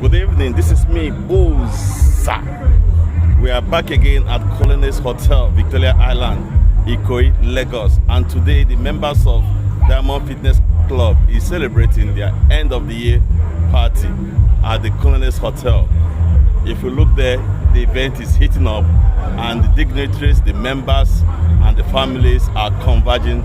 Good evening, this is me, Boza. We are back again at Colonades Hotel, Victoria Island, Ikoyi, Lagos. And today the members of Diamond Fitness Club is celebrating their end of the year party at the Colonades Hotel. If you look there, the event is heating up and the dignitaries, the members and the families are converging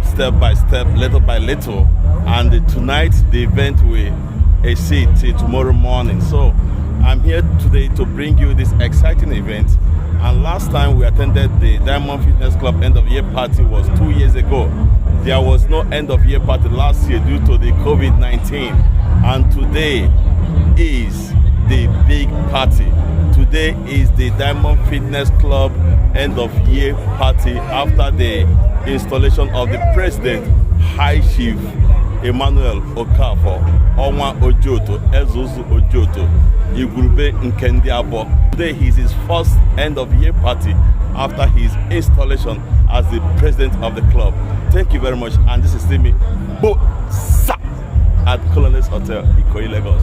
step by step, little by little. And tonight the event will exceed till tomorrow morning. So I'm here today to bring you this exciting event. And last time we attended the Diamond Fitness Club end of year party was 2 years ago. There was no end of year party last year due to the COVID-19. And today is the big party. Today is the Diamond Fitness Club end of year party after the installation of the President, High Chief Emmanuel Okafor, Ọnwa Ojoto, Ezeuzu Ojoto, Igwulube Idemmili. Today is his first end of year party after his installation as the president of the club. Thank you very much, and this is Simi Boza at Colonades Hotel, Ikoyi, Lagos.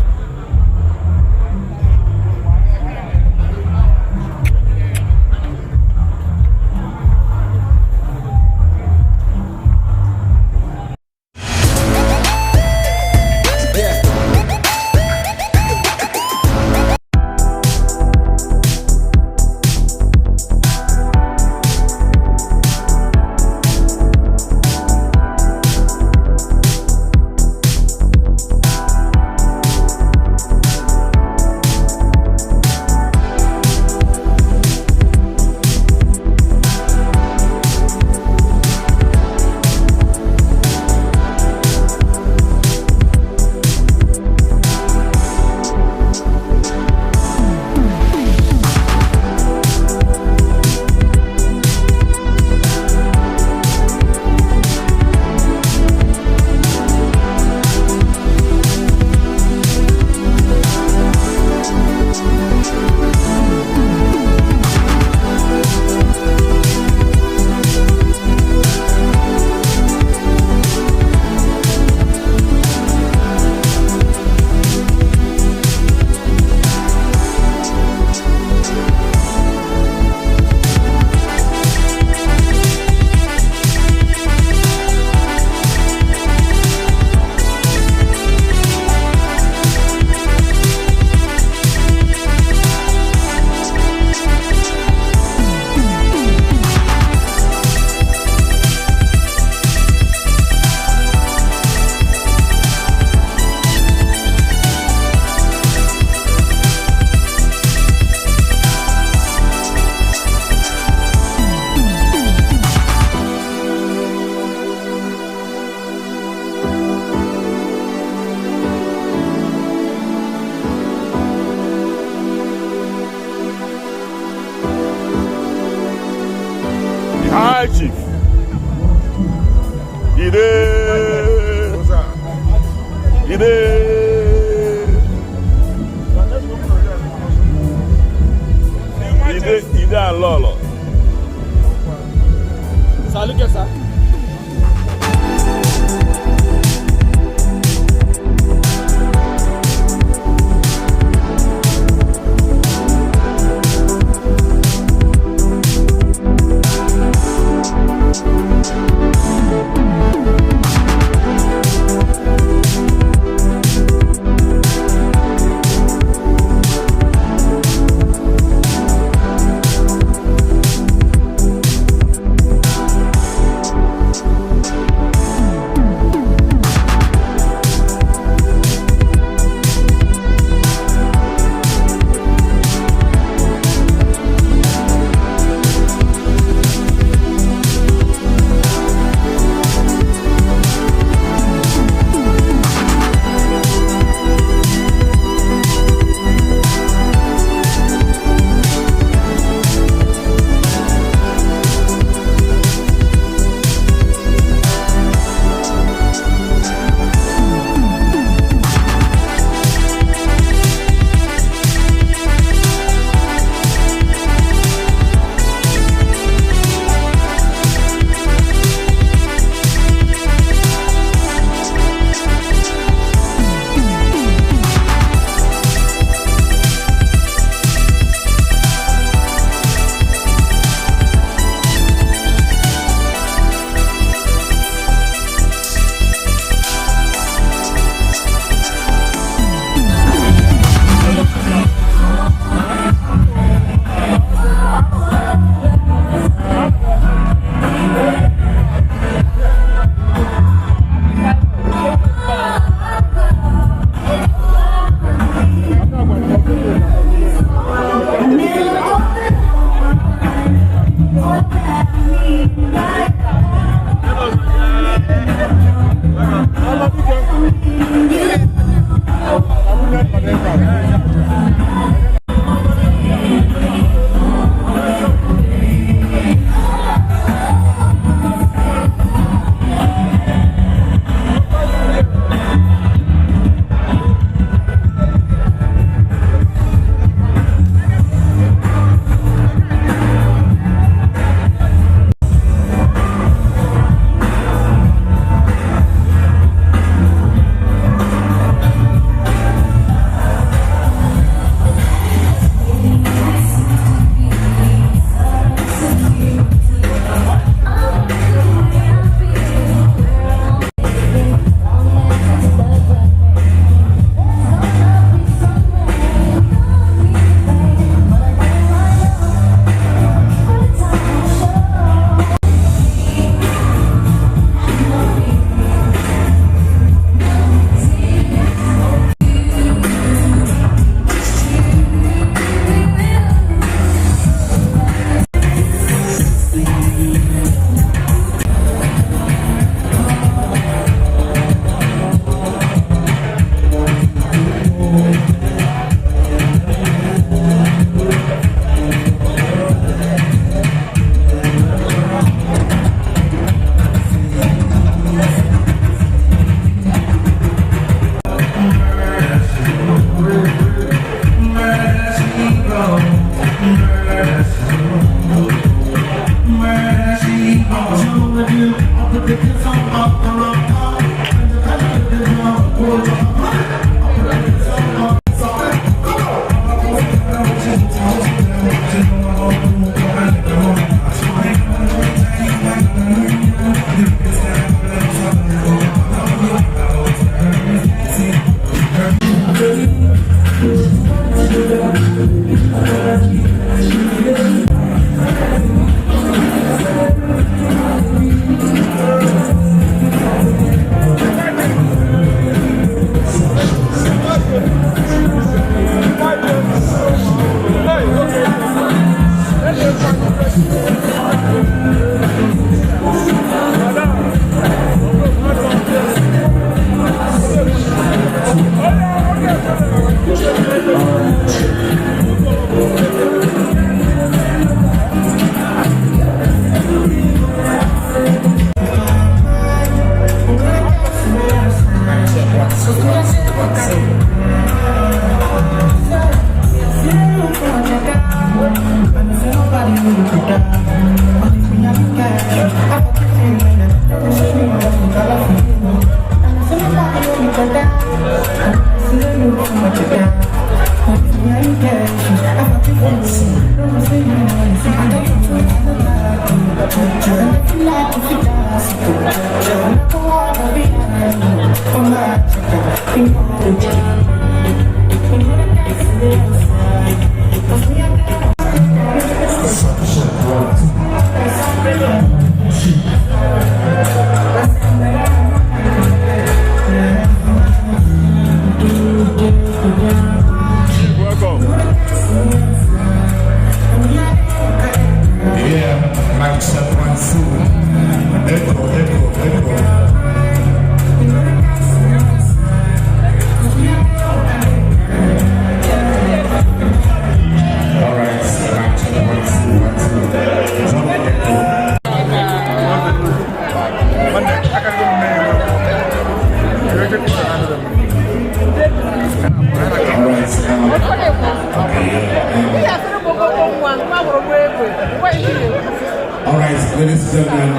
ladies and gentlemen,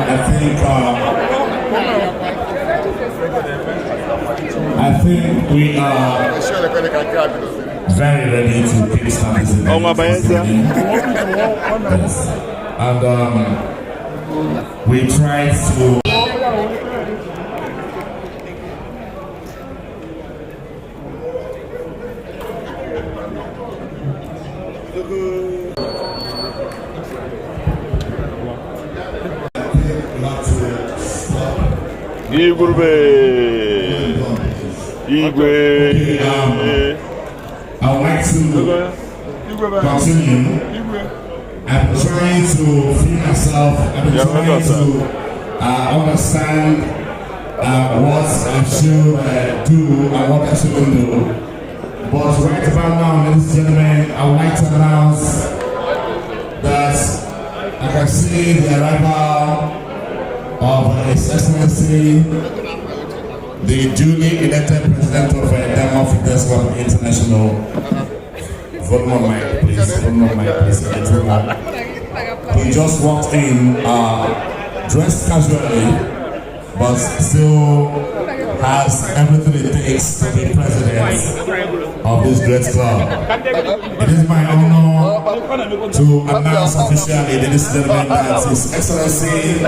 I think we are very ready to kick start this event. And we try to Igwulube Igwe. I would like to continue. I'm trying to free myself. I'm trying to understand what I should do and what I shouldn't do. But right and gentlemen, I would like to announce that I can see the arrival of His Excellency, the duly elected President of Diamond Fitness Club International. Volume of mic, please. Volume of mic, please. He just walked in, dressed casually, but still has everything it takes to be president of this great club. It is my honor to announce officially, ladies and gentlemen, that His Excellency,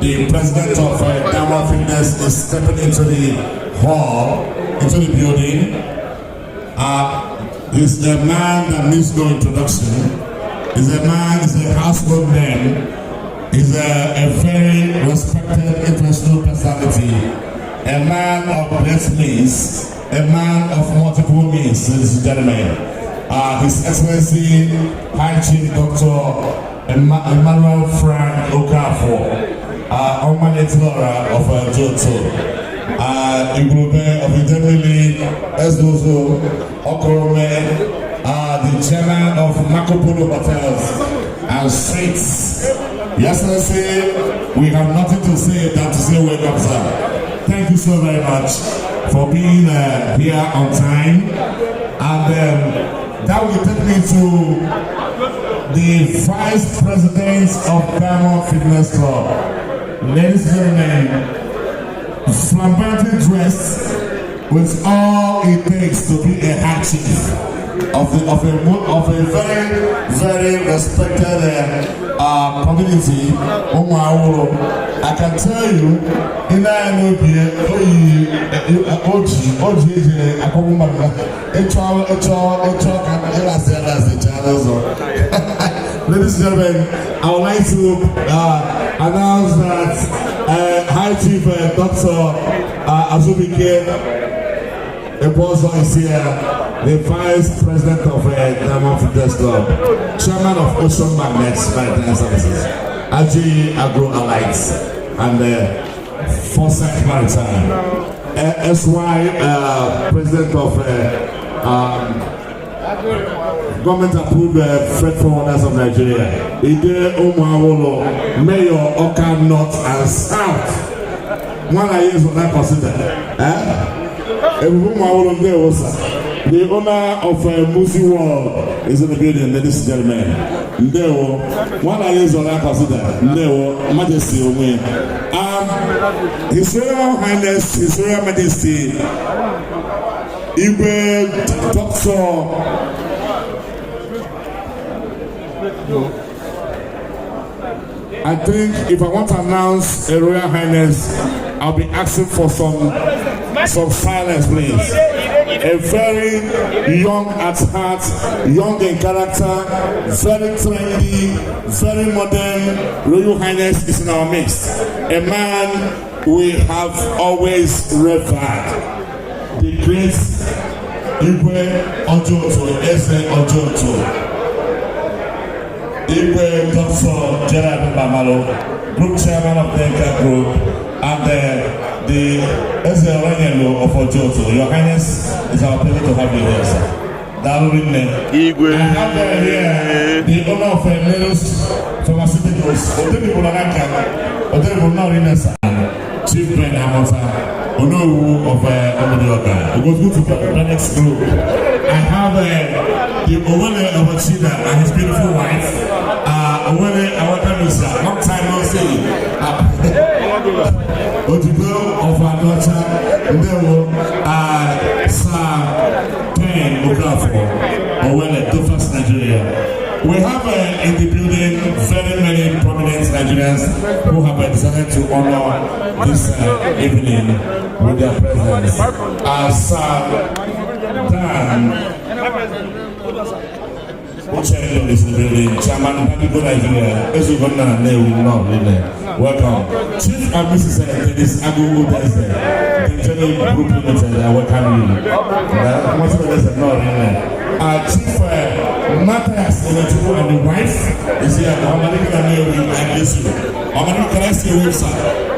the President of Diamond Fitness, is stepping into the hall, into the building. He's a man that needs no introduction. He's a man, he's a household name. He's a very respected international personality. A man of great means, a man of multiple means, ladies and gentlemen. His Excellency, High Chief Dr. Emmanuel Okafor, Ọnwa Ojoto, Igwulube Idemmili, Ezeuzu Ojoto, the chairman of Marco Polo Hotels and Suites. Yes, we have nothing to say than to say welcome, sir. Thank you so very much for being here on time. And that will take me to the Vice President of Diamond Fitness Club. Ladies and gentlemen, flamboyantly dressed with all it takes to be a high chief of a very, very respected community. Ọnwa Ojoto. I can tell you, in ladies and gentlemen, I would like to announce that High Chief Dr. Ezeuzu is here, the Vice President of Diamond Fitness Club, Chairman of Ocean Magnets Maritime Services, AG Agro Allies, and Foresight Maritime, SY President of Government Approved Freight Forwarders of Nigeria, Ide Ọnwa Mayor Oka North and South. One I use what I consider. The owner of Musi World is in the building, ladies and gentlemen. Ndeo, one I use what I consider. Ndeo, Majesty Owe. His Royal Highness, His Royal Majesty, Igbo Doctor. I think if I want to announce a Royal Highness, I'll be asking for some silence, please. A very young at heart, young in character, very trendy, very modern Royal Highness is in our midst. A man we have always revered. The great Igwulube Ojoto, Ezeuzu Ojoto. Igwe Dr. Gerald Bamalo, Group Chairman of the Enka Group, and the Ezeuzu Ojoto. Your Highness, it's our pleasure to have you here, sir. Igwe. I have here the owner of Colonades Pharmaceuticals, Chief Brain Amota, Onowu of Omodioga. It was good to the Colonades Group. I have the Owele Obachida and his beautiful wife, Owele Awatanusa. Long time no see. Ojugo of our daughter, Ndewo, Sir Pen Okafor, Owele, Dofas, Nigeria. We have in the building very many prominent Nigerians who have decided to honor this evening with their presence. Sir Dan Uchendo is in the building, Chairman Igbo Nigeria, welcome. Chief and Mrs. Dennis Agu the General Group Limited, I welcome you. Chief Matthias and the wife is here. Omadike and me, I bless you. Omadike, can I see you, sir?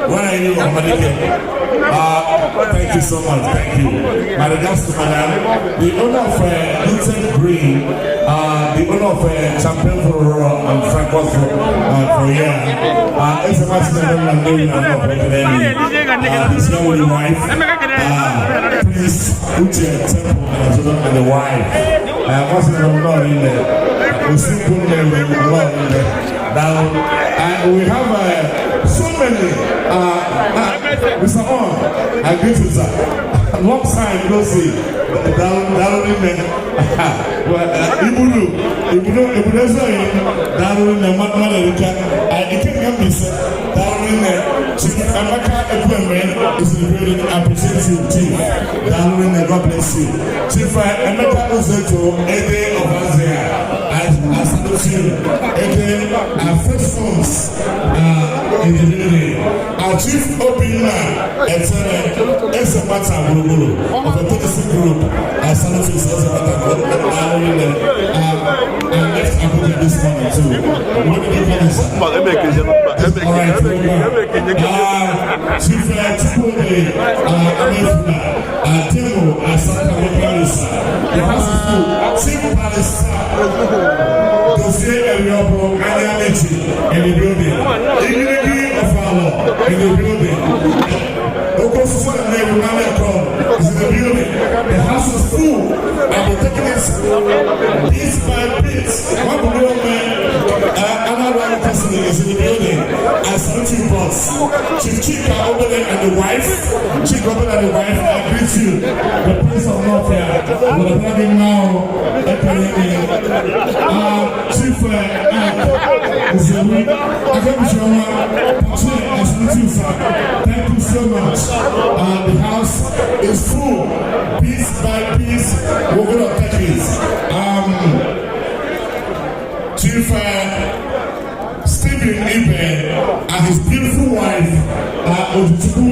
Where are you, Omadike? Thank you so much. Thank you. My regards to Madam, the owner of Newton Green, the owner of Champion for and Frankfurt for here. It's a massive name his lovely wife. Please put your temple and the wife. What's the number in there? We still put them in there. Now, we have so many. Mr. On, I greet you, sir. Long time no see. Down in there. Igwulube saying down in the Mother. I can't be said down in there. Chief Amaka Equipment is in the building. I appreciate you, Chief. Down in there, God bless you. Chief Emmanuel Okafor, a day of us there. I salute you. Again, our first phones in the building. Our chief Obina, it's a matter of the policy group. I salute you, Sir. I left Abuja this morning too. What did you finish? All right, Chief Chipode, Demo, Asanta Paris, the house of school, Chief Paris. To say a real reality in the building, dignity of our law in the building. Okafor and Emmanuel is in the building. The house is full, and we're taking it piece by piece. One woman, another person is in the building. I salute you, boss. Chika over there and the wife. Chika over there and the wife. I greet you. The Prince of North here. We're having now. Chief I salute you, sir. Thank you so much. The house is full, piece by piece. We're going to take it. Chief Stephen Ibe and his beautiful wife, Ojoto,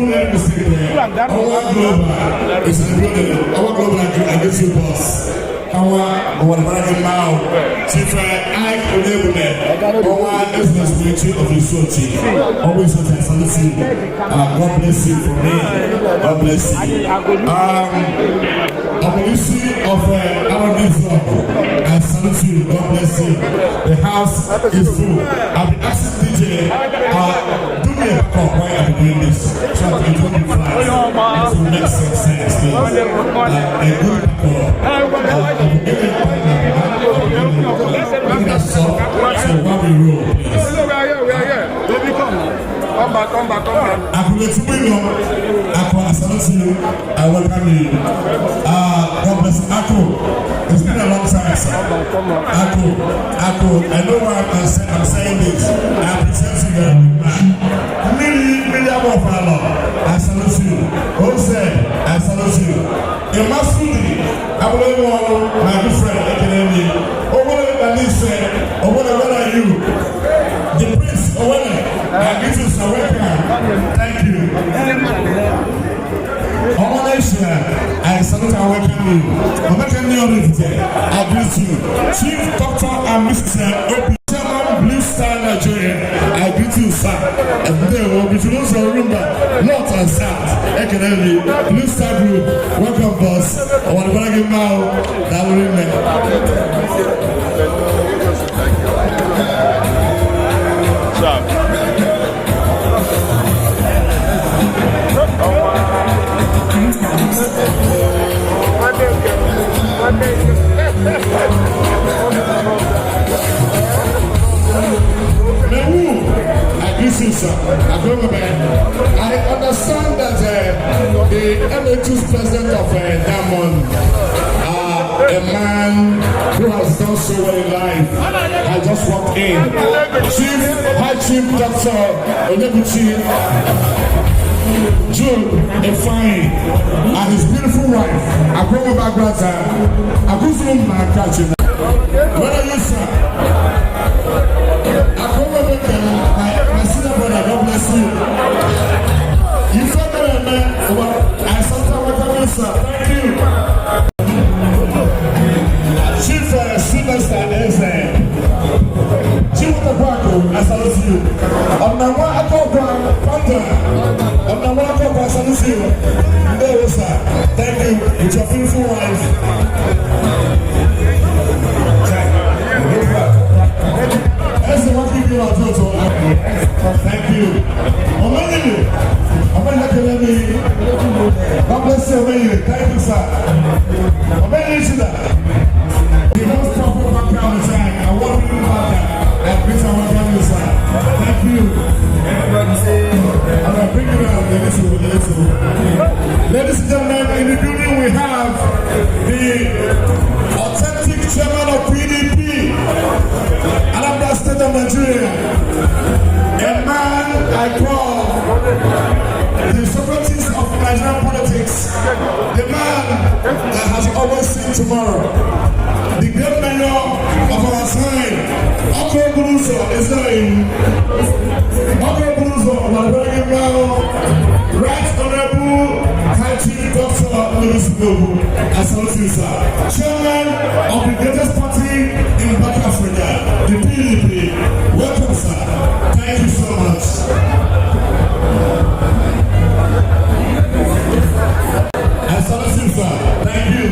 Ọnwa Global is in the building. Ọnwa Global, I get you, boss. Chief Ọnwa is the spiritual of his soul. Always I salute you. God bless you for me. God bless you. Policy of our resort. I salute you. God bless you. The house is full. I'll be asking DJ, do me a call while I'm doing this. So I can do it fast. It will make sense, please. A good call. So while we roll, please. Come back. I welcome you. God bless you. Ako, it's been a long time, sir. Ako, I know why I'm saying this. I appreciate you very much. Million of Allah. I salute you. Jose, I salute you. In Masudi, I will want my good friend, Emmanuel. What are you? The Prince, I greet you, sir. Welcome. Thank you. I salute and welcome you. I greet you. Chief Doctor and Mr. Chairman Blue Star Nigeria. I greet you, sir. And there will be those who remember North and South. Economy, Blue Star Group. Welcome, boss. I want to bring him out. That will remain. I understand that the emeritus president of Diamond, a man who has done so well in life, I just walked in. High Chief Dr. Onebuchi June Efine and his beautiful wife, Akwemo Bagrata, Agusum Makachi. Where are you, sir? Akwemo Bagrata, my senior brother, God bless you. You said that, man. I sometimes welcome you, sir. Thank you. Chief Sylvester Eze. Chief Ojoto, I salute you. Ọnwa Ojoto, founder. Ọnwa Ojoto, I salute you. always see tomorrow. The great mayor of our time, Ọnwa Ojoto, is saying, Ọnwa Ojoto, Right Honorable Country Dr. Igwulube Idemmili, Chairman of the greatest party in Black Africa, the PDP. Welcome, sir. Thank you so much. Thank you.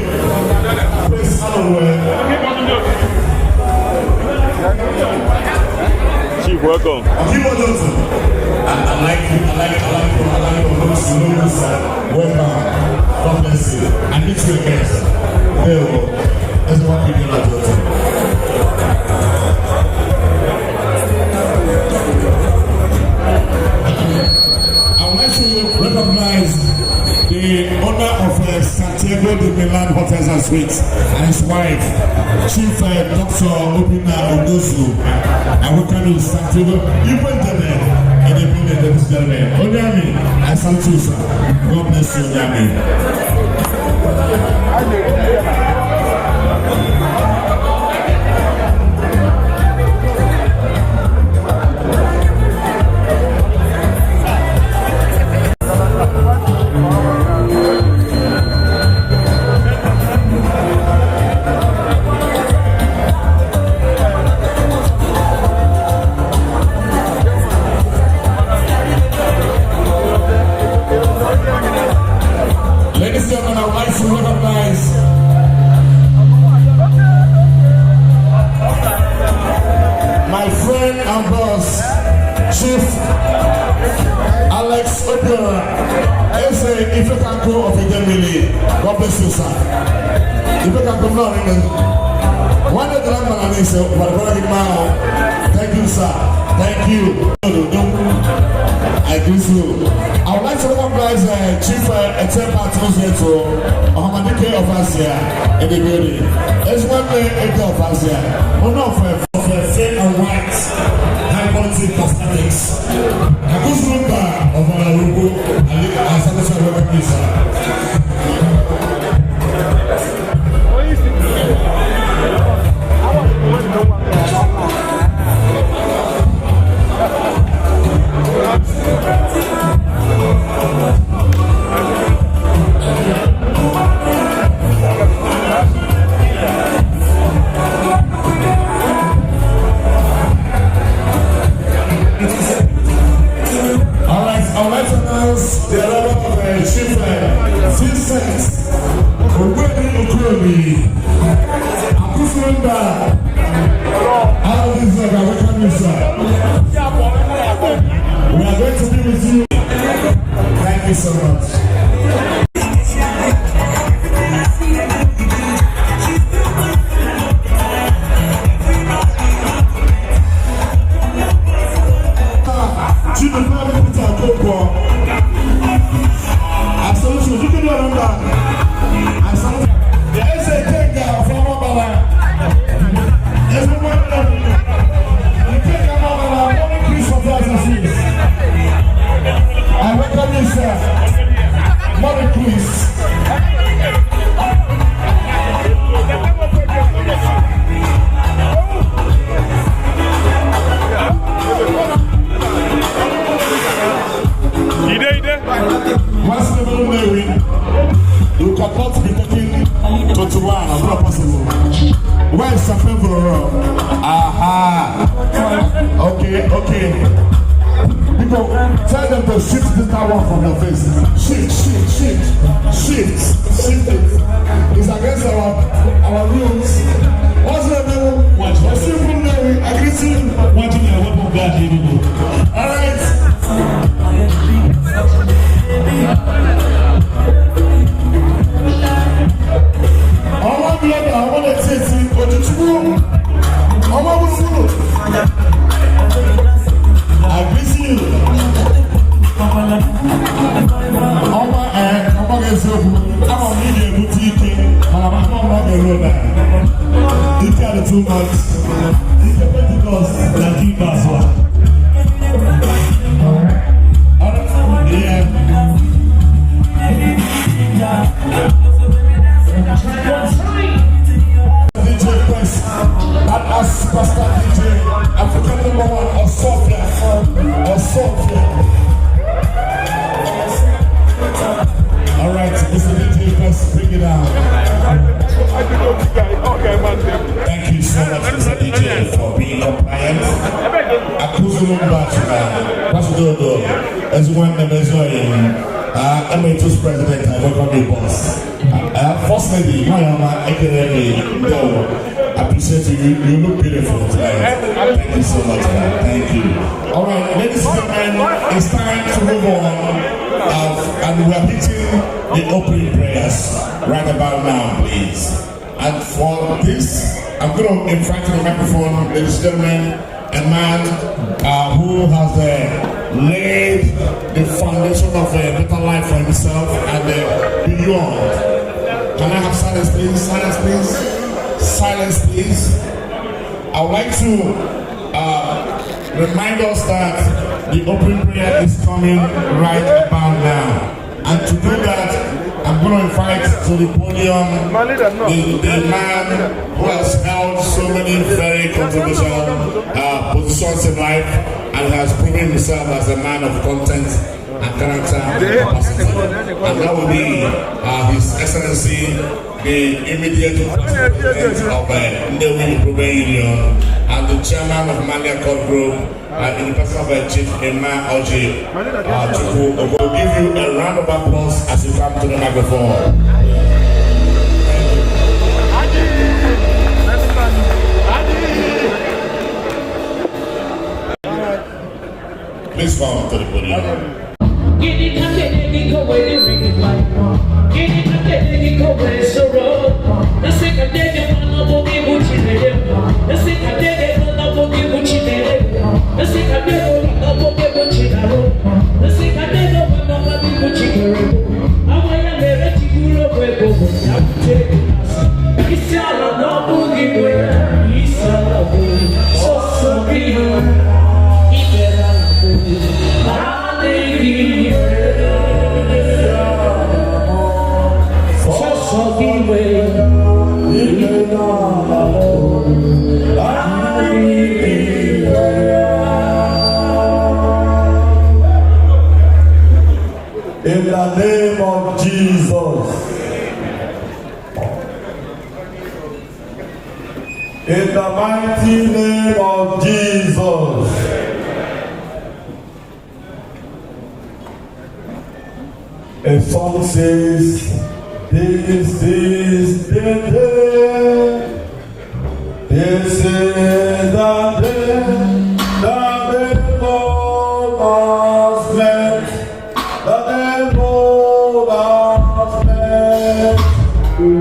Please, Chief, welcome. I like you. Welcome. God bless you. I need you again. That's what we do. I would like to recognize the owner of Santiago de Milan Hotels and Suites and his wife, Chief Dr. Ezeuzu Ojoto. I welcome you to Santiago. You went there in the building, ladies and gentlemen. Onyami, I salute you, sir. God bless you, Onyami. Of Idemmili. God bless you, sir. If you can come down in the one of the Lamb is thank you, sir. Thank you. I greet you. I would like to recognize Chief Ezeuzu Ojoto of Asia in the building. There's one of Asia. One of fair and white high quality cosmetics. A good member of our logo. I welcome you, sir. We are going to be with you. Thank you so much. You cannot be taking 21 as not possible. Where is something for a row? Aha. Okay. People, tell them to shift this towel from your face. Shift it. It's against our rules. What's the name? What's the simple name? I can see you. Watching your weapon guard here. Alright. I want to say to you, but it's true. I miss you. I'm not 2 months. Because the keep us one. Yeah. First Lady, Mayama Ekereme, I appreciate you. You look beautiful tonight. Thank you so much, man. Thank you. All right, ladies and gentlemen, it's time to move on. And we're hitting the opening prayers right about now, please. And for this, I'm going to invite to the microphone, ladies and gentlemen, a man who has laid the foundation of a better life for himself and beyond. Can I have silence, please? Silence, please. Silence, please. I would like to remind us that the opening prayer is coming right about now. And to do that, I'm going to invite to the podium the man who has held so many very controversial positions in life and has proven himself as a man of content and character and capacity. And that will be His Excellency, the immediate president of Ndewi Probe Union and the chairman of Mania Court Group in the person of Chief Emmanuel Okafor. I will give you a round of applause as you come to the microphone. Please come to the podium. In the name of Jesus. In the mighty name of Jesus. A song says, this is the day. This is the day that the Lord has made.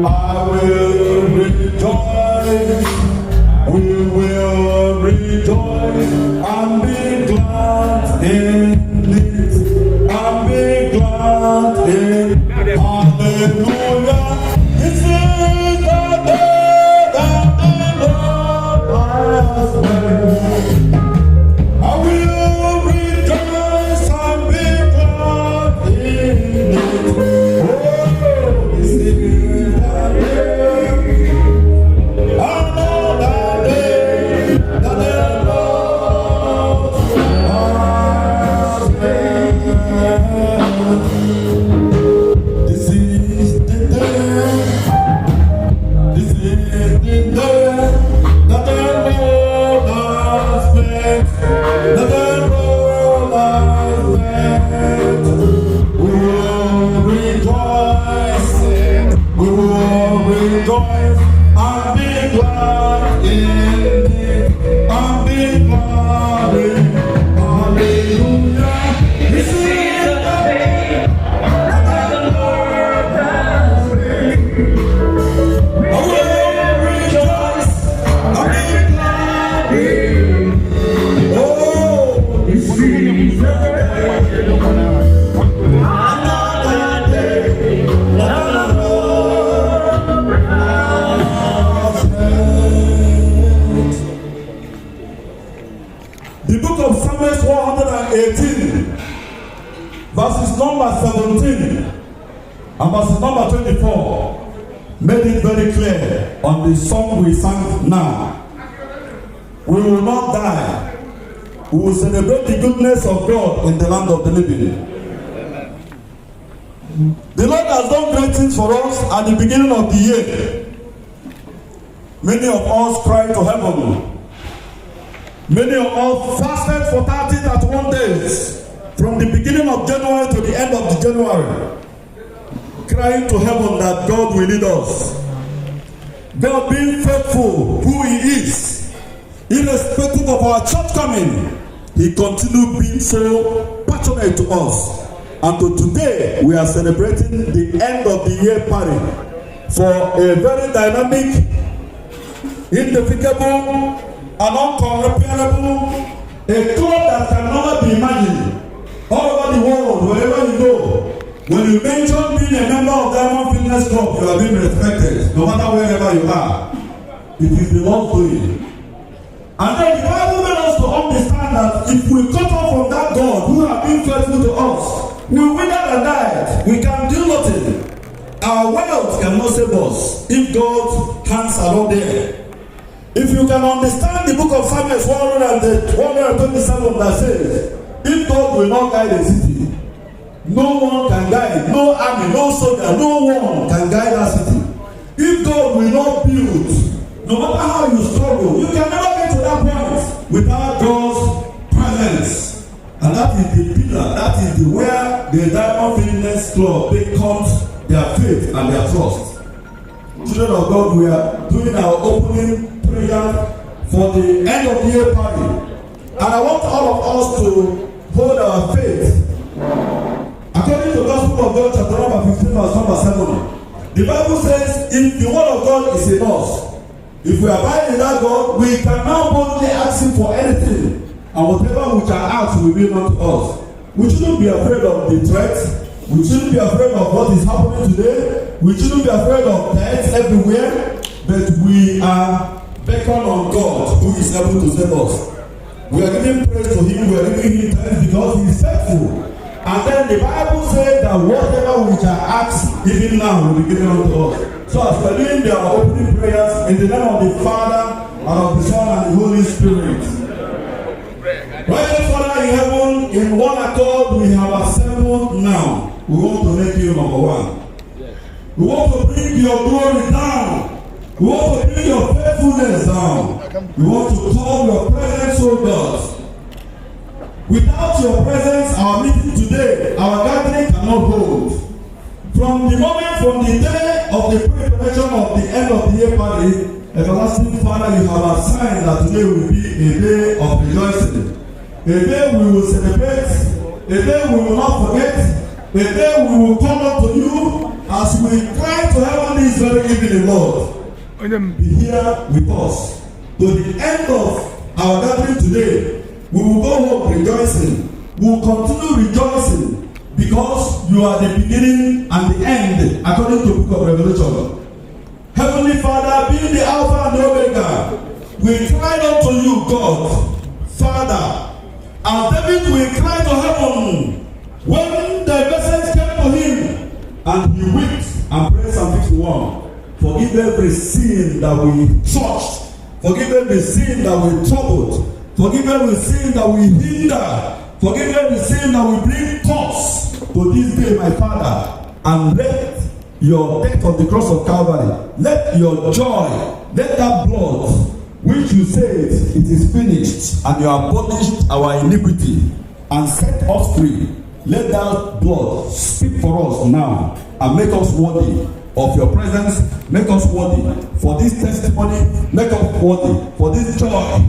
I will rejoice, we will rejoice, and be glad in it, and be glad in it. Hallelujah. This is the day that the Lord has made. I will rejoice and be glad in it. Verses number 17 and verses number 24 made it very clear on the song we sang now. We will not die. We will celebrate the goodness of God in the land of the living. The Lord has done great things for us at the beginning of the year. Many of us cried to heaven. Many of us fasted for 31 days. From the beginning of January to the end of the January, crying to heaven that God will lead us. God being faithful, who He is, irrespective of our shortcoming, He continued being so passionate to us. And to today, we are celebrating the end of the year party for a very dynamic, indefatigable, and uncomparable, a club that can never be imagined all over the world, wherever you go. When you mention being a member of Diamond Fitness Club, you are being respected, no matter wherever you are. It is the Lord's doing. And then the Bible made us to understand that if we cut off from that God who has been faithful to us, we wither and die. We can do nothing. Our wealth cannot save us if God's hands are not there. If you can understand the book of Psalms 127 that says, if God will not guide a city, no one can guide, no army, no soldier, no one can guide that city. If God will not build, no matter how you struggle, you can never get to that point without God's presence. And that is the pillar, that is the where the Diamond Fitness Club becomes their faith and their trust. Children of God, we are doing our opening prayer for the end of the year party. And I want all of us to hold our faith. According to the Gospel of John chapter number 15 verse number 7, the Bible says, if the word of God is in us, if we abide in that God, we can now boldly ask Him for anything. And whatever we shall ask will be known to us. We shouldn't be afraid of the threats. We shouldn't be afraid of what is happening today. We shouldn't be afraid of death everywhere. But we are beckoning on God who is able to save us. We are giving praise to Him. We are giving Him thanks because He is faithful. And then the Bible says that whatever we shall ask, even now, will be given unto us. So as we are doing their opening prayers, in the name of the Father, and of the Son, and the Holy Spirit. Righteous Father in heaven, in one accord, we have assembled now. We want to make you number one. We want to bring your glory down. We want to bring your faithfulness down. We want to call your presence, O God. Without your presence, our meeting today, our gathering cannot hold. From the day of the preparation of the end of the year party, everlasting Father, you have assigned that today will be a day of rejoicing. A day we will celebrate, a day we will not forget, a day we will come up to you as we cry to heaven this very evening, Lord. Be here with us. To the end of our gathering today, we will go home rejoicing. We will continue rejoicing because you are the beginning and the end, according to the book of Revelation. Heavenly Father, being the Alpha and the Omega, we cried unto you, God, Father. As David will cry to heaven when the message came to him, and he wept and prayed Psalm 51. Forgive every sin that we touched. Forgive every sin that we troubled. Forgive every sin that we hinder. Forgive every sin that we bring thoughts to this day, my Father. And let your death on the cross of Calvary, let your joy, let that blood which you said it is finished, and you have punished our iniquity and set us free. Let that blood speak for us now and make us worthy of your presence. Make us worthy for this testimony. Make us worthy for this joy,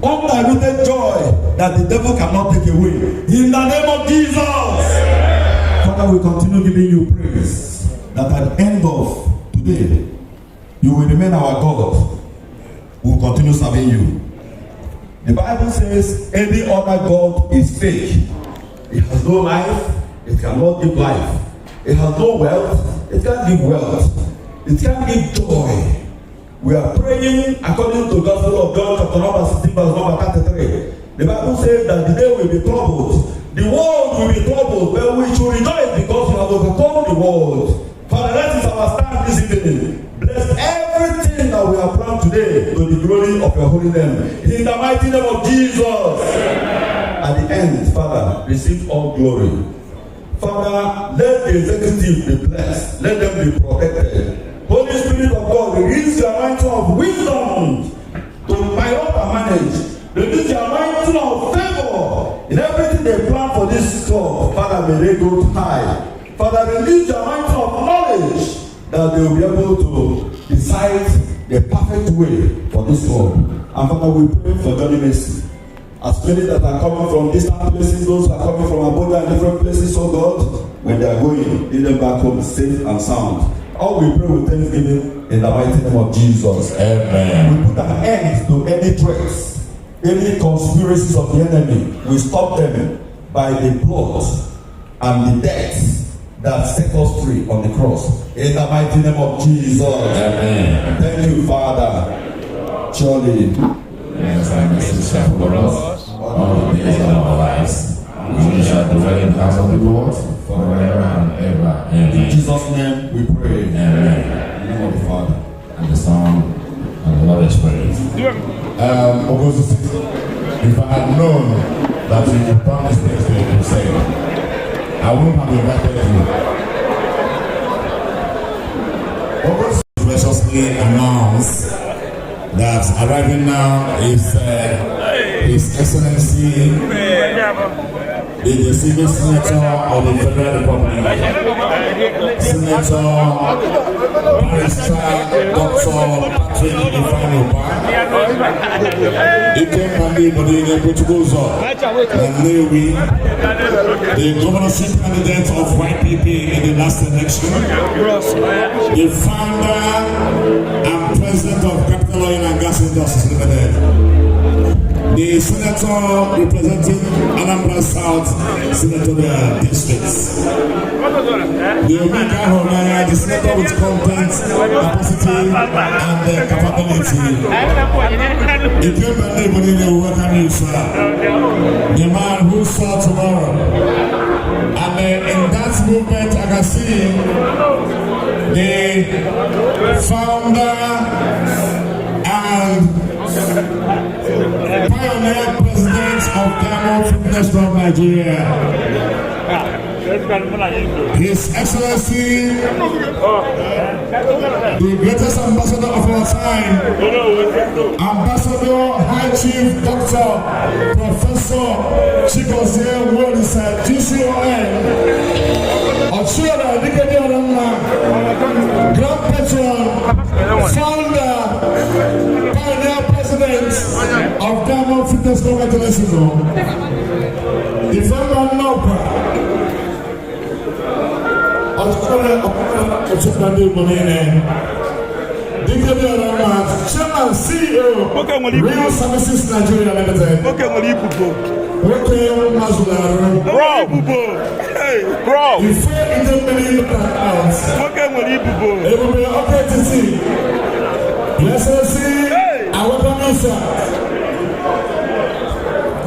undiluted joy that the devil cannot take away. In the name of Jesus, Father, we continue giving you praise that at the end of today, you will remain our God. We will continue serving you. The Bible says any other God is fake. It has no life. It cannot give life. It has no wealth. It can't give wealth. It can't give joy. We are praying according to the Gospel of John chapter number 16 verse number 33. The Bible says that the day will be troubled. The world will be troubled, but we should rejoice because we have overcome the world. Father, that is our stand this evening. Bless everything that we have planned today to the glory of your holy name. In the mighty name of Jesus. At the end, Father, receive all glory. Father, let the executive be blessed. Let them be protected. Holy Spirit of God, release the anointing of wisdom to pilot and manage. Release the anointing of favor in everything they plan for this club. Father, may they go high. Father, release the anointing of knowledge that they will be able to decide the perfect way for this world. And Father, we pray for Johnny Mercy. As many that are coming from distant places, those who are coming from Abuja and different places, oh God, when they are going, lead them back home safe and sound. All we pray with thanksgiving in the mighty name of Jesus. Amen. We put an end to any threats, any conspiracies of the enemy. We stop them by the blood and the death that set us free on the cross. In the mighty name of Jesus. Amen. Thank you, Father. Surely. Yes, I miss you for us all the days of our lives. We shall dwell in the house of the Lord forever and ever. Amen. In Jesus' name we pray. Amen. In the name of the Father, and the Son, and the Holy Spirit. If I had known that you would promise this thing to say, I wouldn't have invited you. August graciously announced that arriving now is His Excellency, the distinguished Senator of the Federal Republic, Senator Barrister Dr. Patrick Ifeanyi. Ikemani Bodine Portugozo, Lewi, the governorship candidate of YPP in the last election, the founder and president of Capital Oil and Gas Industries Limited, the senator representing Anambra South Senatorial Districts, the Omega Honaya, the senator with content, capacity, and capability. If you believe in the welcome you, sir, the man who saw tomorrow, and in that movement, I can see the founder and pioneer president of Diamond Fitness Club Nigeria, His Excellency, the greatest ambassador of our time, Ambassador High Chief Dr. Professor Chigozie Wolisa, GCON, Ochura Dikedi Orama, Grand Patron, Founder, Pioneer President of Diamond Fitness Club International, the former Nopra, Chairman CEO, Real Services Nigeria Limited. Bro, you fail in the million pounds. It will be okay to see. Yes, I see. I welcome you, sir.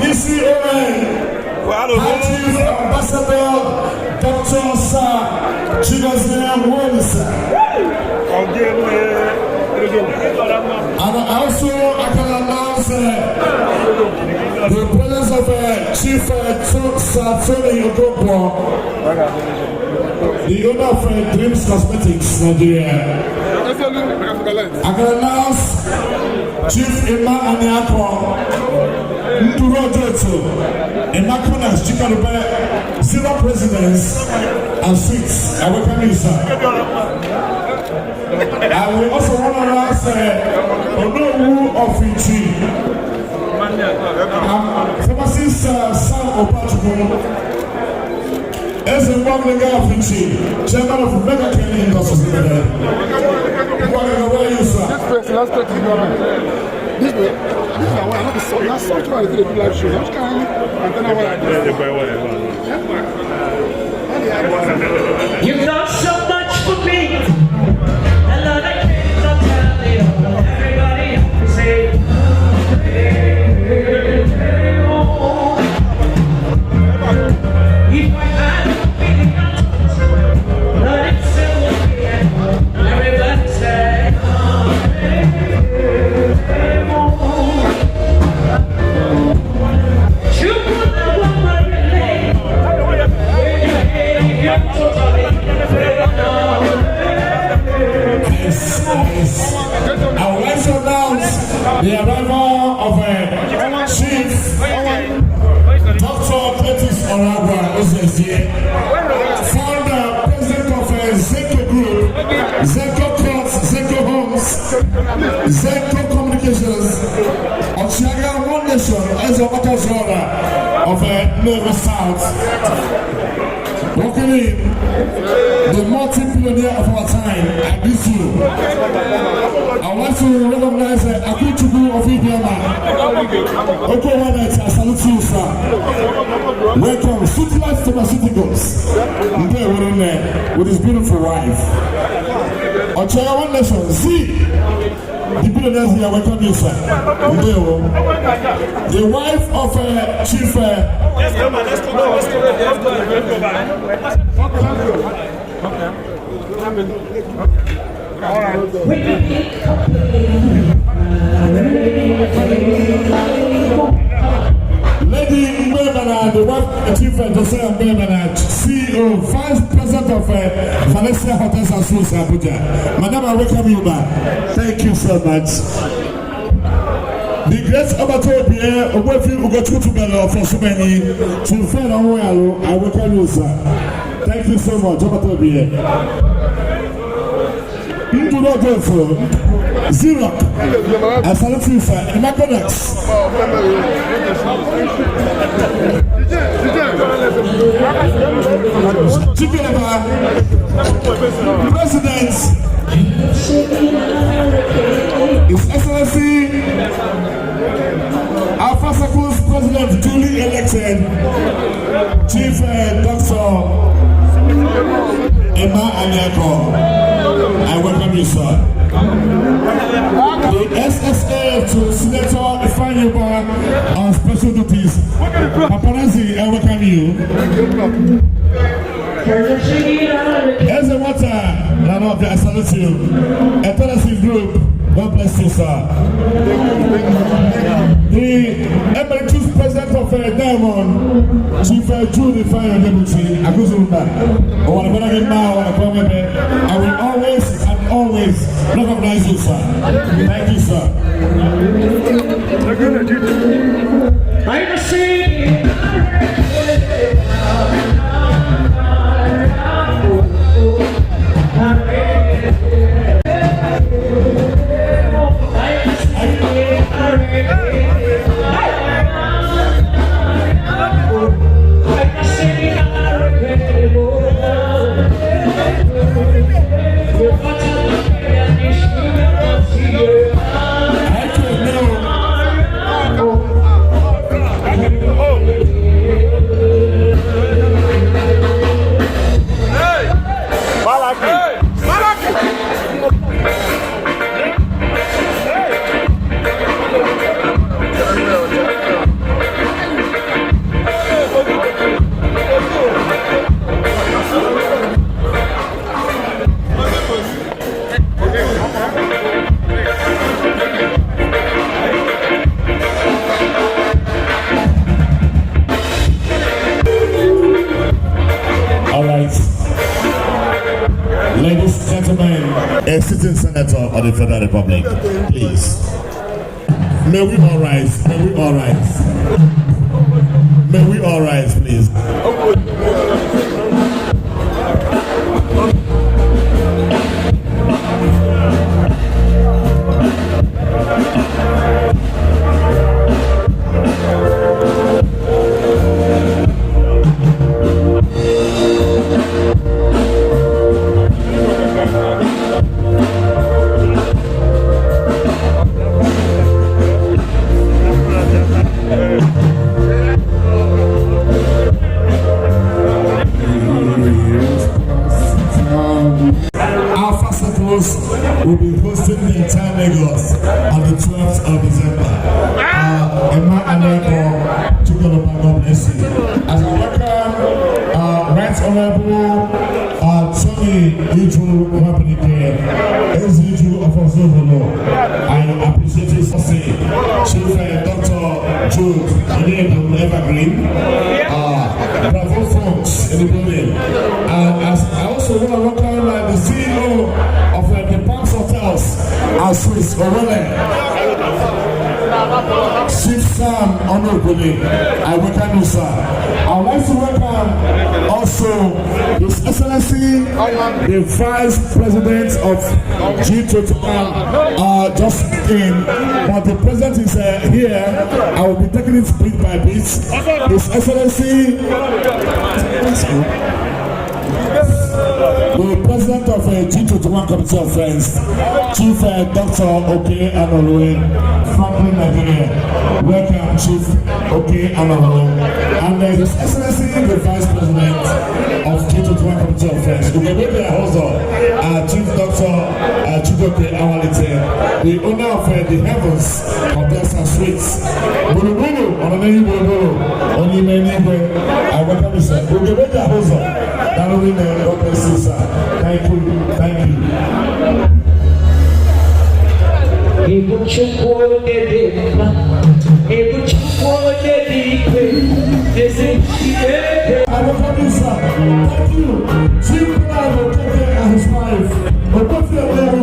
DCON, Chief Ambassador Dr. Sir Chigozie Wolisa. And also I can announce the presence of Chief Sir Tony Ojoto, the owner of Dreams Cosmetics Nigeria. I can announce Chief Emmanuel Okafor, Emmanuel Okafor, Zero Presidents and Suites. I welcome you, sir. And we also want to announce Onowu of Fiji, Pharmacist Sam Opachukwu, Ezeuzu of Fiji, Chairman of Mega Kenny Industries Limited. Where are you, sir? Last place, this way, this is why I have so last so try to do live show. And then You've done so much for me. I love that kid, I'll tell you. Everybody have to say, if I had a feeling, but it's still okay. Everybody say, you put the one on your leg. I would like to announce the arrival of Chief Dr. Cletus Oragwa, founder, president of Zeko Group, Lagos South. Welcome in the multi-billionaire of our time, Abisu. I want to recognize Akuchubu of Idioma. Okay, one night, I salute you, sir. Welcome, City Life Pharmaceuticals. With his beautiful wife. Ochaya One Nation, see. The billionaires here, welcome you, sir. The wife of Chief. Let's go back. Lady Mbebana, the wife of Chief Joseph Mbebana, CEO, Vice President of Valencia Hotels and Suites Abuja. Madam, I welcome you back. Thank you so much. The great Obato Pierre, Obafi Ugochutubelo for so many, to friend Onwalo, I welcome you, sir. Thank you so much, Obato Pierre. Into the door, Zero. I salute you, sir. And my connects. President, His Excellency Alpha Circle's President, duly elected, Chief Dr. Emmanuel Okafor. I welcome you, sir. The SSA to Senator Ifeanyi on special duties. Paparazzi, I welcome you. Ezeuzu Ojoto, I salute you. Eternity Group, God bless you, sir. The Emeritus President of Diamond, Chief Jude Ifeanyi Deputy, Aguzumba. I will always recognize you, sir. Thank you, sir. I see. Ladies and gentlemen, a sitting senator of the Federal Republic, please. May we all rise? May we all rise? May we all rise, please? Will be hosting the entire Lagos on the 12th of December. Emmanuel Okafor, God bless you. As I welcome Right Honorable Tony Igwulube Ezeuzu Ojoto, I appreciate his say. Chief Dr. Jude Evergreen, Bravo folks in the building. And as I also want to welcome the CEO of the Hotels and Suites, Chief Sam Onogole, I welcome you, sir. I would like to welcome also His Excellency, the Vice President of G21, just came, but the President is here. I will be taking it bit by bit. His Excellency, the President of G21 Committee of Friends, Chief Dr. Oke Anolu, Franklin, Nigeria. Welcome, Chief Oke Anolu. And His Excellency, the Vice President of G21 Committee of Friends, Igwulube Idemmili, Chief Dr. Chidoke Awalite, the owner of the Heavens Hotels and Suites. Bulubulu, Onameni Bulubulu, Onimeni, I welcome you, sir. Igwulube Idemmili, God bless you, sir. Thank you, thank you. I welcome you, sir. Thank you. Chief Bravo, Keke and his wife. Okofia, very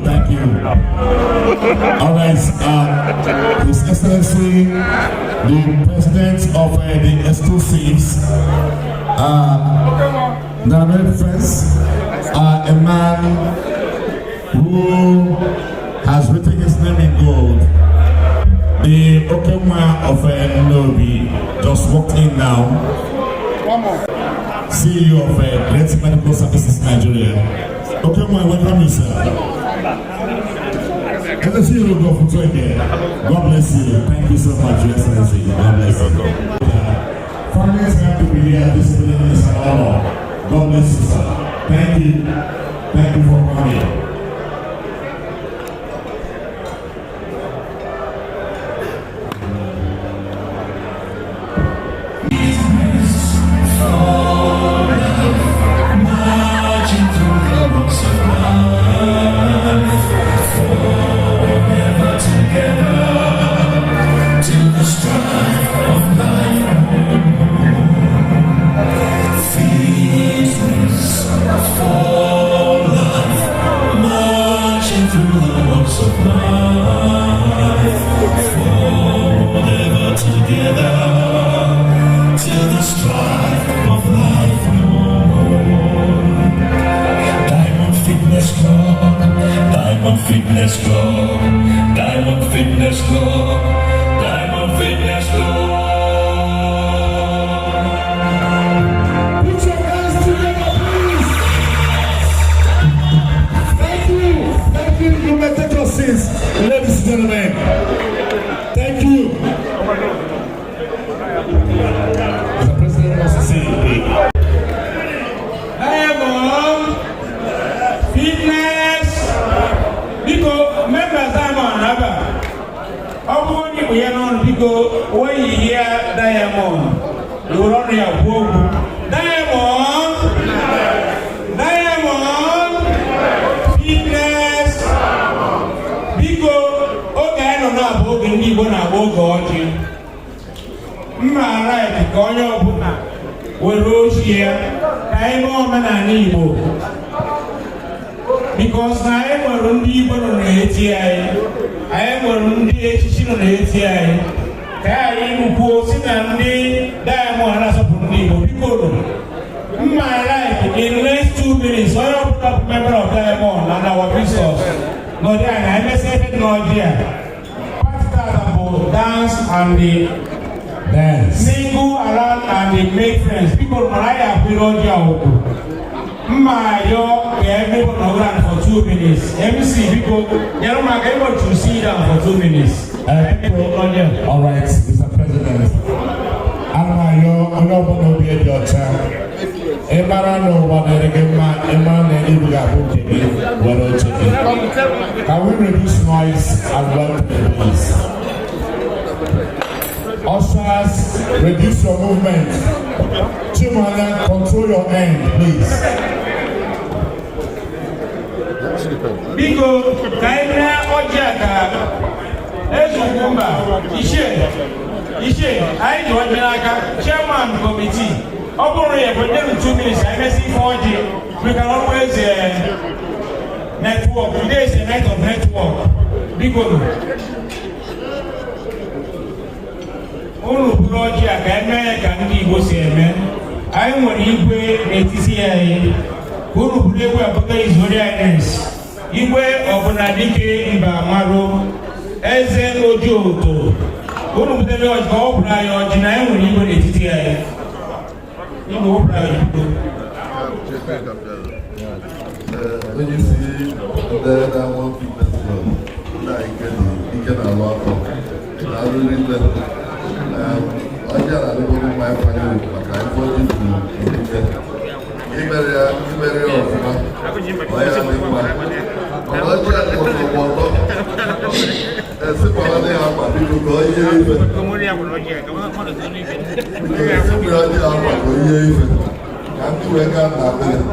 Thank you. All right, His Excellency, the President of the Exclusives, the friends, a man who has written his name in gold. The Okemwa of Nobi just walked in now. CEO of Great Medical Services Nigeria. Okemwa, welcome you, sir. Can I see you go for 20? God bless you. Thank you so much, Your Excellency. God bless you. Families have to be here. This is an honor. God bless you, sir. Thank you. Thank you for coming. Ladies and gentlemen, thank you. The President wants to say Diamond, fitness, because members Diamond Rubber. How many we are on because when you hear Diamond, you run your book. Diamond, fitness, because okay, I don't know about the Igbo na Ogoji. Mma right ka onye ọbụla were ochie ka anyị mee omenala Igbo because na anyị nwere ndị Igbo nọ n'eti anyị nwere ndị echichi nọ n'eti anyị ka anyị kwuo si na ndị Diamond na-asọpụrụ ndị Igbo biko mma right in next 2 minutes onye ọbụla member of Diamond and our visitors n'ọdị anyị anyị mesị ebe n'ọdị a practical bụ dance and the mingle around and make friends. People Mariah Piroja Mayo, everyone around for 2 minutes. MC people, you're not able to see down for 2 minutes. All right, Mr. President. Amayo, I'm not going to be at your time. Emmanuel Okafor, can we reduce noise and welcome please? Ushers, reduce your movement. Chimana, control your end, please. biko ka anyị mee ọjị a ka Ezeuzu mba ichie anyị ji ọjị n'aka chairman committee ọ bụrụ ya bụ ndị 2 minutes anyị mesị ife ọjị we can always network. Today is a night of network. Biko unu bụrụ ọjị a ka eme ka ndị Igbo si eme. Anyị nwere igwe n'etiti anyị ka unu bụrụ egwu abụta Colonades. Igwe Ọbụnadike Mba Marụ Ezeuzu Ojoto. Unu butere ọjị ka ọ bụrụ anyị ọjị na anyị nwere igwe n'etiti anyị. Igwe ọ bụrụ anyị bụrụ. Onye isi ndị Diamond Fitness Club na ike na-alụ ọkụ na-arụri nne ọjị a na-adịbụrụ mma ịkwanye ugwu maka ife ọjị kwuru ike imere ya ọfụma ọya dị mma mana ọjị a kpọrọ ọgbọtọ esipụla ya akwa biko ka o yie ife esipụrụ ọjị akwa ka o yie ife ka ndị wee gaa na akpịrị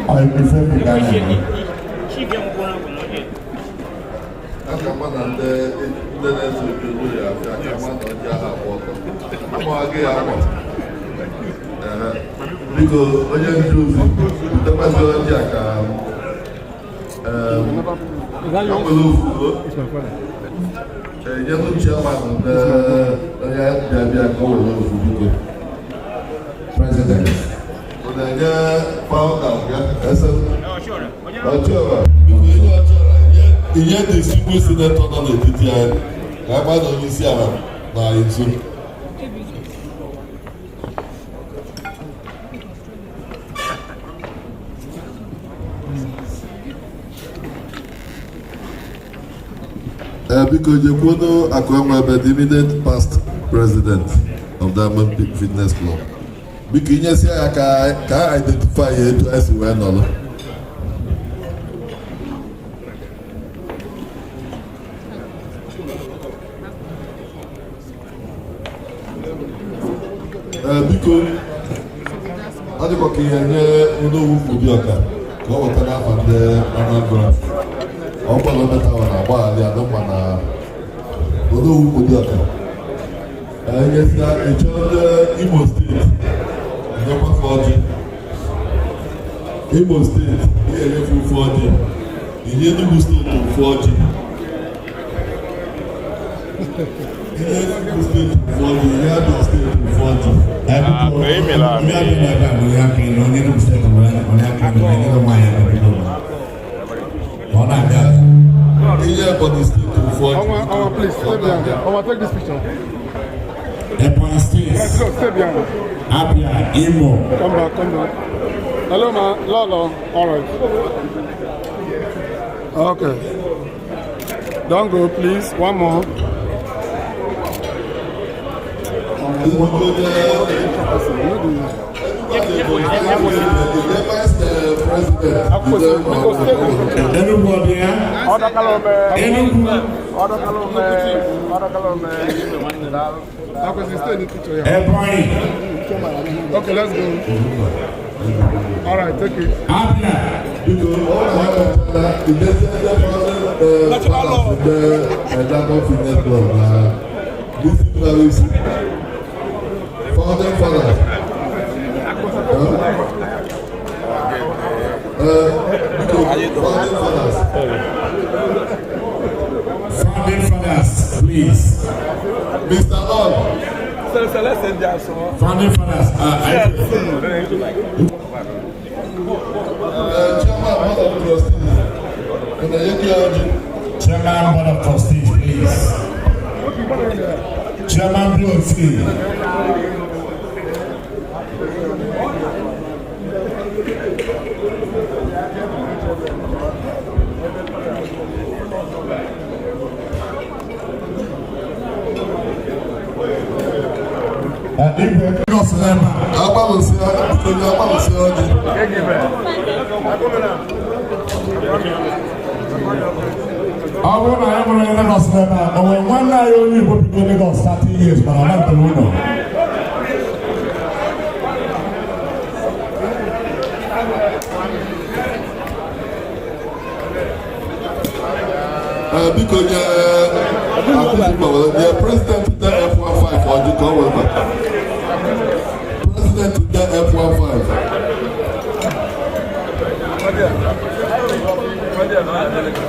I prefer the Ghana. aka mma na ndị na-eso obodo ya afịa aka mma na ọjị ahụ akwa ọtọ amaghị ya akwa biko onye nduzi butekwasị ọjị a ka nwere ofugo enyenụ chairman ndị onye bịa ka o were ofu biko President. na-enye founder ya ọchịọra ihe distinguished senator nọ n'etiti anyị ka a gbada onye isi ala na nso biko jekwuo Akụenwebe, the immediate past president of Diamond Fitness Club. Biko inyesi ya ka identify ya etu esi wee nọrọ. Biko ọ dịkwa ka ihe nye Onowu Ụdịọka ka ọ wetara afa ndị Anambra. Ọ gbara metawa na agbagharị adọkwa na Onowu Ụdịọka. Enyesịa ịchọ ndị Imo steeti nyekwa ọjị. Imo steeti ga-enyefe ofu ọjị. Inye Enugu steeti ofu ọjị. Inye Enugu steeti ofu ọjị. Inye Abia steeti ofu ọjị. Inye Ebonyi steeti ofu ọjị. Ọnwa, please, stay behind. Ọnwa, take this picture. Ebonyi State. Let's go, stay behind. Abia, Imo. Come back. Hello, ma. Lolo. All right. Okay. Don't go, please. One more. Everybody, Okay, let's go. All right, take it. Founding fathers. Founding fathers, please. Mr. Lord. Founding fathers, Chairman Board of Trustees, please. Chairman Blue. Lagos never. But when one night only people go Lagos 30 years, but I'm not the one. Because the president to the F-15 or the government. President to the F-15.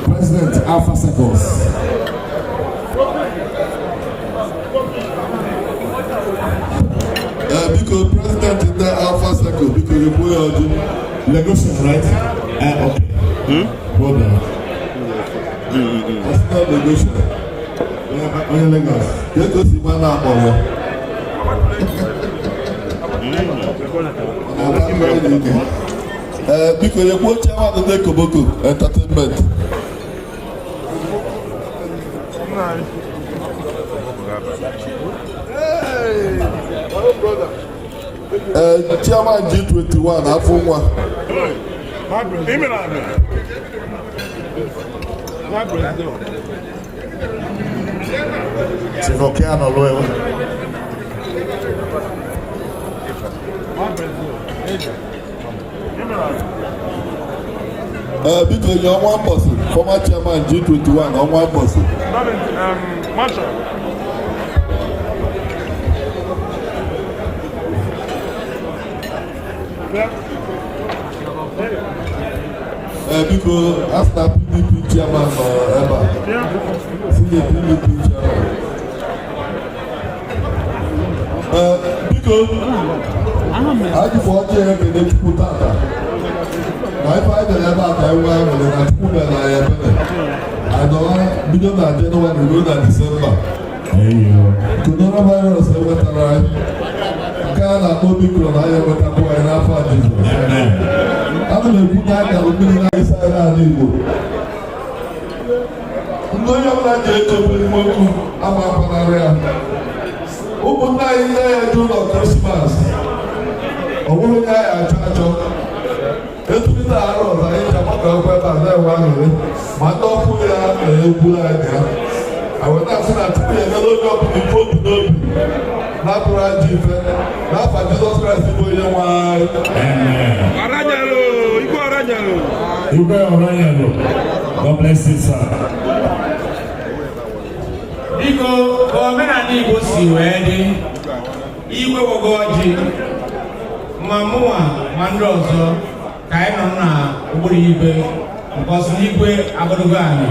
President Alpha Circles. Because president in the Alpha Circle, because you put out negotiation, right? Okay. Hold on. That's not negotiation. On your Lagos. You go see my number. Because you put chairman of the Koboko Entertainment. Chairman G21, Afumwa. Sinokeano luego. Because you're one person, former chairman G21, or one person. Marshall. Because after PDP chairman ever, see the PDP chairman. Because I just want to have the put out. I find the level of everyone and I put an eye. I don't because I didn't want to go that December. Coronavirus, I went around. Canada, Omicron, I went up and half of Jesus. I'm going to put that and open the eyes and Igbo. I'm going to have to open the motor. I'm up on area. Open that in there and do no Christmas. I won't die at church. It's been a lot. I ain't a mother and then one of them. My dog put it out and you put it out. I was not saying that to be a little job in the foot to know. Not for Jesus. Not for Jesus Christ. Amen. Igbo Oranyalo. God bless you, sir. Igbo, omenala Igbo si wee dị. Igwe wogo ọjị. Ma mụwa ma ndị ọzọ ka anyị nọ na ụgbọrọ igwe nke ọsọ n'igwe agbadogo anyị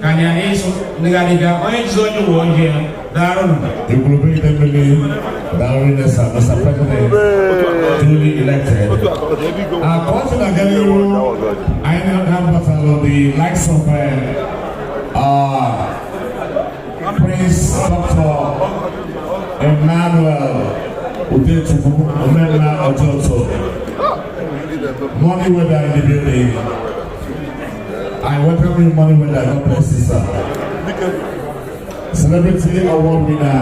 ka anyị ịsụ ndịgadịga onye jizi onye uwe ojii daarụ nụ. Igwulube Idemmili, Mr. President, duly elected. According to Galilee, I now have the likes of Prince Dr. Emmanuel Ojoto. Money weather in the building. I welcome you, Money weather. God bless you, sir. Celebrity award winner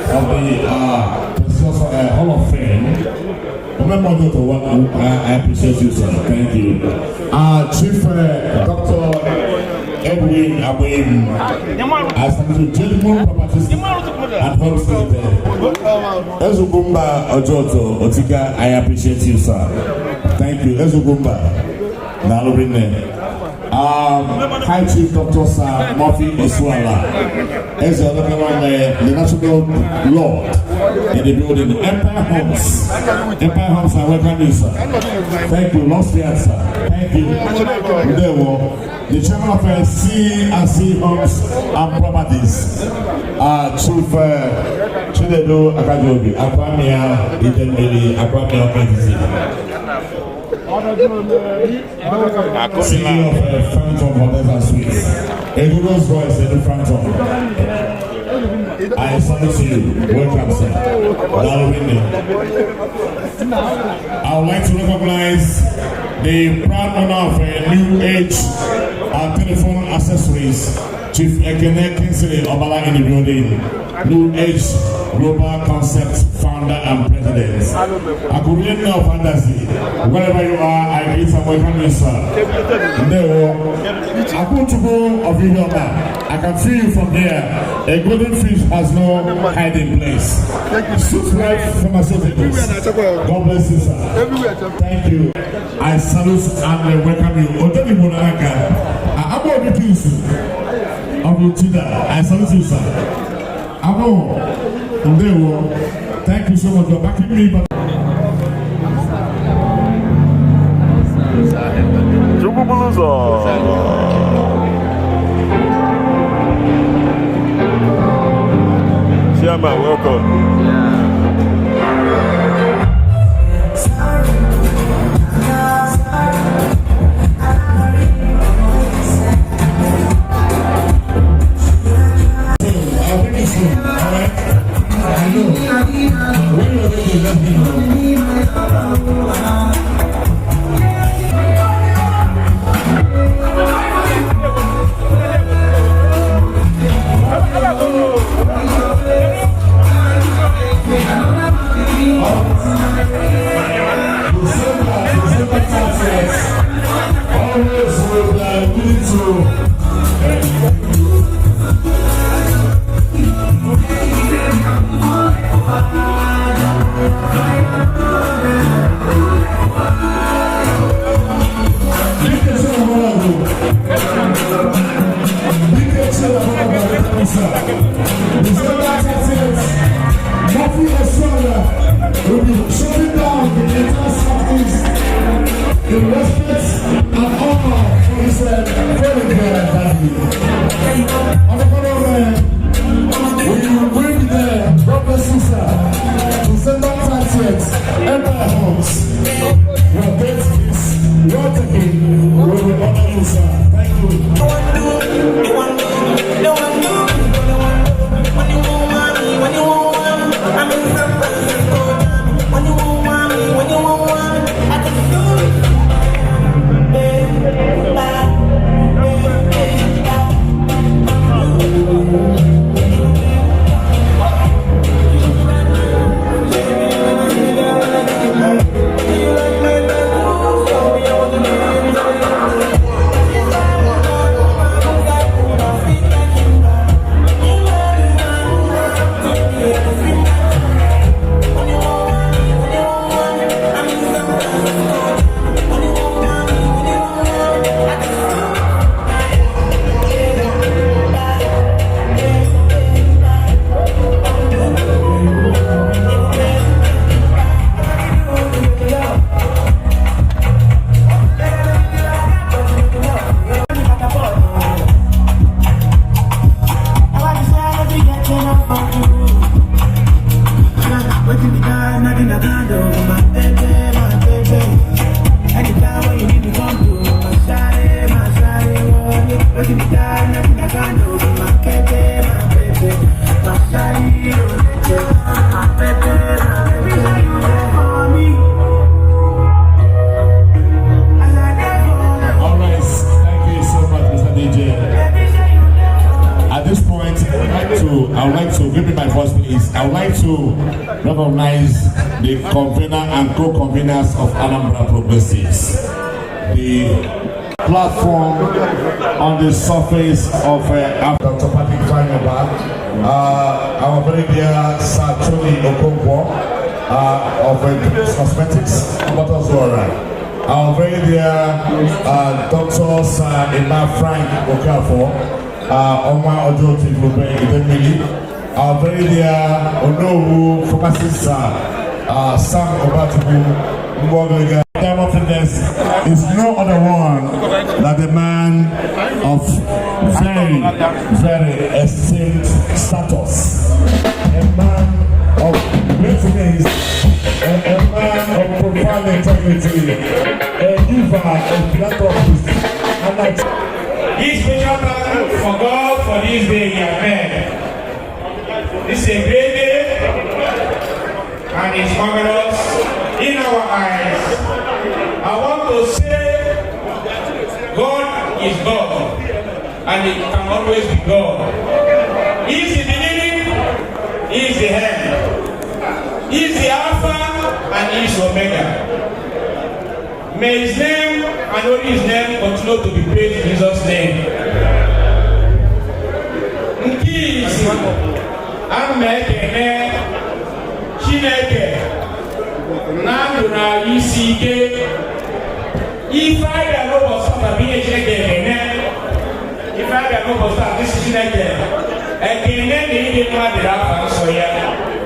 of the Hall of Fame. Remember, Dr. I appreciate you, sir. Thank you. Chief Dr. Edwin Abim, as the gentleman properties and homes limited. Ezeuzu Ojoto, Otika, I appreciate you, sir. Thank you. Ezeuzu High Chief Dr. Sir Murphy Oswala, as the National Lord in the building. Empire Homes, I welcome you, sir. Thank you, Lost Fiat, sir. Thank you. The chairman of C&C Homes and Properties, Chief Chinedu Akajobi, Akwamia Idemmili, Akwamia Okedizi. CEO of Phantom Hotels and Suites. A Google's voice in the Phantom. I salute to you. Welcome, sir. I would like to recognize the proud owner of New Age telephone accessories, Chief Ekene Kinsley Obala in the building. New Age Global Concept founder and president. I could really know fantasy. Wherever you are, I greet and welcome you, sir. I go to go of video man. I can see you from here. A golden fish has no hiding place. Thank you. Suits right pharmaceuticals. God bless you, sir. Thank you. I salute and welcome you. Odemi Monaraka. I will be pleased. I salute you, sir. Thank you so much for backing me. Chairman, welcome. The convener and co-conveners of Anambra Progressives. The platform on the surface of Dr. Patrick Fanyoba, our very dear Sir Tony Okonkwo of Cosmetics, our very dear Dr. Sir Emmanuel Okafor, Ọnwa Ojoto, Igwulube Idemmili, our very dear Onowu pharmacist Sam Obatubu. Diamond Fitness is no other one than the man of very, very esteemed status. A man of great things, a man of profound integrity, a giver, a philanthropist, and This special thank for God for this day he has made. This is a great day and it's marvelous in our eyes. I want to say God is God and it can always be God. He is the beginning, He He is the head. He is the Alpha and He is Omega. May His name and only His name continue to be praised in Jesus' name. Nkisi amekene Chineke na ndụ na isi ike ife abịa n'ụbọchị ọka bụ ihe Chineke ekene ife abịa n'ụbọchị ọka isi Chineke ekene na ịdị mma dịrị afa nsọ ya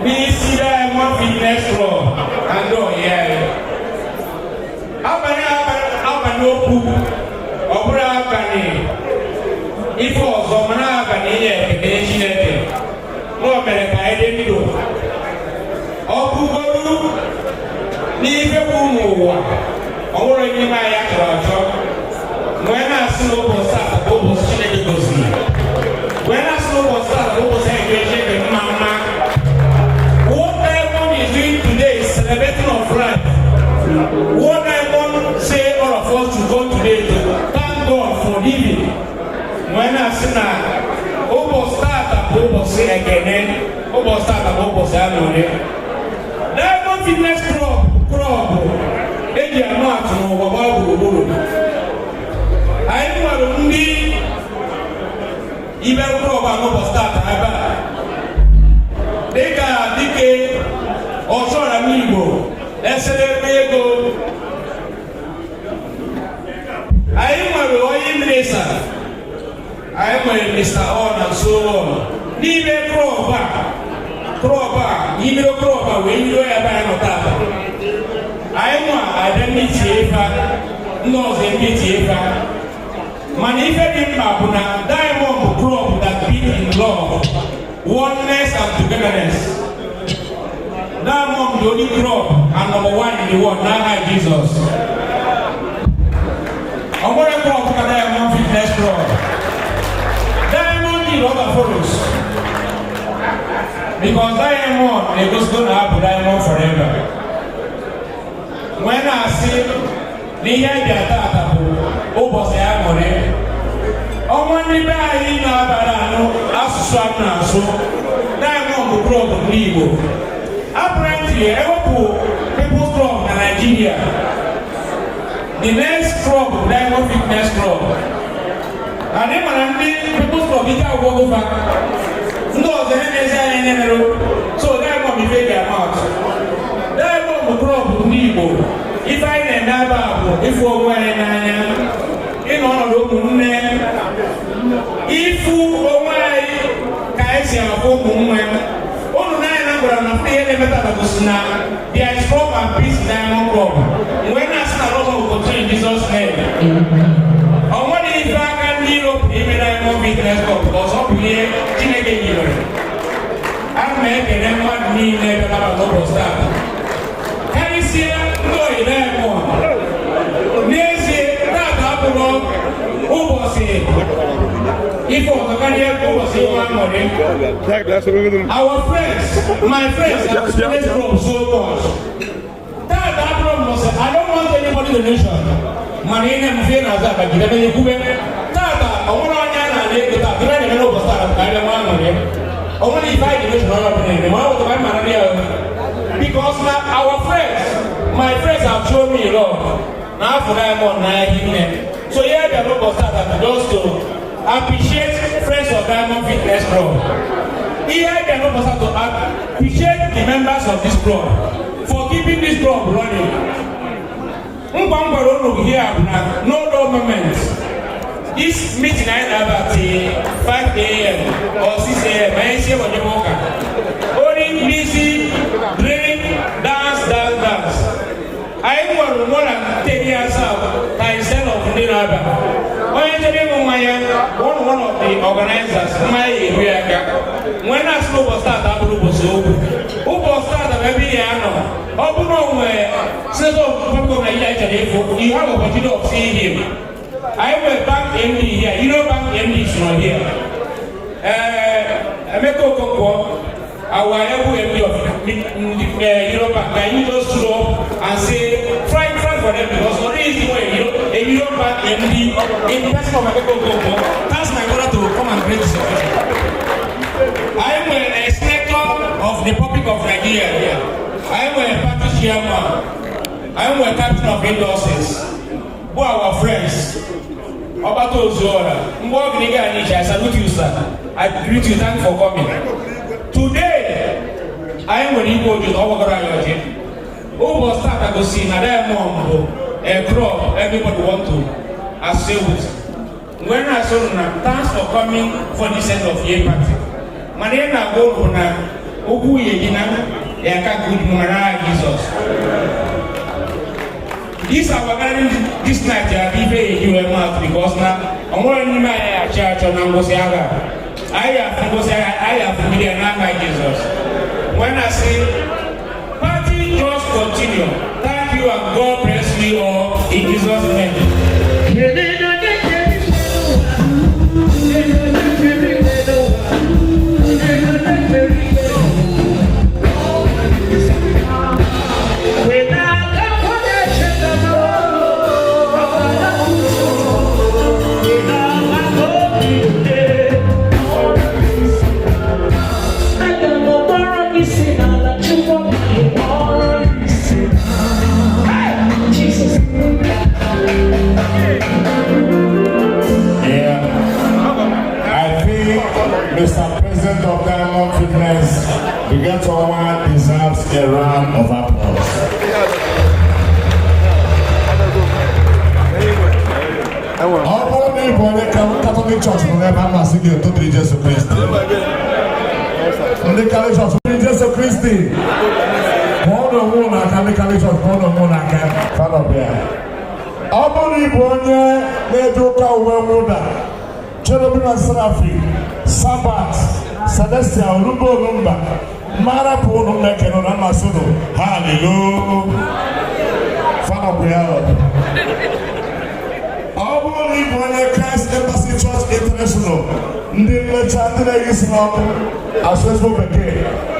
n'isi Diamond Fitness Club na ndị ọyị anyị abalị okwu ọ bụrụ abalị ife ọzọ mana abalị ihe ekene Chineke na o mere ka anyị dị ndụ ọ bụgoro n'ife bụ ụmụ ụwa ọ bụrụ n'ime anyị achọrọ achọ wee na-asị na ụbọchị a bụ ụbọchị Chineke goziri wee na-asị na ụbọchị a bụ ụbọchị anyị ga-eji ebe mma mma. What everyone is doing today is celebrating of life. What everyone say all of us to go today to thank God for living. Wee na-asị na ụbọchị taata bụ ụbọchị ekene ụbọchị taata bụ ụbọchị aṅụrị. Diamond Fitness Club eji anụ atụ n'ụwa gbaa gburugburu. Anyị nwere ndị ibe klọb n'ụbọchị taata ebe a dịka dike ọchọra n'Igbo eserebe ego. Anyị nwere onye minista, anyị nwere Mr. On and so on n'ime klọb a n'ime klọb a wee nyere ya ebe anyị nọ taata. Anyị nwa abịa mmetie ife ndị ọzọ emetie ife mana ife dị mkpa bụ na Diamond bụ club that beat in love, oneness and togetherness. Diamond the only club and number one in the world n'aha Jesus. Ọ nwere club ka Diamond Fitness Club. Diamond need Okafor's because Diamond na-egosi na abụ Diamond forever. When I say n'ihe dị atata bụ ụbọchị aṅụrị ọnwa ndị be anyị na-abara anụ asụsụ a na-asụ Diamond bụ klọb ndị Igbo. Apparently ewepụ People's Club na Nigeria, the next club bụ Diamond Fitness Club. Anyị mara ndị People's Club ike agwọgụba ndị ọzọ na-ezi anyị na-emerụ so Diamond bụ ife dị amat. Diamond bụ klọb ndị Igbo. Ife anyị na-eme ebe a bụ ịfụ onwe anyị n'anya, ịnọ ọnọdụ ụmụnne, ịfụ onwe anyị ka anyị si afụ ụmụnne. Unu na-anyị na gwara na ihe na-emeta gosi na there is love and peace in Diamond Club. Mgbe na-asị na love will continue in Jesus' name. Ọ nwere ife aka ndị Europe n'ime Diamond Fitness Club ọzọ bụ ihe Chineke nyere. Ana m ekele mmadụ niile bịara n'ụbọchị taa. Karịsịa ndị oyi Diamond. N'ezie taata abụrụ ụbọchị ife ọzọ karịa ụbọchị iwe aṅụrị. Our friends, my friends have experienced from so much. Taata abụrụ mbọsị I don't want anybody donation. Mana ị na-emufe na-aza abagide ebe ekwube. Taata ọ nwere onye a na-ala ego taa dịrị na-eme n'ụbọchị taata ka anyị nwa aṅụrị. Ọ nwere ife anyị donation ọrụ ọbụla eme ma ọ bụ anyị mara ya. Because now our friends, my friends have shown me love. Now for Diamond, so here the local start just to appreciate friends of Diamond Fitness Club. Here the local start to appreciate the members of this club for keeping this club running. Here, no moment. This meeting I have at 5 a.m. or 6 a.m. I see what you walk. Only busy, drink, dance. I want more than 10 years out. I instead of dinner. One of the organizers, my area. When I slow start, I will start every year. Open set of people you have an opportunity of seeing him. I have a bank MD here. You know, bank MD is not here. Emmanuel Okafor, our MD of Europe, can you just show up and say, try for them because the reason why a Europe bank MD in the person of Emmanuel Okafor, that's my brother to come and bring this. I am a senator of here. I am a party chairman. I am a captain of industries. Who are our friends? Obato Zora. I salute you, sir. I greet you. Thank you for coming. Today, I am with Igbo Ojoto. Who was started to see now a crop everybody want to assemble. When I saw thanks for coming for this end of year party. Manena go na ogu yegina yaka good mara Jesus. This our gathering this night ya be very mouth because now I'm going to my church on Angosiaga. I have familiar name Jesus. When I say party just continue. Thank you and God bless you all in Jesus' name. Mr. President of Diamond Fitness, the Get Ọnwa deserves a round of applause. All the Catholic Church will never mass in the Ojoto Jesus Christ. The Catholic Church will Jesus Christ. All the one at the Catholic Church, all the one at the Father Bear. All the people they do Kawuda, Cherubim and Seraphim. Sabbath, Celestial, Rumbo Rumba, Marapono Mekeno Namasuno, Hallelujah. Father, we are. All believe when Christ Embassy Church International, the Chandler is not as well as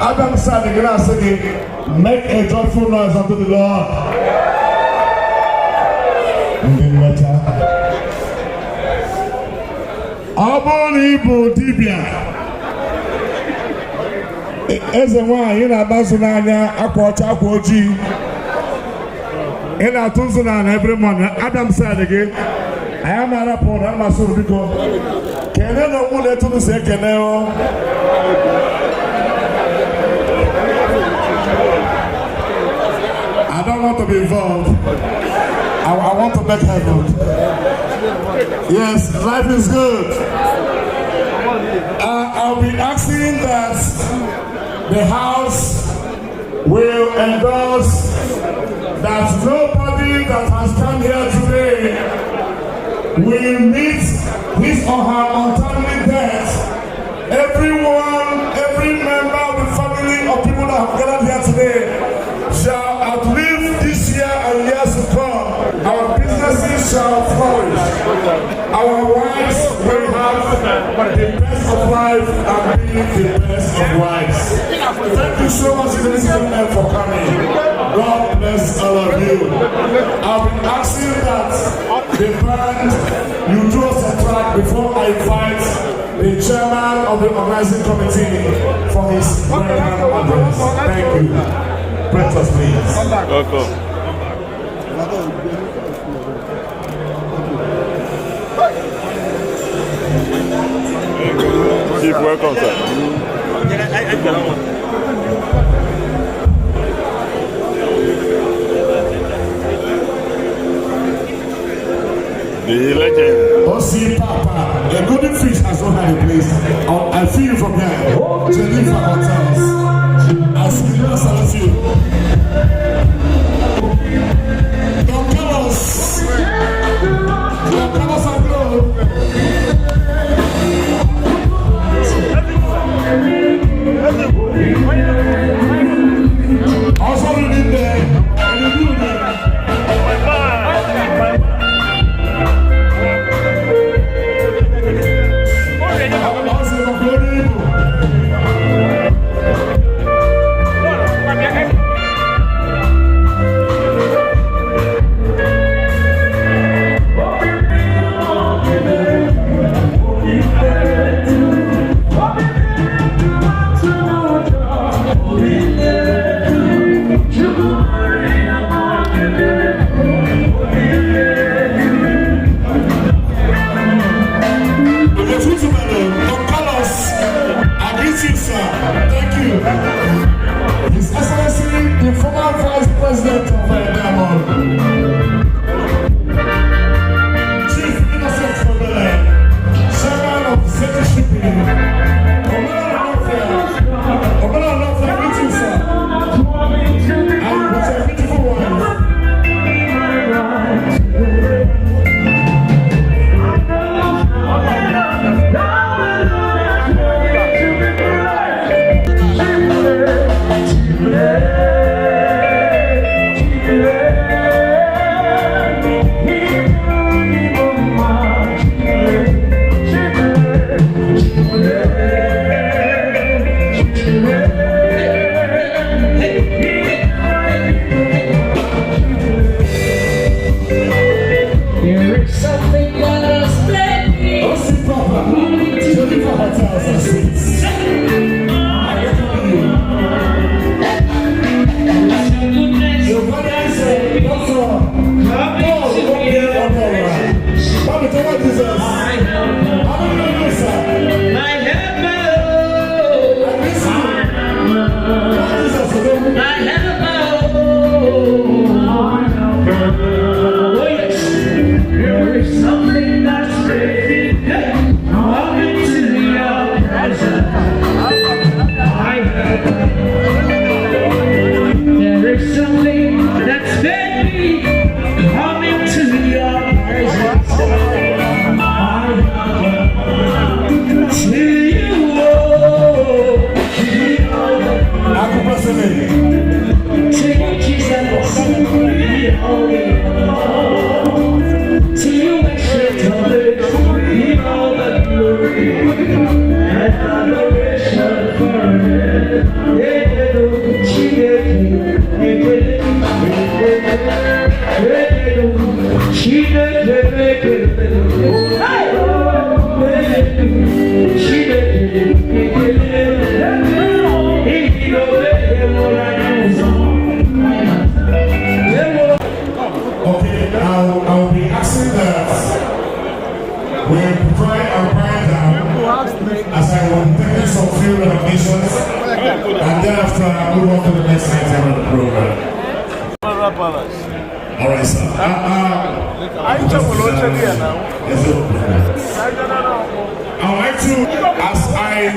Adam said, make a joyful noise unto the Lord. Igbo dibia eze nwanyị na-agbazu n'anya akwa ọcha akwa ojii ị na-atụ nzu na every morning. Adam said gị anyị mara pụrụ na mmasị biko kene na onwe na-etu nsi ekene o I don't want to be involved. I want to make heaven. Yes, life is good. I'll be asking that the House will endorse that nobody that has come here today will meet his or her untimely death. Everyone, every member of the family of people that have gathered here today shall outlive this year and years to come. Our businesses shall flourish. Our wives will have the best of life and be the best of wives. Thank you so much, ladies and gentlemen, for coming. God bless all of you. I've been asking that the band, you do us a track before I invite the chairman of the organizing committee for his welcome address. Thank you. Breakfast, please. Welcome. Chief, welcome, sir. The legend. see Papa, a golden fish has not had a place. I feel you from here. Geneva Hotels. I see you, I salute you. Don Carlos. Don Carlos and Globe. Also reading there. hotels and suites. Your brother said, Doctor, Mommy, tell me Jesus. How do you know, sir? My helper. I miss you. Jesus, My helper. Oh yes, there is something that's ready. Coming to your presence. My helper. There is something that's ready. Coming to your presence. My helper. To you, oh, to you, Jesus, be holy. To you, ancient of days, be all the glory and adoration forever. okay, I'll be asking that we provide our prayer down as I will take some few recognitions and thereafter I'll move on to the next item of the program. All right, sir. I'd like to, as I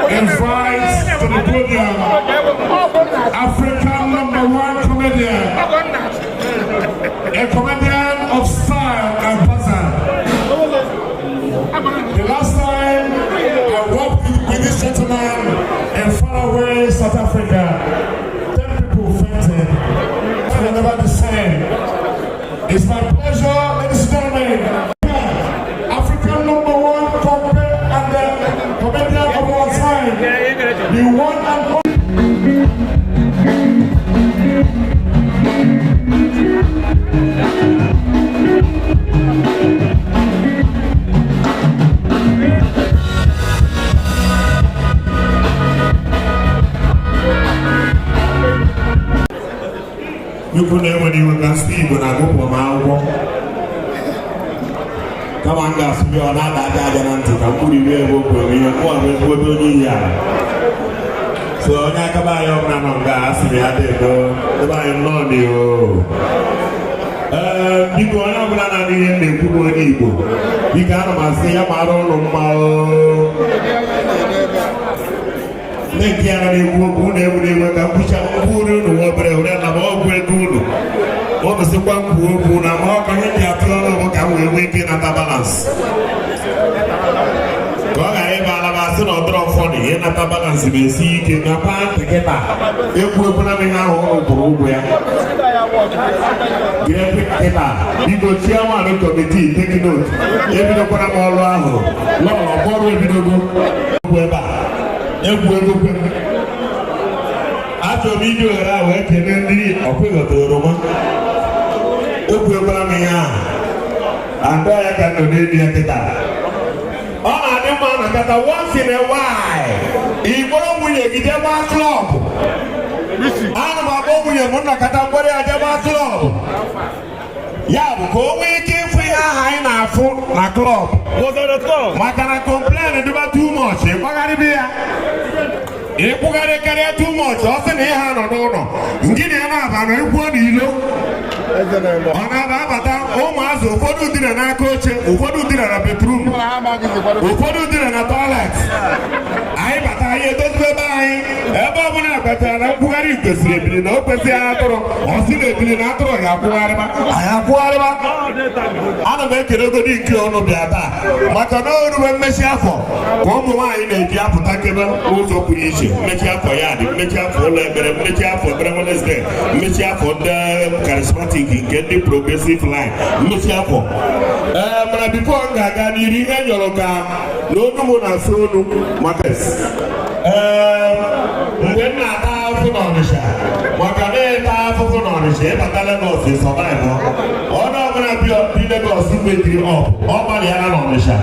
invite to the podium African #1 comedian, a comedian of style and pattern. The last time I worked with this gentleman in faraway South Africa, 10 people fainted. And never the same. It's my pleasure, ladies and gentlemen. African #1 comedian and the comedian of all time. The one and only. You could never even can speak when I go for my own. Come on, guys, we are not that giant to come to the way of me and one with what you need. So, I can buy your man of gas, we had to go to buy a money. People are not going to need any good Igbo. We can't say about all Thank you, and we will never come push up Guru, whatever, and I'm all great Guru. What was the one who I'm all going to have to wake in at the balance? God, I have a lot of funny in at the balance. You may see in a part to get back. If we're planning our own program, get it back. You go chairman of the committee, take a note. Every one of all around. Lord, what will we do? After video, I went to the Opera to Roma. Operamia and I can donate the guitar. Oh, I don't want to get once in a while. He won't win a guitar club. I'm about to win a guitar club. Yeah, go waiting for your high na club. What's on the club? I can complain about too much. If you carry too much, often they have no. Get him up and what do you know? On Abata, Omas, what do you do in a coach? What do you do in a bedroom? What do you do in a toilet? I but I don't go by. Everyone better, I'm going to sleep in open theater or sleep in another. I have whatever. I don't make it over the kill of the attack. But I know when Messiafo, come wine and Japataka also preach. Mecha for Yadi, Mecha for Labor, Mecha for Grandmother's Day, Mecha for the charismatic, get the progressive line, Mecha for. Before Gagani, Yoloka, no one has sold Matters. When I have on the share, what can I have on the share, but I don't know if it's survival. Or not going to be a Lagos metri up ọgbara ya na Ọnịsha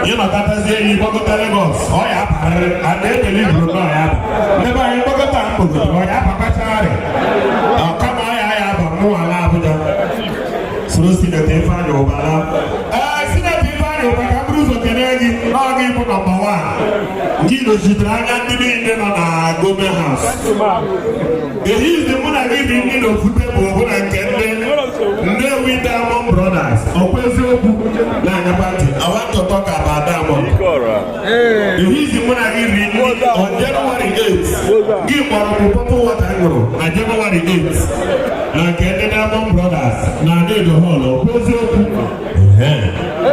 ịnọkọtazie enyi gbakọta Lagos ọ ya aparịrị ada ekele iburu na ọya aba ebe anyị gbakọta mkpogodo ọ ya apakachagharị kama ọ ya aba mmụọ ala Abuja soro sineta Ifeanyi Ụbala sineta Ifeanyi Ụbala ka bụrụ ụzọ kelee gị n'oge ịbụ nọmba 1 gị nochitere anya ndị niile nọ na Gome House ehizi mụ na gị dị ndị n'okwute bụ ọbụla nke Nnewi Diamond Brothers ọkwa eziokwu na-anya pati I want to talk about Diamond ehizi mụ na gị dị ndị on January 8 gị gbara bụ purple water ṅụrụ na January 8 na nke ndị Diamond Brothers na Adedo Hall ọkwa eziokwu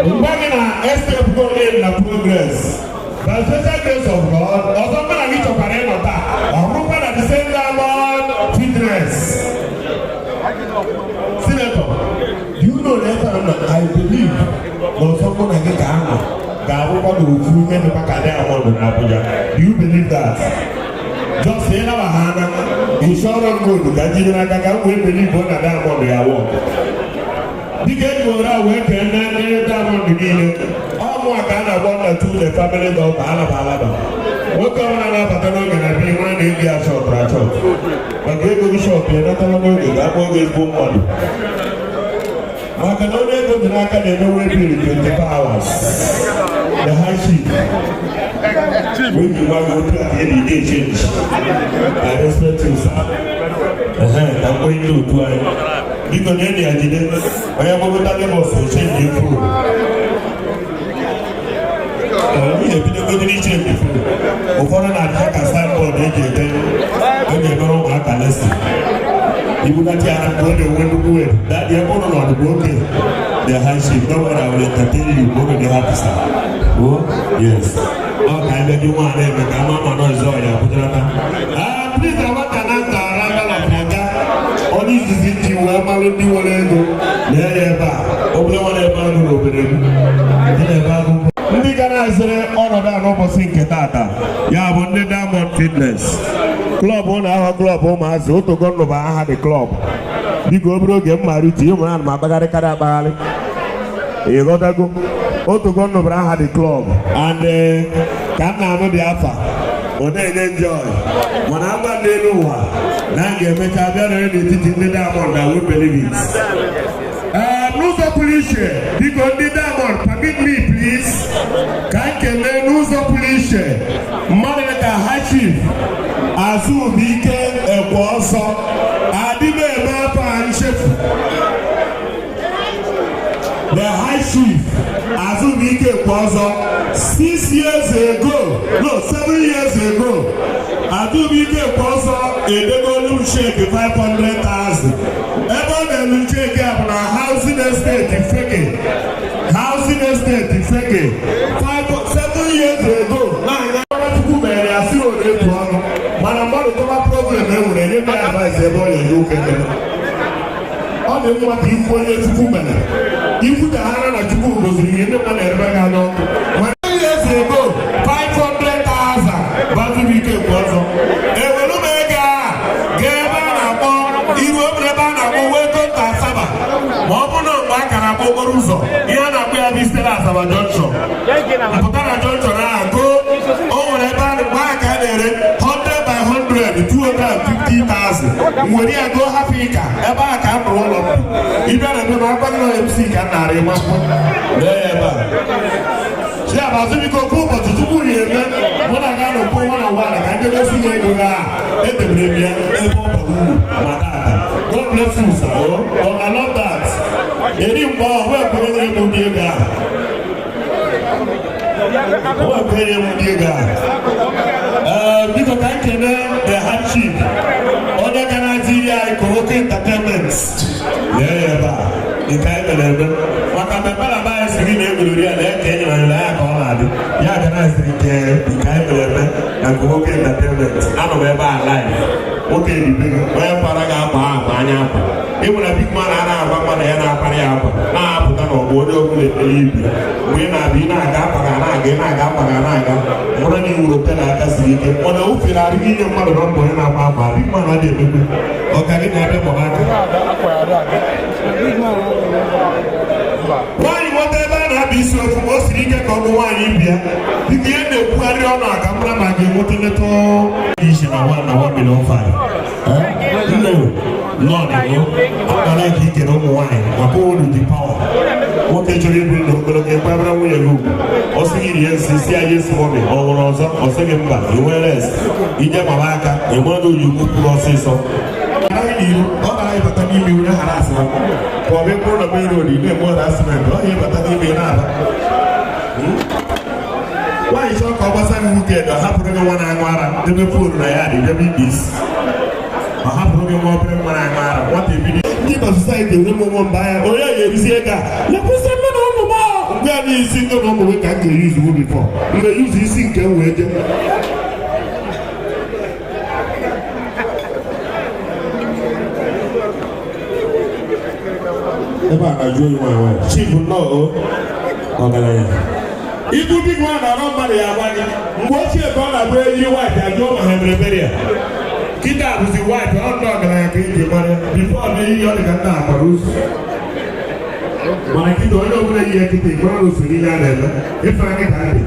mgbe gị na escape go in na progress by special grace of God ọzọ mụ na gị chọkwara ịnọta ọrụkwa na the same Diamond fitness. Senator, you know that I believe that someone like Ghana will get the back of Diamond in Abuja. Do you believe that? Just say now, Hana, insurance good, that you will believe what a Diamond they are working. The game will not work and then Diamond again. All more Ghana want to the family of Alabama. What going on about the long and be one in the shop, but they go shop, you're not going to that mortgage boom money. I can only go to Naka, they know where to 24 hours. The high sheet. When you want to go to any day change, I respect you, sir. I'm going to do it. Because any idea, I am going to tell you about to change your food. Ụfọdụ na-adịka signboard eji ede oge mere ụmụaka lesson ibugati ya na onye onwe nnukwu wee dadị ebe ụlọ n'ọdụbụ oke the handshake no where I will entertain you go to the happy star oh yes ọ ka ebe dị nwaanyị eme ka ama ma nọọsụ ọya pụtarata please I want an answer araba na naga onye izizi ji wee malụ ndị nwere ego na ya ebe a obere nwere ebe ahụ n'obere m ndị na-ebe ahụ ndị ga na-ezere ọnọdụ a n'ụbọchị nke tata ya bụ ndị Diamond Fitness klọb na-ahọ klọb ụmụazị otogo nnụba aha dị klọb biko obere oge mmarite ụmụrụ ana m akpagharịkarị akpagharị ịghọtago otogo nnụbara aha dị klọb and ka m na-anụ dị afa ọ na-enye njọị mana agba ndị elu ụwa na a ga-emecha bịa nọrọ n'etiti ndị Diamond na we believe it. N'ụzọ pụrụ iche biko ndị Diamond permit me please ka m kelee n'ụzọ pụrụ iche mmadụ ka High Chief Azubike Ekwe Ọsọ adịbe eme afọ a nchefu. The High Chief Azubike Ekwe Ọsọ 6 years ago, no 7 years ago, Azubike Ekwe Ọsọ edegolu shake 500,000. Ebe ọ ga-elu shake ya bụ na housing estate Ifeke 7 years ago. Na Chukwu mere ya si otu etu ọnụ mana mmadụ tọba problem enwere enye m advice ebe ọ na-enye okeke. Ọ dị mma ka ikwu onye Chukwu mere ikwu ka ha na Chukwu goziri ihe ndị mmadụ erebe ha n'ọkụ. 7 years ago 500,000 Azubike Ekwe Ọsọ ewelu m ego a gaa ebe a na-akpọ iru obere ebe a na-akpọ Welcome to Asaba ma ọ bụ na mgbe a kara akpọ okporo ụzọ ihe a na-akpọ ya bụ Stella Asaba Junction mpụta na Junction ahụ go o nwere ebe a mgbe a ka a na-ere 100 by 100 250,000 nwere ya go hapụ ịka ebe a ka a mụrụ ụlọ ịbịa na ebe na agbaghị na MC ka a narị gbapụ lee ya ebe a ya bụ Azubike okwu ụbọchị tupu ya eme mụ na ga n'okwu nwa na nwaanyị ka ndị gosi ya ego ha edebere m ya ebe ọ bara uru ma tata God bless you sir I love that eri mgbe ọhụ ekwenyere m ndị ego ahụ ekwenyere m ndị ego ahụ biko ka m kene the High Chief onye ga na-aziri anyị Koroke Entertainment lee ya ebe a nke anyị mere eme maka mmemme na be anyị siri na egorori ya na eke enyere ya ka ọ na-adị ya ga na-aziri nke anyị mere eme na Koroke Entertainment anọ m ebe a live nwoke ebibego onye para ga-akpa akpa anya akpa ịnwere big man a na-agwa mmadụ ya na-akpara ya akwa na-apụta na ọgbụ onye ọbụla ekpere ibi mgbe ị na-abịa ị na-aga akpaga na-aga ị na-aga akpaga na-aga mụrụ na iwuru tela aka siri ike mana o fere arịghị inye mmadụ na mbọ onye na-akpa akpa big man adị emekwe ọgarị na-abịa gbaba aka nwaanyị nweta ebe a na-abịa isi ofu ma o siri ike ka ọmụ nwaanyị bịa dịka ihe na-ekwugharị ọnụ aka mara ma ga-enweta nleta ishi na 1 na 1 million 5 nne nọọdụ akpara ka ikere ụmụ nwaanyị maka olu dị pawa nwoke chọrọ ibu ndụ ogologo ekwebara nwunye gị ugwu ọ sịghị rie nsị si anyị esi mọmi ọ nwụrụ ọzọ ọ sịghị mba enwere esi ije gbaba aka enwere oyi ukwu pụrụ ọsịsọ ọ na-abata n'ime iwu hara asị ka ọ bụ mkpụrụ na mmiri ori na-eme ọrụ asịmentị ọ ga-ebata n'ime na-aba nwaanyị chọọ ka ọ gbasara iwu ka edo hapụrụ gị nwa na-aṅụ ara debe foonu na ya dị debe ikpe isi ọ hapụrụ gị nwa obere nwa na-aṅụ ara nwata ebido ndị na sosaiti enwe mmụmụ mba ya onye ga-erizi ego a lekwụsị mụ na ụmụ m mgbe a na-esi ndị na ụmụ gị ka m ga-eyuzu ubi fọ mgbe yuzu isi nke m wee jee ebe a na-ajụ oyi nwanyị chifu nnọọ ọgaranya ibu big man na ọrụ mmadụ ya agwa gị mgbe ochie ka ọ na-abụ eyi waịpị ajụọ ma ha mere ebere ya kịta bụzi waịpị ọ ndị ọgaranya ka eji mara bifo ọ na-eyi ọ dịka nna agbara ụzọ mana kịta onye ọbụla yi ya kịta ịgbara na usoro ihe a na-eme ịfere gị ka dị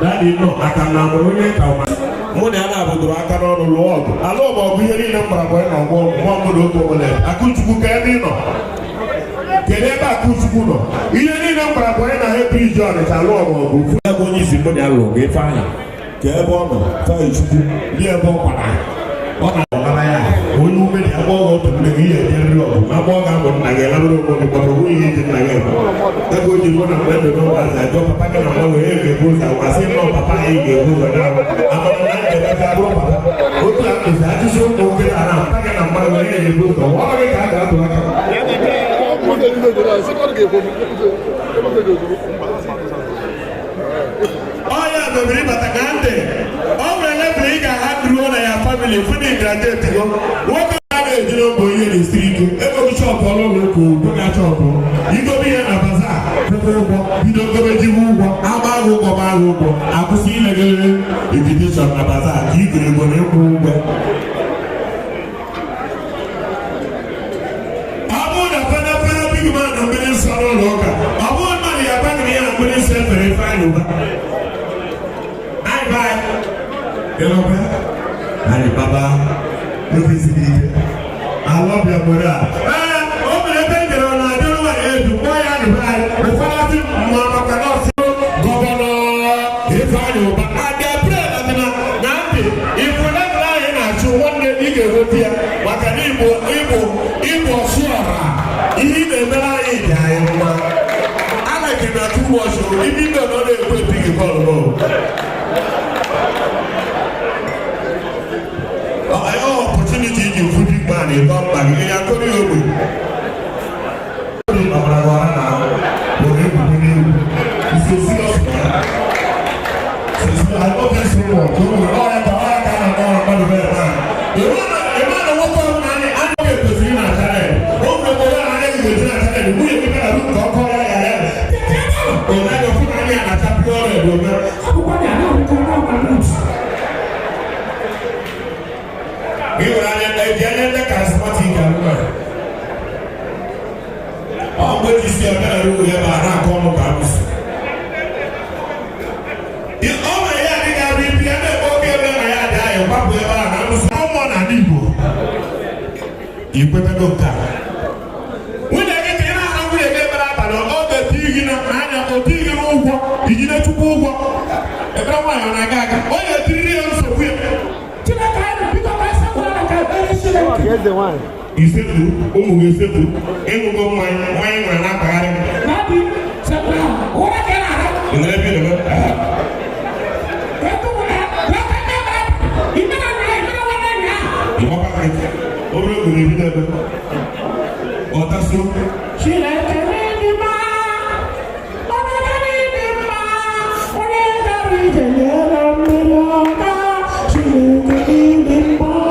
dadị nọ aka na amụrụ onye ka ụma mụ na ya na-abụdoro aka n'ọnụ lụọ ọgụ ala ọgụ ọgụ ihe niile m gbara bụ na ọgbọ mụọ mmadụ oge ọbụla akụchukwu ka ebe ị nọ kedu ebe akụchukwu nọ ihe niile m gbara bụ onye na ha ebu iji ọnịcha lụọ ọgụ ọgụ ofu ebe onye isi mmadụ ya lụrụ ife anya ka ebe ọ nọ chukwu dị ebe ọ gbara ọ na-agbara ya onye ume dị agbọ ọgụ otu mgbe ihe ejeriri ọgụ ma agbọ ga abụ nna gị elabere obodo gbara onwe ihe ji nna gị ebe ebe o ji ruo na mgbe ndebe ụmụazị ajọ papa gị na mgbe wee ga-ebu ụzọ wasị nnọọ papa anyị ga-ebu ụzọ na amara na njedebe abụrụ papa otu akụzi ajụzi ụmụ nwoke na ara papa gị na mgbe wee ga-ebu ụzọ ọ gị ka a ga-atụ aka ọya mebiri ịbata ka ntị ọ nwere lebiri ị ga-aha duruo na ya famili fụdị graduate go nwoke a na-ejiri ogbo ihe na-esiri ike ego gị chọpụ ọrụ ụlọ ụka ugbo na chọpụ igobe ihe na baza kwụkwọ ụgwọ bido gobe jiwu ụgwọ agba agha ụgwọ ma agha ụgwọ akwụsị ilegere inviteshọn na baza ka ị gere ego na ịkwụ ụgwọ ọ bụrụ na fena big man na mmiri nsọ n'ụlọ ụka ọ bụrụ mmadụ ya gbaghịrị ya na mmiri nsọ efere ife anyị ụba Hello, man. Hi, Baba. Look at this. I love your brother. Open the bank on. I don't know what it is. Why are you right? The father, Mama, cannot see Governor. If I know, but I get bread. If we're not lying, I should one day you get with here. But an Igbo, sure. He never lied. I like him at 2 was you. If you don't know, they will pick it all. Opportunity you put it man in top bag in your career. I love this one. Here's the one. You said to you said to go mine when I got it. What I can I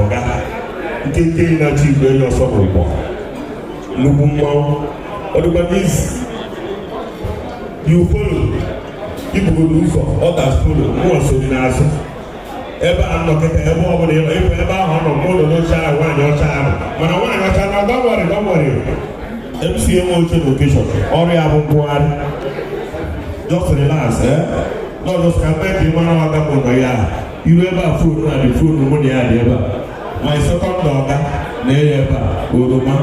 ọga nke nkiri na-achị igwe onye ọsọ bụ Igbo nnukwu mmanwụ ọdụgbadizi you follow ibugodo ụzọ others follow mụọ so dị n'azụ ebe a nnọkịta ebe ọ bụla ịnọ ebe ahụ ọ nọ mụlọ n'oche ahụ nwaanyị ọcha ahụ mana nwaanyị ọcha na dọgbọrị MC enwe oche location ọrịa bụ mkpụgharị just relax not just ka mgbe dị mara ọga mụ nọ ya iru ebe a fonu na dị fonu mụ na ya dị ebe a my second ọga na-ere ebe a oroma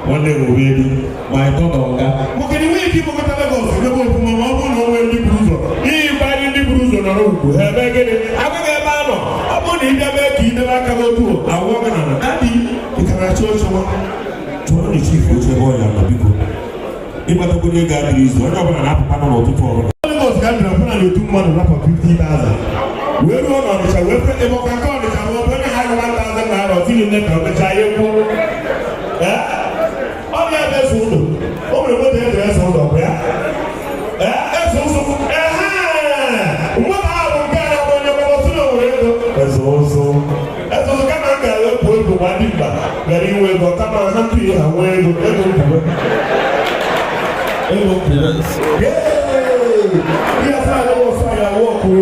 nwanne m elu my third ọga maka na enweghị ike ịkpọkọta Lagos ebe ofuma ma ọ bụrụ na o nwere ndị buru ụzọ ihe ịgbarị ndị buru ụzọ nọrọ ugwu ha ebe gịnị agaghị ebe a nọ ọ bụrụ na ịbịa mee ka idebe aka n'otu agwọ gị na adị ịkarachi oche nwa tụọrọ na chief oche ebe ọya nọ biko ịgbatakwuru ego adịrị izu onye ọbụla na-apụkwa nọ n'ụtụtụ ọbụla Lagos ga ndịra pụna na otu mmadụ rapụ 50,000 wee ruo n'Ọnịcha wee fe ebe ọka nke Ọnịcha bụ onye ha gị 1,000 naira ọtili nne ka ọmecha ya kwuo ọ bịa ebe eze ụlọ o nwere moto eji eze ụlọ bụ ya eze ụzụ mmadụ ahụ bụ nke anya bụ onye gbọbọtụ na nwere ego eze ụzụ kama m ga-ewepụ ego nwa dị mkpa gara inwe ego kama ha tụ ihe ha nwee ego mkpụrụ ihe afọ a na-ewe ọsọ ya wọkụ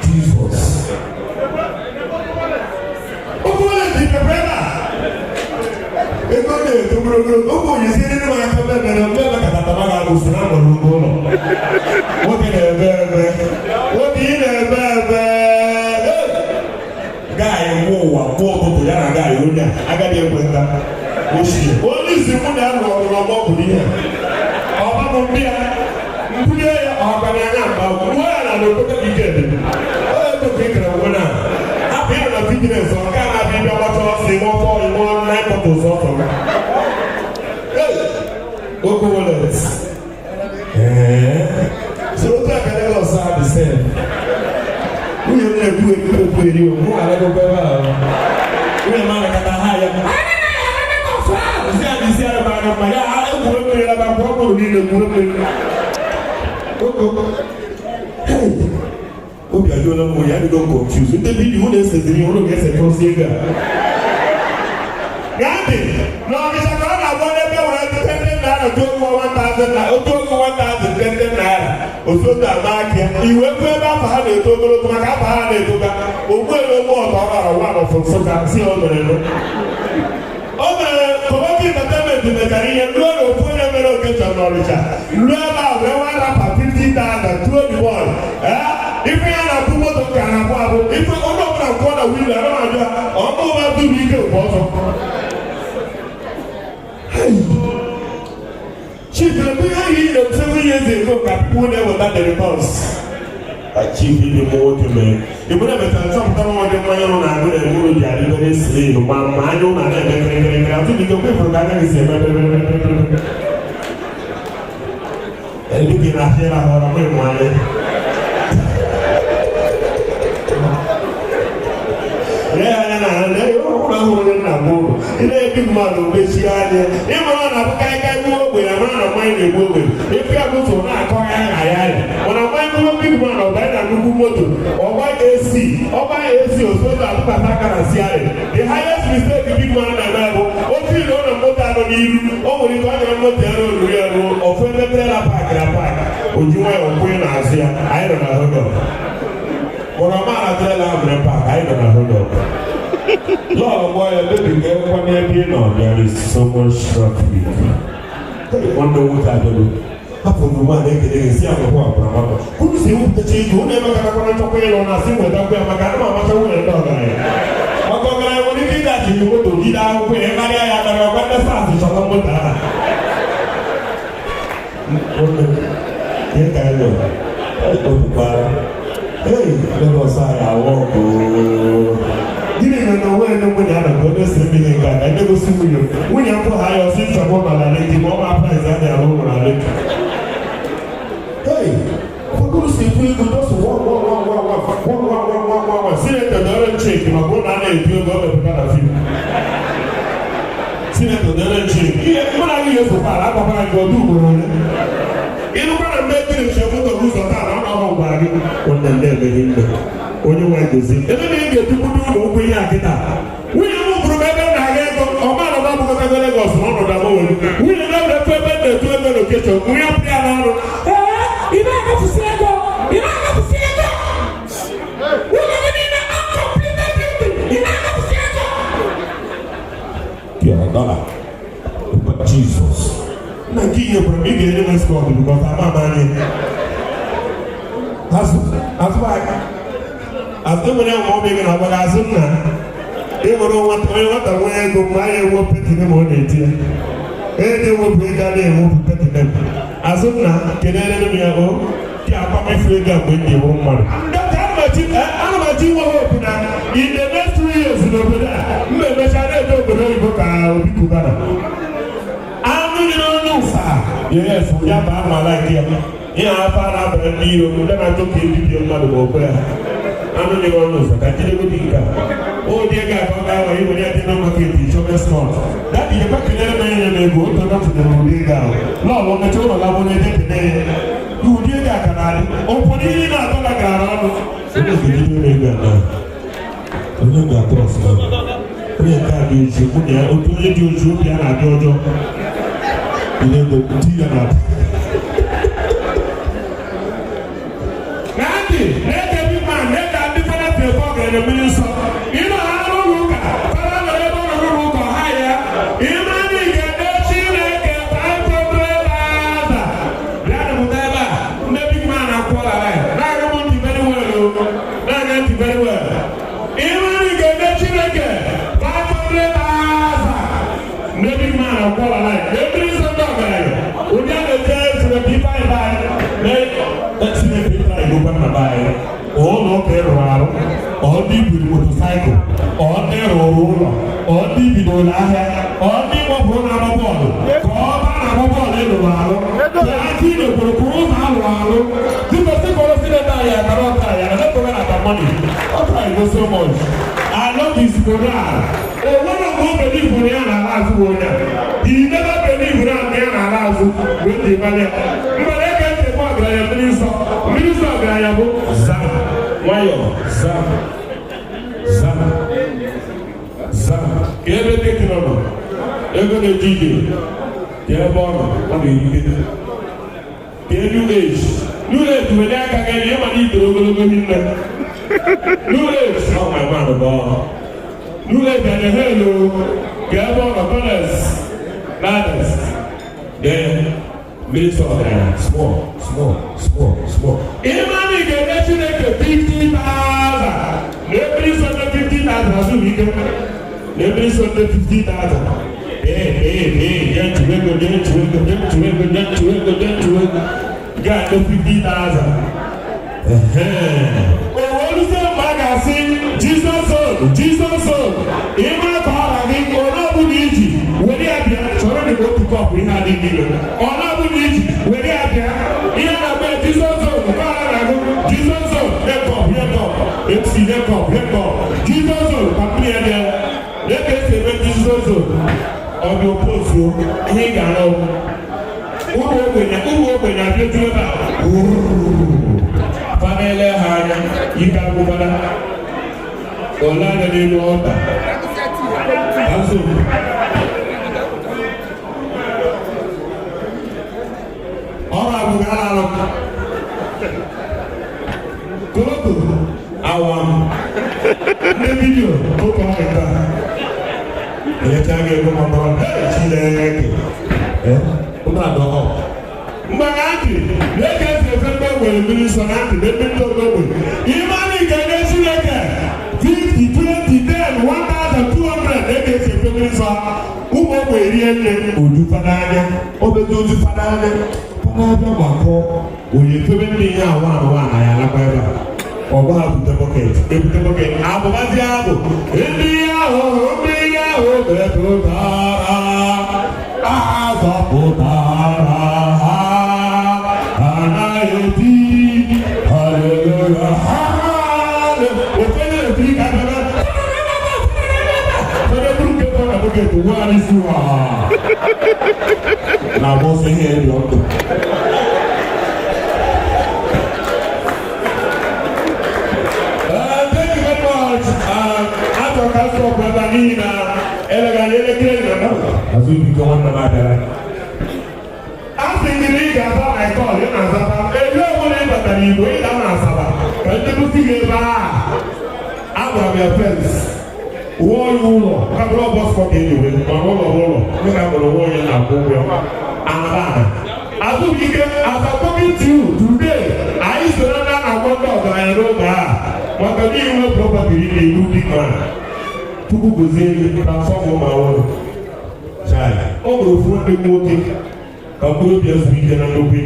Jizọs ụmụ onye dị peprena ego na-eto ogologo ụmụ onye si ndị nwa aka mebere mmebe katatama ga-agụsị na mgbọrọ ụgbọ ụlọ nwoke na-ebe ebe nwoke ị na-ebe ebe gaanyị mgbe ụwa mgbe ụtụtụ ya na gaanyị onye a agaghị ekweta ochie onye isi mụ na ya nọ ọrụ ọgbọ bụ n'ihe ọbabụ ndị ya mbunye ya ọgaranya mba gbuo ya na n'obodo ike dị onye etoka ekere onwe na hapụ ya na bizinesi ọ ga na-abịa ịbịa gbata ọsọ ime ọkọ ime naịpọta ụzọ ọsọ oke wallet so otu aka Lagos a dị sef nwunye m na-ekwu eri mụ alagogo ebe ahụ nwunye m anakọta ha ya isi ara ba na ya egwuru mmiri na ba ọkpụrụ niile gwuru mmiri obi ajụọla m ya adịgo confuse ndị vidiyo na-eseziri ụlọ ga-esetọsi ego a ya dị na Ọnịcha ka ọ na-agba n'ebe nwere tete ndị naira otu oge 1,000 naira otu otu ama aka iwe kwu ebe afọ ha na-eto ogologo maka afọ ha na-etoga ogbuelu ogbe ọtọ ọ gara ụwa nọfụ Nsụka si o mere o mere kọmọki entertainment mechara ihe ruo na ofu onye mere okechọ n'Ọnịcha ruo ebe a wee nwa rapa 50,000 tuo the bọọl ife ya na-abụ moto ka na-abụ abụ ife onye ọbụla kwụọ na wiil ara na-abịa ọkụ ụba duru ike bụ ọzọ chief ebe ihe anyị yi na 7 years ago ka people na-eweta the reports chief ndị nwoke mere igbo na-emeta nchọpụta nwadị mmanya ụlọ na-agụ na-eme ụlọ ji adịbere esi ma anya ụlọ na-eme kịrịkịrịkịrị atụ dị okwe fụrụ ka agaghị si eme ndị gị na-ahịa ịra họrọ m ịmụ anya lee anya na ụlọ ahụrụ nna m ụlọ ị na-ebi mmadụ mechie anya ịmara na abụkarịkarị nwa ogbenye amara na mmanya na-egbu ogbenye efi agụtụ na-akọghị aha ya ya mana mmanya nwa big man ọbanye na nnukwu moto ọgba ga-esi osozo atụkata aka na siarị the highest mistake big man na-eme bụ otu ile ọ na moto anọ n'iru o nwere ike ọ nyere moto ya n'oluru ya ruo ofu ebe trela paakị na paakị oji nwayọ kwụnye n'azụ ya anyị nọ na hodọ mụrụ ọmaala trela ahụ mere paakị anyị nọ na hodọ lọọ gbọ ya bebi ga ekwa n'ebe ị nọ there is so much traffic nwanne nwoke adọrọ hapụ n'ugbu a na-ekele esi akwụkwọ akwụrụ kwuru si ewepụtacha ego ụlọ ebe kakakwana nchọkwa ịlụ na asị nwetakwa ya maka anụ amacha nwunye ndị ọgaranya maka ọgaranya nwere ike ịgachi moto jide akwụkwọ ya karịa ya karịa ọgwa ndị saasị chọta moto aha ihe ka ya nọ ekpotukwara Lagos anyị awọkụ gịnị mere na onwe ene nwunye a na-agụ onye si mmiri nke aka egosi nwunye mpụ ha ya ọsị nchọkwa nọ na leki ma ọ ma praịz a na-alụ ụlọ na leki ụfọdụ si ekwu ego dọsụ nwa sinetọ dọrọ ncheki maka ụlọ a na-ebi ego ọ mepụta na fim sinetọ dọrọ ncheki ihe mụ na gị ga-esokwara agbakwara gị ọdụ ugboro ole ịnụkwa na mgbe ekiri nche moto ụzọ taa na ọ na-ahụ gwara gị nwanne ndị emeghị nne onye nwe gozi ebe na ị ga-etukwudo ụlọ ụkwụ ihe a kịta nwunye m bụrụ m ebe m na-aga ego ọmara m abụkọtago Legọs na ọnọdụ agbanwere nwunye m ebe ebe na-etu ego lokeshọn nwunye pụrụ ya n'ọrụ ị na-agafụsi ego ị na-agafụsi ego nwunye gị niile ị na-agafụsi ego $1 Jesus na nke ihe kwere m ị ga-enye m skọt bikọta ama anyị azụ enwere ụmụ ọmụ ego na-agbaga azụ nna ịnwere onye nwata nwe ego mgbe anyị enwe petine ma ọ na-eti ya onye na-ewepụ ego a na-ewepụ petine azụ nna kelere m ya o ka akwamefu ego a mgbe m ga-ewu mmadụ ana m achọ inwe hope na in the next 2 years n'obodo a mma emecha na-eje obodo oyibo ka Obi Kubana anụ nyere onye ụsa yes ya bụ amala nke ya ihe afọ a na-abara ndị iro ndị na-achọ ka ebibie mmadụ ma okwe ha anụ nyere ọnụ ụzọ ka jidego dị nke a ụdị ego akọ ga-awa iwere ya dị na maket chọbe skọt dadi ya kelere m enye m ego otu dọtụnyere ụdị ego ahụ lọlụ mecha ụlọ labụ na-eje kene ya ụdị ego aka na-adị ụfọdụ ihe na-atọla gara ọnụ onye ga-ejide ego a onye ga-atọrọs onye nke a ga-eji nwunye ya otu onye dị oji obi a na-adị ọjọọ ile ego di ya na na-eke bi ma na-eke ndị fada tepo ga-enye mmiri nsọ ịnọ ha n'ụlọ ụka fada nọrọ ebe ọ nọ n'ụlọ ụka ha ya ịma na ị ga-ede Chineke paịpọbrelaza bịa dịpụta ebe a ndị big man akwụọla ya na-aga m ntị very well na-aga ntị very well ịma na ị ga-ede Chineke paịpọbrelaza ndị big man akwụọla ya ebiri nsọ ndị ọgaranya ụdị a na-eje Chineke ife anyị ụlọ ụka ịrụrụ arụ ọ dị buru motosaịkụl ọ dị rụrụ ụlọ ọ dị bidoro n'ahịa ọ dị gbapụrụ na-agba bọọlụ ka ọ baa na-agba bọọlụ ịrụrụ arụ aka ị na-ekwuru kwuru ụzọ alụrụ arụ dịkọsịkọrọ sineta ya akara ọta ya na letọra na tamoni ọ tara igbo so much alọgis moral onwere mgbe o belivuru ya na ala azụ bụ onye i nebe belivuru ya na ala azụ wee ji gbalịa mgbere eke ntị bụ ọgaranya mmiri nsọ ọgaranya bụ zam nwayọọ zam ka ebe teknọ nọ ego na-eji ije ka ebe ọ nọ ọ na-erite ka new age were aka ga ihe mana itoro ogologo hinne new age ọ ma mmadụ bụ new age anya helo ka ebe ọ nọ Colonades mmiri nsọ ọgaranya small ịmanụ ị ga-enye Chineke 50,000 na ebiri nsọ ndị 50,000 azụmike na ebiri nsọ ndị 50,000 ga-adị 50,000 oweluzie mgbe a ga-asị Jizọs ịma ka ọra gị onye ọbụla iji were ya bịa chọrọ dị otu kọpụ ihe adịghị ilo onye ọbụla iji were ya bịa ihe na-agba Jizọs na-agụ Jizọs Jizọs papụ ya bịa na-eke esi eme Jizọs ọ dị opozu ihe ị ga-arụ ụmụ ogbenye abịaju ebe a panele ha anya ike agwụbara ole anya n'elu ọta azụ ọrụ abụghị a na-arụ koloto awam ndị vidiyo oke ọrịta elecha ga-ego mọbara Chineke mgbagha ntị na-eke esi efe mgbe nwere mmiri nsọ na ntị n'ebe ndị ogogbe ịmanụ ike nye Chineke 50, 20, 10, 1,200 na-eke esi efe mmiri nsọ ụmụ ogbe erie nne oju fada anya obede oju fada anya gbakọ onye efebe ndị ihe ahụ na ya alakwa ebe a ọgba ha ebute bọket abụbazi abụ ndị ahụ metụtara azọpụtara ha anaghị eti haleluya ofenye etiri ka bebe fere buru nke fọrọ bọket wugharị isi wa na bọsụ ihe dị ọkụ nina elegant elegant na azu bi ko wonna ma dara asingiri ga ba I call you na zaba eyo mo le bata ni bo ida na saba ka te bu ti ba abra be fence wo yulo ka bro boss for dey we ma wo lo ni na bro wo yin na ko we ana azu bi ke as I talking to you today I is the na wonder of I know ba what can you property dey you big man tuku gozie transform ma wo chai o bro fu de moke ka ko bi azu bi na no bi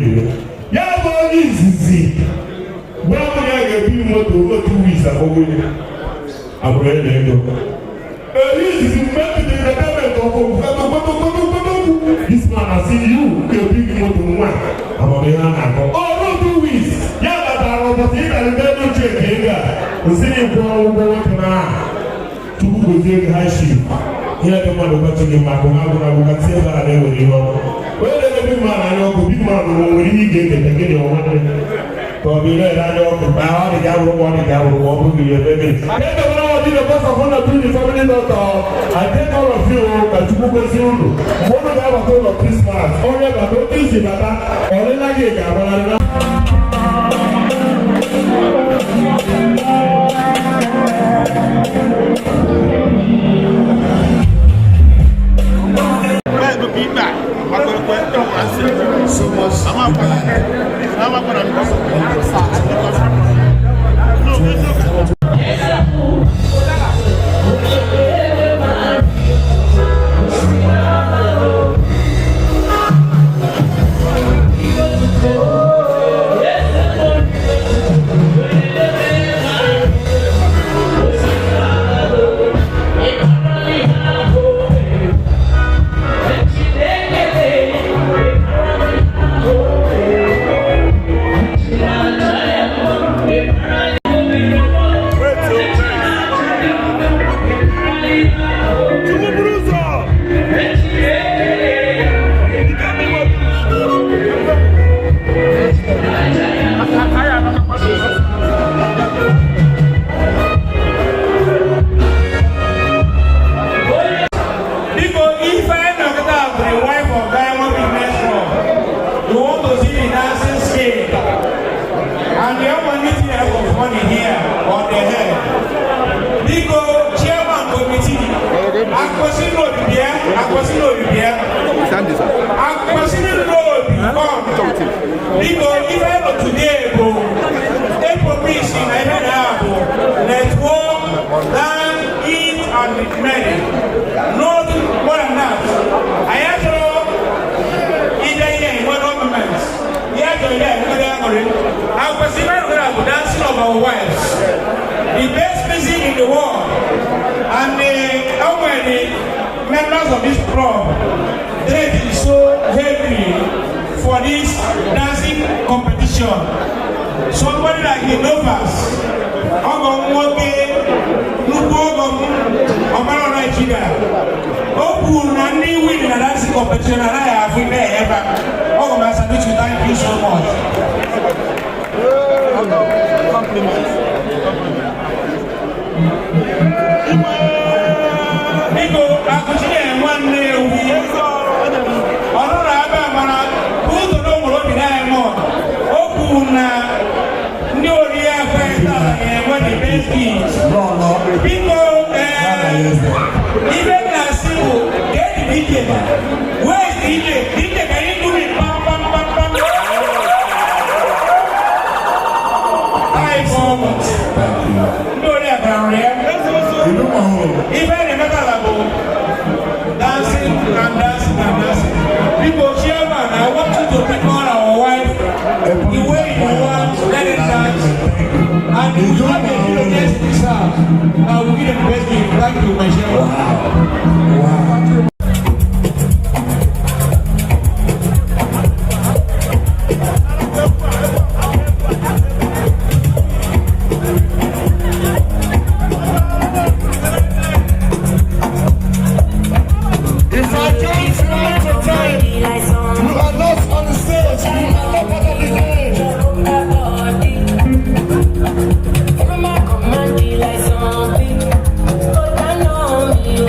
ya bo ni zizi ba mo ya ga bi moto o 2 weeks agogo ni abro ele ndo this is meant to be the government of this man I see you ke big moto nwa amame na ko oh no 2 weeks ya ba ta ro bo ti na le no check ga o si ni ko o bo na tuku gozie high shift here the man go to the market na go ga tie ba na we ni ho we le big man na yo big man no we ni ge ge o wa to bi le na yo ba wa ni ga wo bu ye bebe the best of honor to the family doctor. I take all of you to go see you. One of them was of Christmas. Only about 20 years ago, only like it. So much. The best music in the world, and how many members of this club they is so heavy for this dancing competition. Somebody like the Novas, Ogomoke, Lupogom, Omaro Nigeria, Opu Nani win the dancing competition, and I have been there ever. Ogomasa, thank you so much. Compliments. Nico, I could see one day we who don't know what we have more. Opuna, Noria, what the best is. People, even as you get the DJ. Where's DJ? DJ, can you do it? Pam, pam, pam, pam. Even a metal dancing and dancing and dancing. People, chairman, I want you to pick on our wife the way you want, let it dance. And if you have a hero against this house, I will give them the best gift. Thank you, my chairman. Wow. Like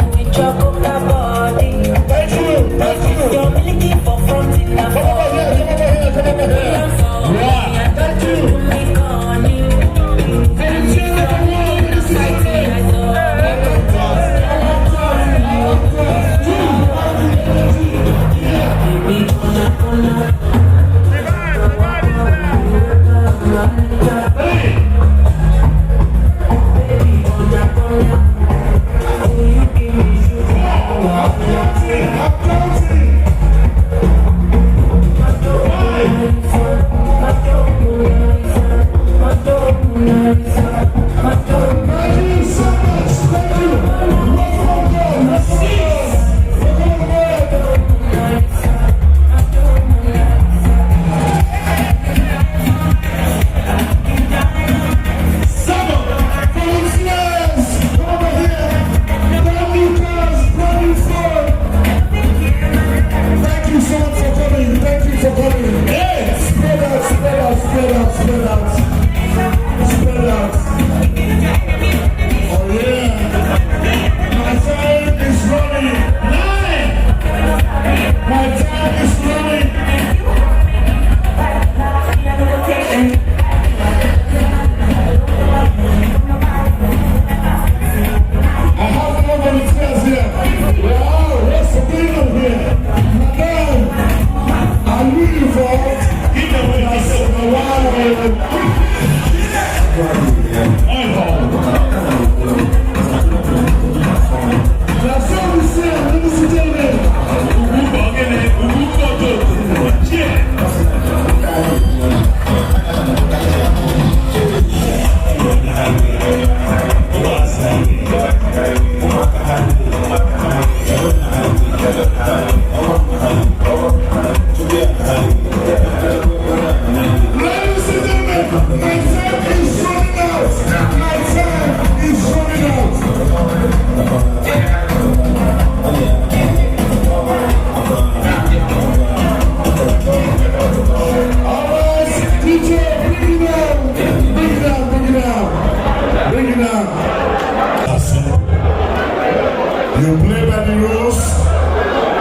You play by the rules,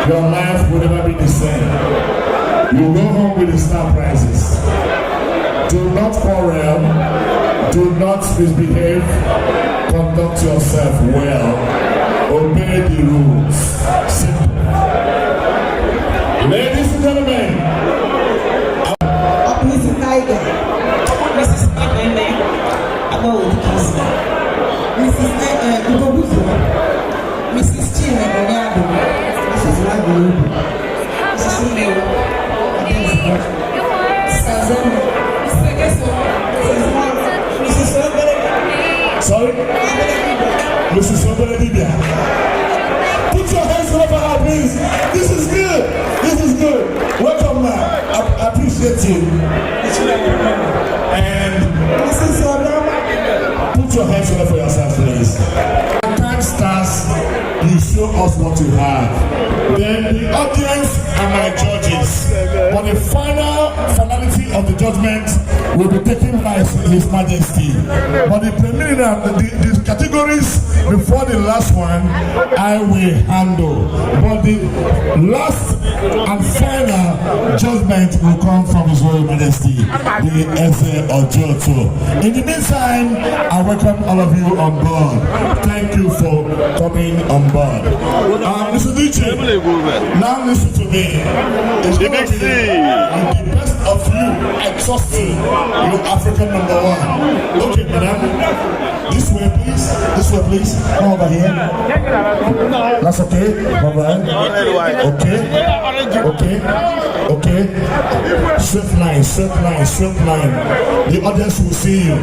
your life will never be the same. You go home with the star prizes. Do not quarrel, do not misbehave, conduct yourself well, obey the rules. Simple. Ladies and gentlemen, Mrs. Tiger, Mrs. Abene, Mrs. Ugobuzo, Mrs. Chine Bonyado, Mrs. Igwulube, Mrs. Umewo, Sazama, Mr. Gesso, Mrs. Obere. Sorry? Mrs. Obere. Put your hands over her, please. This is good. This is good. Welcome, man. I appreciate you. And Mrs. Obere, put your hands over for yourself, please. Time starts, you show us what you have. Then the audience are my judges. But the finality of the judgment will be taken by His Majesty. But the preliminary, the categories before the last one, I will handle. But the last and final judgment will come from His Royal Majesty, the Ezeuzu Ojoto. In the meantime, I welcome all of you on board. Thank you for coming on board. Mr. DJ, now listen to me. It's going to be the best of you exhausting your African number one. Okay, madam. This way, please. This way, please. Come over here. That's okay. All right. Okay. Straight line, straight line, straight line. The audience will see you.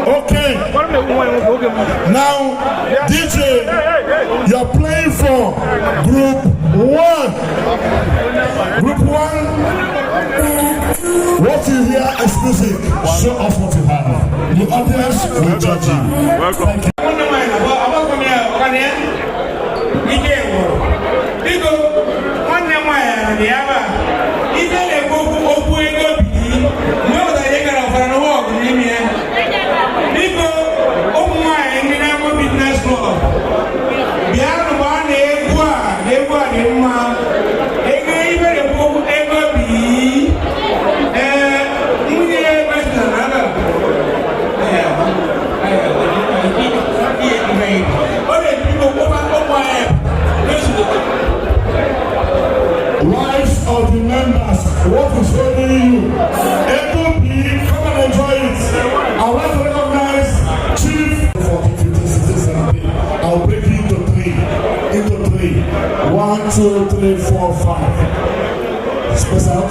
Okay. Now, DJ, you're playing for Group 1. Group 1. What you hear is music. Show us what you have. The audience will judge you. Welcome. Thank Wives of the members, what is holding you? AOP, come and enjoy it. I want to recognize Chief 40, 50, 60, 70. I'll break it into three. 1, 2, 3, 4, 5. Space out.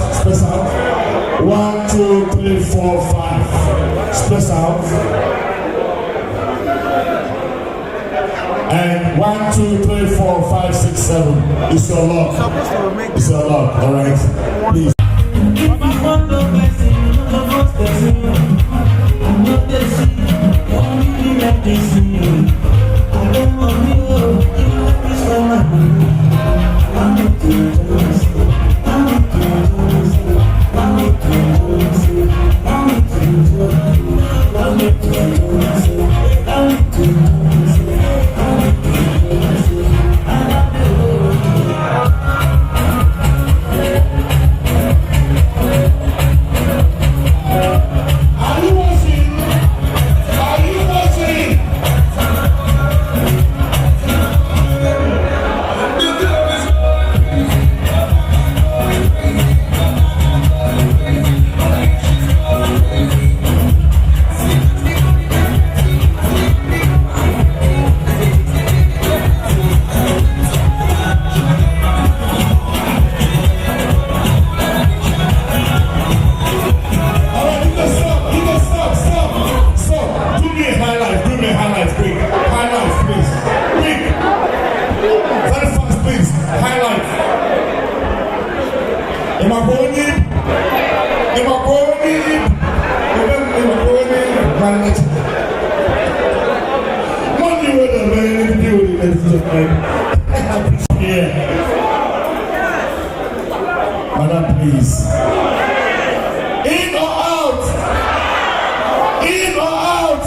1, 2, 3, 4, 5. Space out. And 1, 2, 3, 4, 5, 6, 7. It's your luck. It's your luck. All right. Please. Madam, please. In or out? In or out?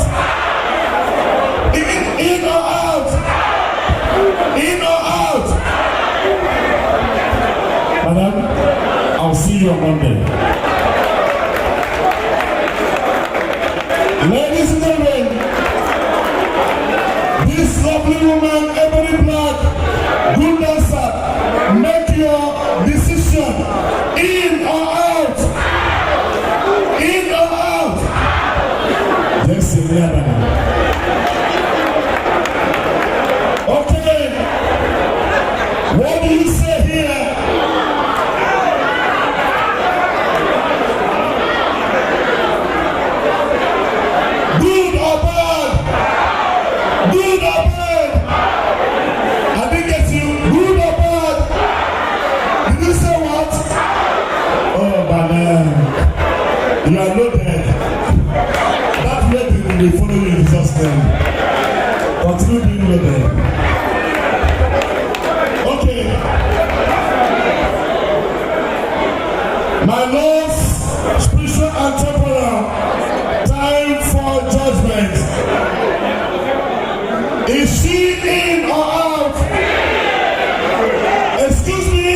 In or out? In or out? Madam, I'll see you on Monday. Ladies and gentlemen, this lovely woman, Ebony Black, good dancer, make your decision. In or out? In or out? Yes, okay. What do you say here? Good or bad? Good or bad? I didn't get you. Good or bad? Did you say what? Oh, man. You are loaded. That lady will follow you in Jesus' name. Continue being loaded. Okay. My lords, spiritual and temporal, time for judgment. Is she in or out? Excuse me?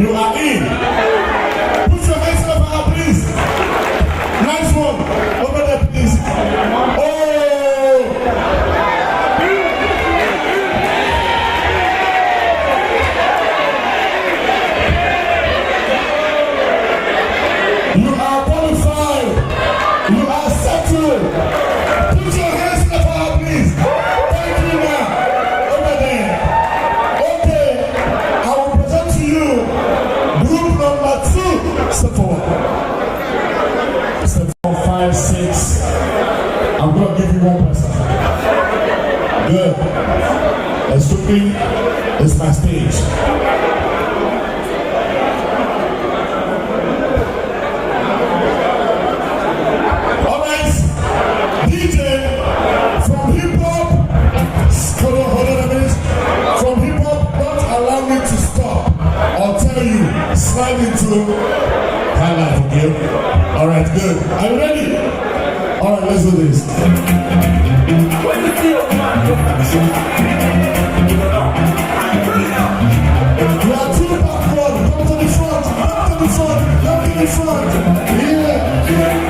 You are in. Put your hands up, please. Nice one. Over there, please. Oh! You are qualified. You are settled. Put your hands up, please. Thank you now. Over there. Okay. I will present to you group number 2. Step forward. Step 4, 5, 6. I'm going to give you one person. Good. Ezeuzu is my stage. All right. DJ from hip hop. Hold on a minute. From hip hop, don't allow me to stop. I'll tell you. Slide into highlight, okay? All right, good. Are you ready? All right, let's do this. When you see a man, you are too backward. Come to the front. Come to the front. Come to the front. Yeah.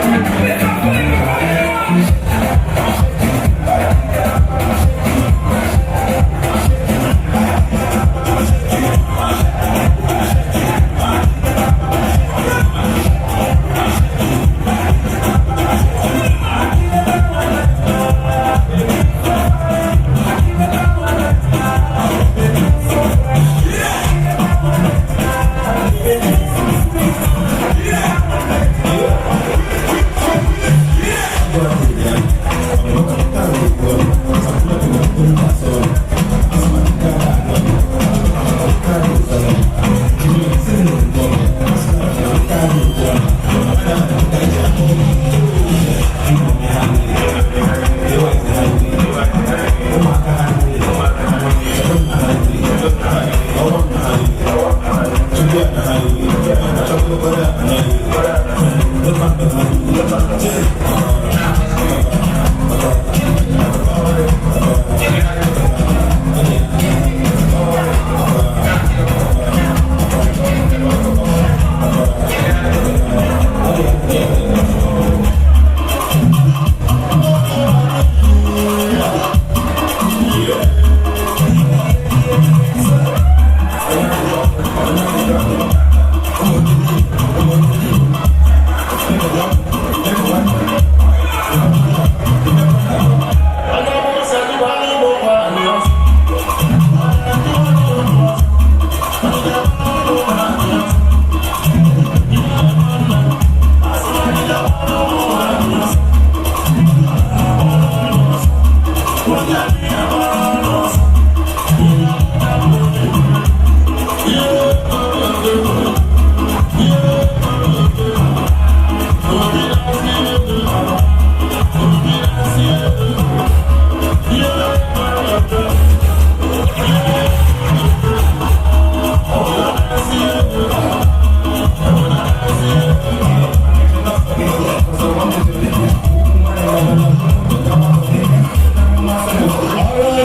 All right.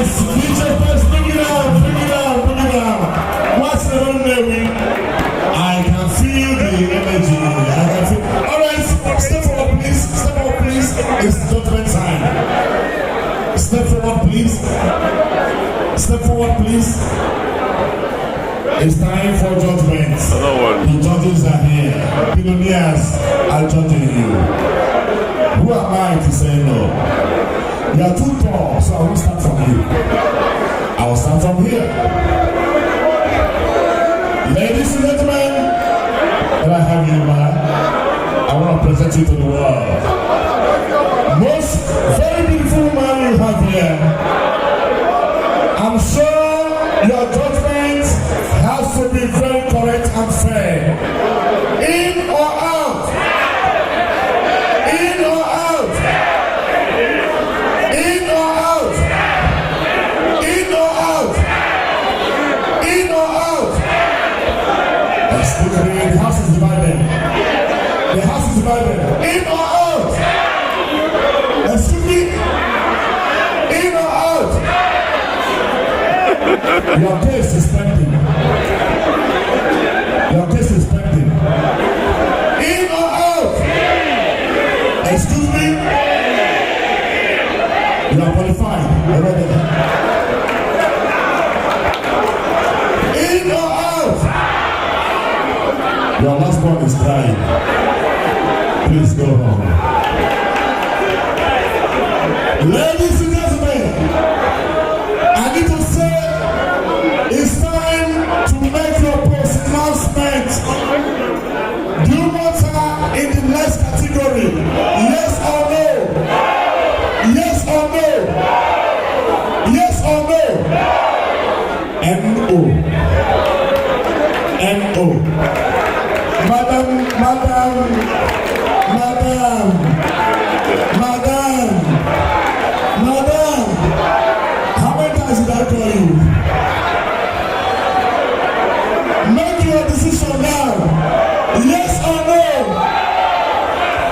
Step forward, please. Step forward, please. It's time for judgment. The judges are here. Billionaires are judging you. Who am I to say no? You are too tall, so I won't start from you. I will start from here. Ladies and gentlemen, can I have you, man? I want to present you to the world. Most very beautiful man you have here. I'm sure your judgment has to be very correct and fair. In or out? In or out? In or out? In or out? In or out? The house is divided. The house is divided. In or out? Excuse me? In or out? Your case is pending. Your case is pending. In or out? Excuse me? You are qualified. Already. In or out? Your last one is crying. Please go home. Ladies and gentlemen, I need to say it's time to make your post announcement. Do you want her in the next category? Yes or no? Yes or no? Yes or no? N-O. N-O. Madam, how many times did I call you? Make your decision now. Yes or no?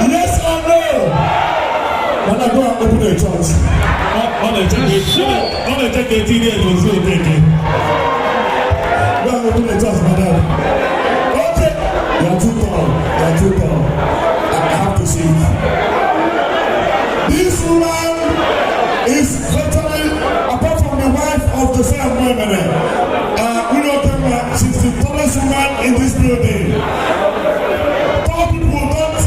Yes or no? When I go and open a church, on a check 18 years, we'll still take it. Go and open a church, madam. Okay. You are too tall. You are too tall. I have to see. This woman is literally, apart from the wife of Joseph Emmanuel, she's the tallest woman in this building. Tall people don't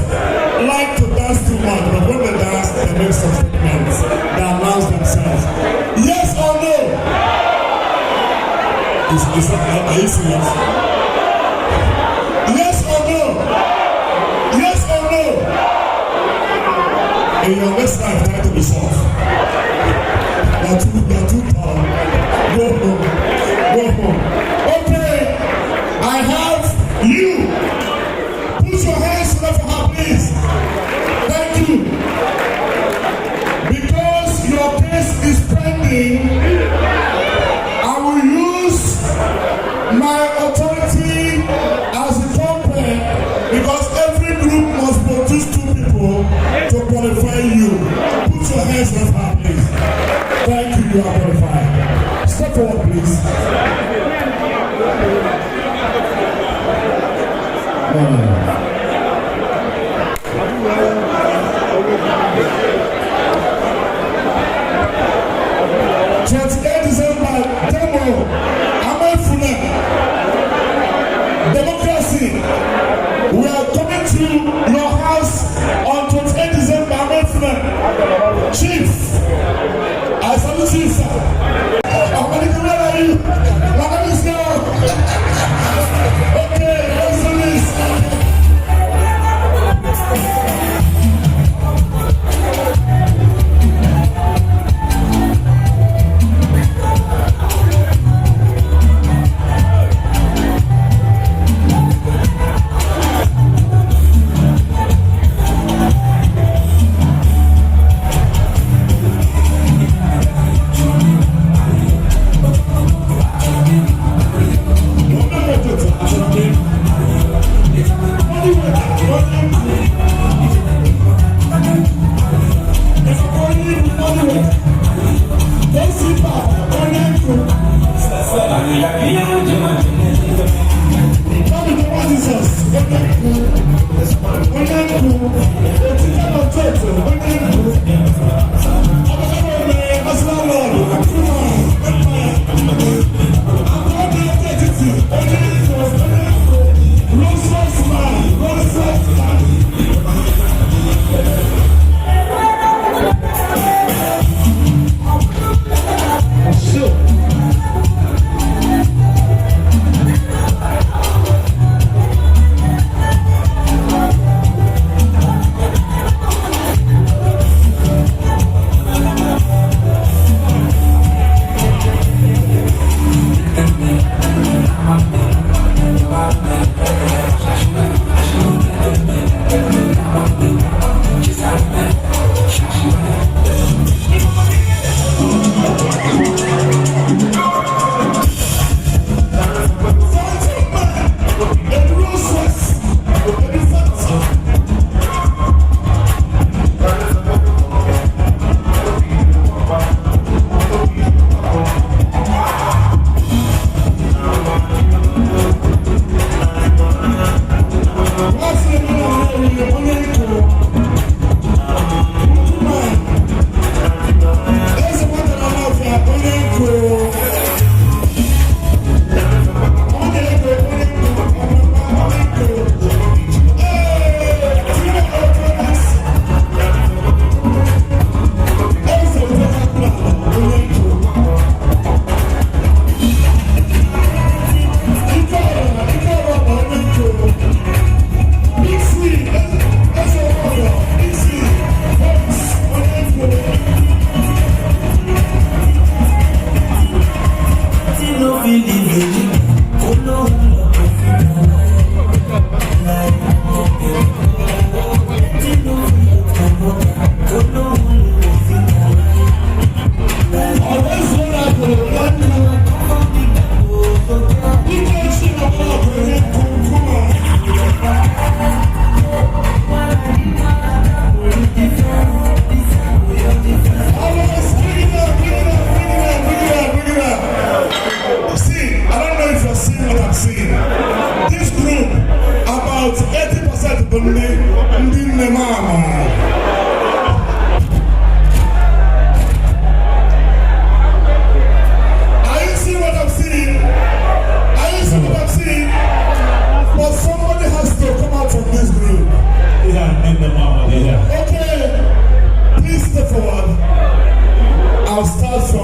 like to dance too much, but when they dance, they make some statements. They announce themselves. Yes or no? Are you serious? Yes or no? Yes or no? In your next life, try to be soft. You're too tall. Go home. Go home. Okay, I have you. Put your hands together for her, please. Thank you. Because your case is pending, I will use my authority as a company, because every group must produce 2 people to qualify you. Put your hands on her, please. Thank you, you are qualified. Step forward, please. December, demo, Amefuna, democracy. We are coming to your house on 28 December, Amefuna. Chief, I salute you, sir. Where are you? My name is now. Okay, let's do this.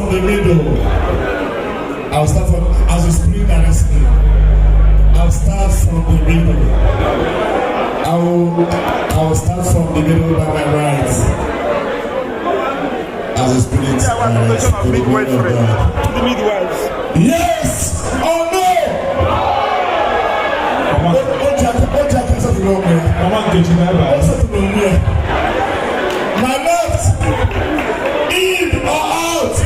from the middle. I'll start from, as you spring directly. I'll start from the middle. I will start from the middle by my right. As a spirit, to the midwives. Yes or no? My left, in or out?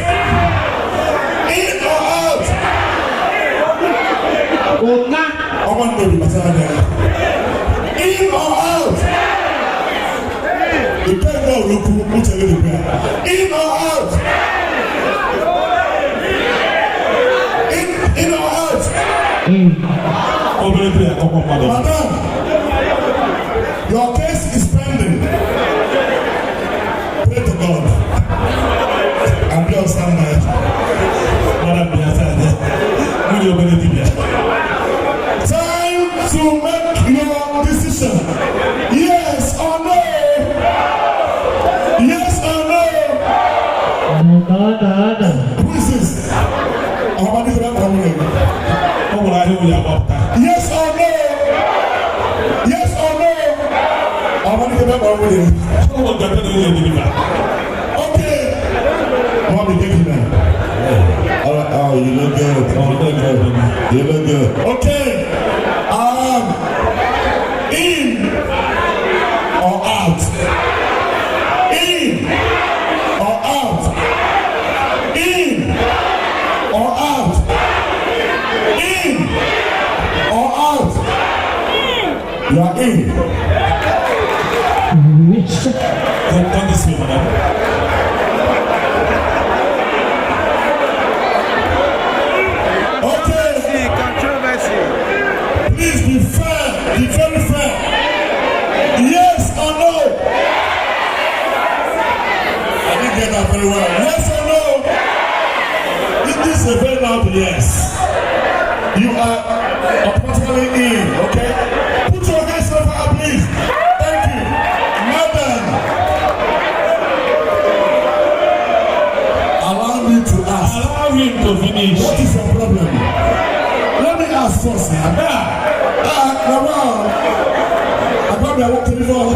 In or out? In or out? The pen no look put a little bit. In or out? In or out? Madam, your case is pending. Pray to God. And be on standby. Time to make your decision. Yes or no? Yes or no? Who is this? Yes or no? Yes or no? Okay. Mommy, take it now. Oh, you look good. You look good. Okay. In or out? In or out? In or out? In or out? You are in. Don't this way, madam. Okay. Controversy. Please be fair. Be very fair. Yes or no? I didn't get that very well. Yes or no? This is a very loud yes. You are automatically in, okay? Put your hands over, please. Thank you. Madam. Allow me to ask. Allow him to finish. What is your problem? Let me ask first. I probably walked in the door.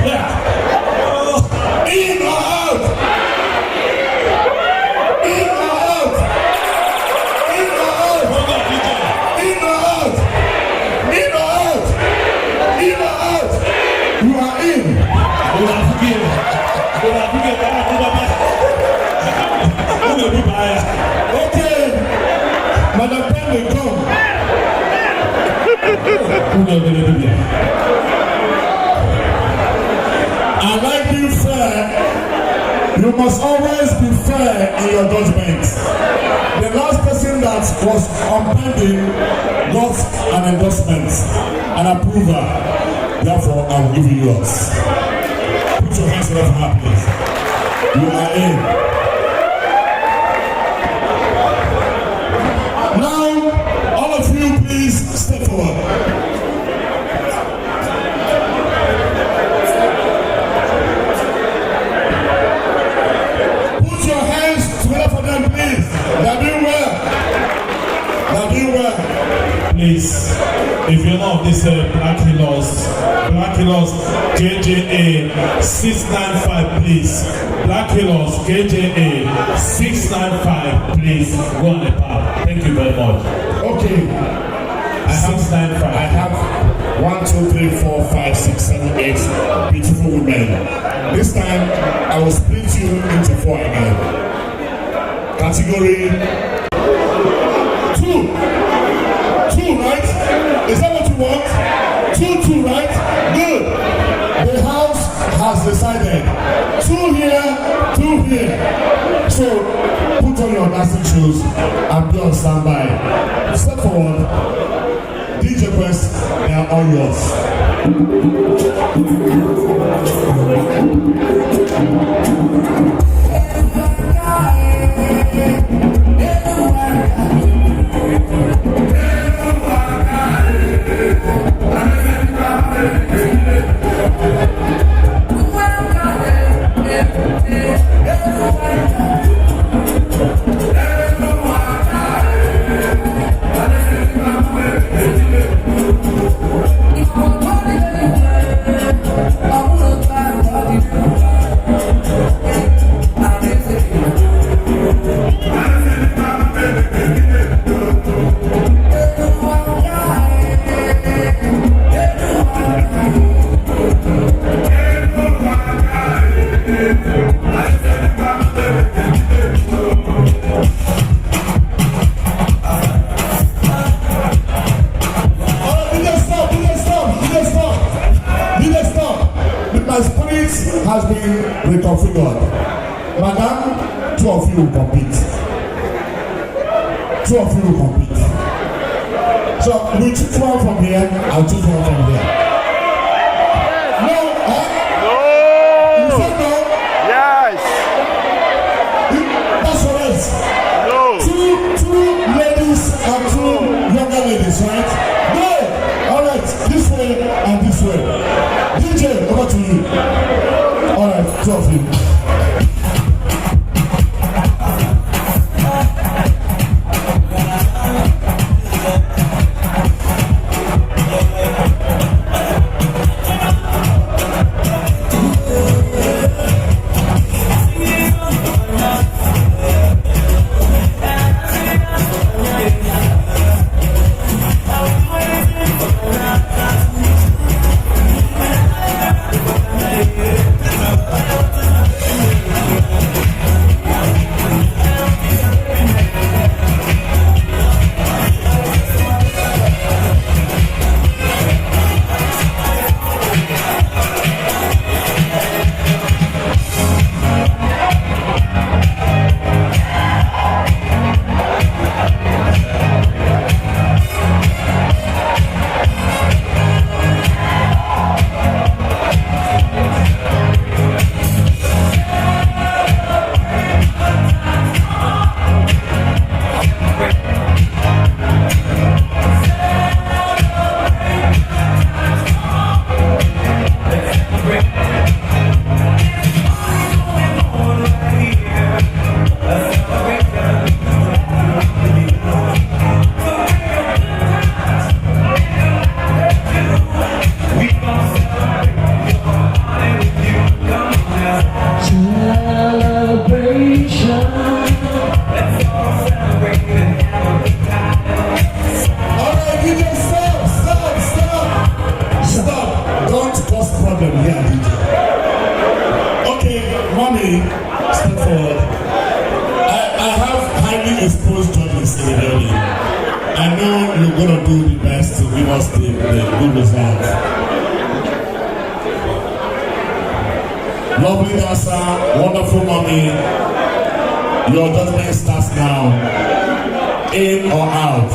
Yeah. In or out? In or out? In or out? In or out? In or out? In or out? You are in. Okay. Madam Penny, come. I like being fair. You must always be fair in your judgment. The last person that was on pending got an endorsement, an approval. Therefore, I will give you yours. Put your hands up for please. You are in. Now, all of you, please step forward. Put your hands together for them, please. They're doing well. They're doing well. Please, if you know this Black Healers, KJA 695, please. Black Healers, KJA 695, please. Go on the path. Thank you very much. Okay. I have 695. I have 1, 2, 3, 4, 5, 6, 7, 8 beautiful women. This time, I will split you into 4 again. Category 2. 2, right? Is that what you want? 2, right? Good. The house has decided. 2 here, 2 here. So, put on your dancing shoes and be on standby. Step forward. DJ Quest, they are all yours. Two of you will compete. Two of you will compete. So we choose one from here, I'll choose one from here. No, huh? No! You said no? Yes! That's what it is. No! Two ladies and two younger ladies, right? No! Alright, this way and this way. DJ, over to you. Alright, two of you. Lovely dancer, wonderful mommy. Your judgment starts now. In or out?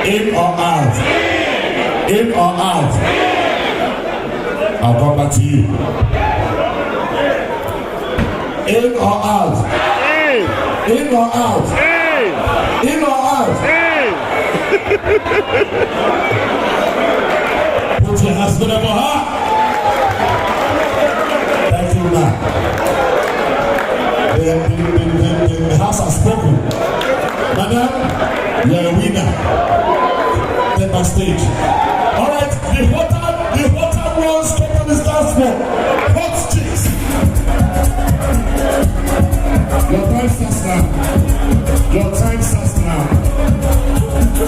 In or out? In or out? I'll come back to you. In or out? In or out? In or out? Put your hands together for her. Thank you, man. The house has spoken. Madam, you're a winner. Take back stage. All right, the hotter ones come on the dance floor. Hot chicks. Your time starts now. Your time starts now.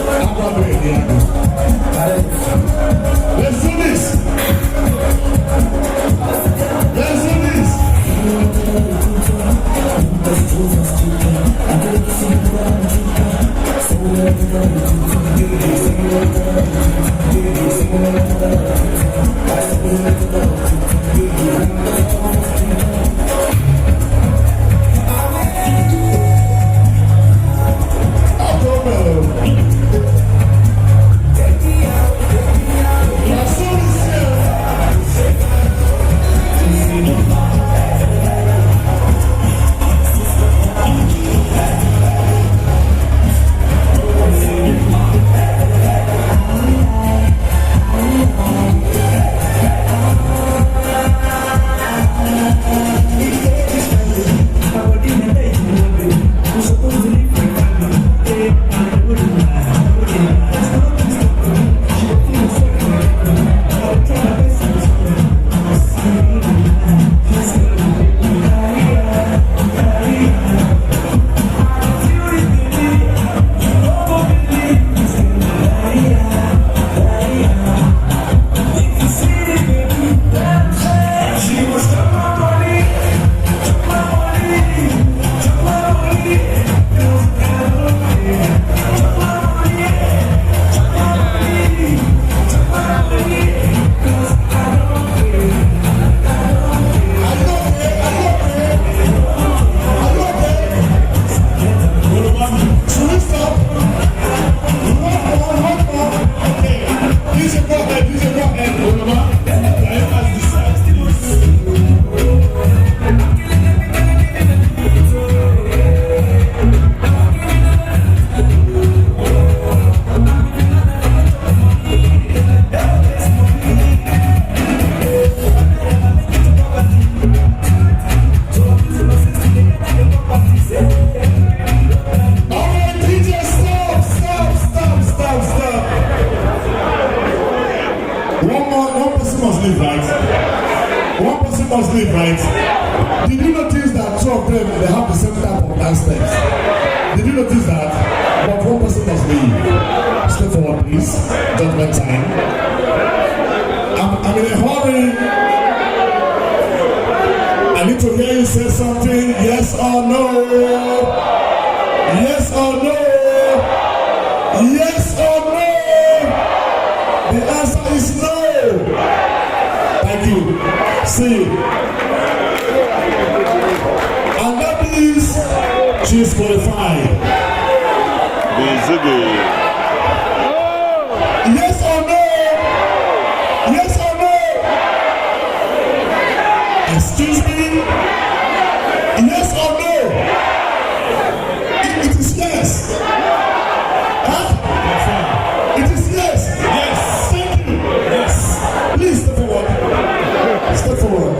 I'm not doing it. Let's do this. Let's do this. must leave, right? Did you notice that two of them, they have the same type of dance steps? Did you notice that? But one person must leave. Step forward, please. Judgment time. I'm in a hurry. I need to hear you say something. Yes or no? Yes or no? Yes or no? The answer is no. Thank you. See you. And that means she is qualified. Yes or no? Yes or no? Excuse me? Yes or no? It is yes. Huh? It is yes. Yes. Thank you. Yes. Please step forward. Step forward.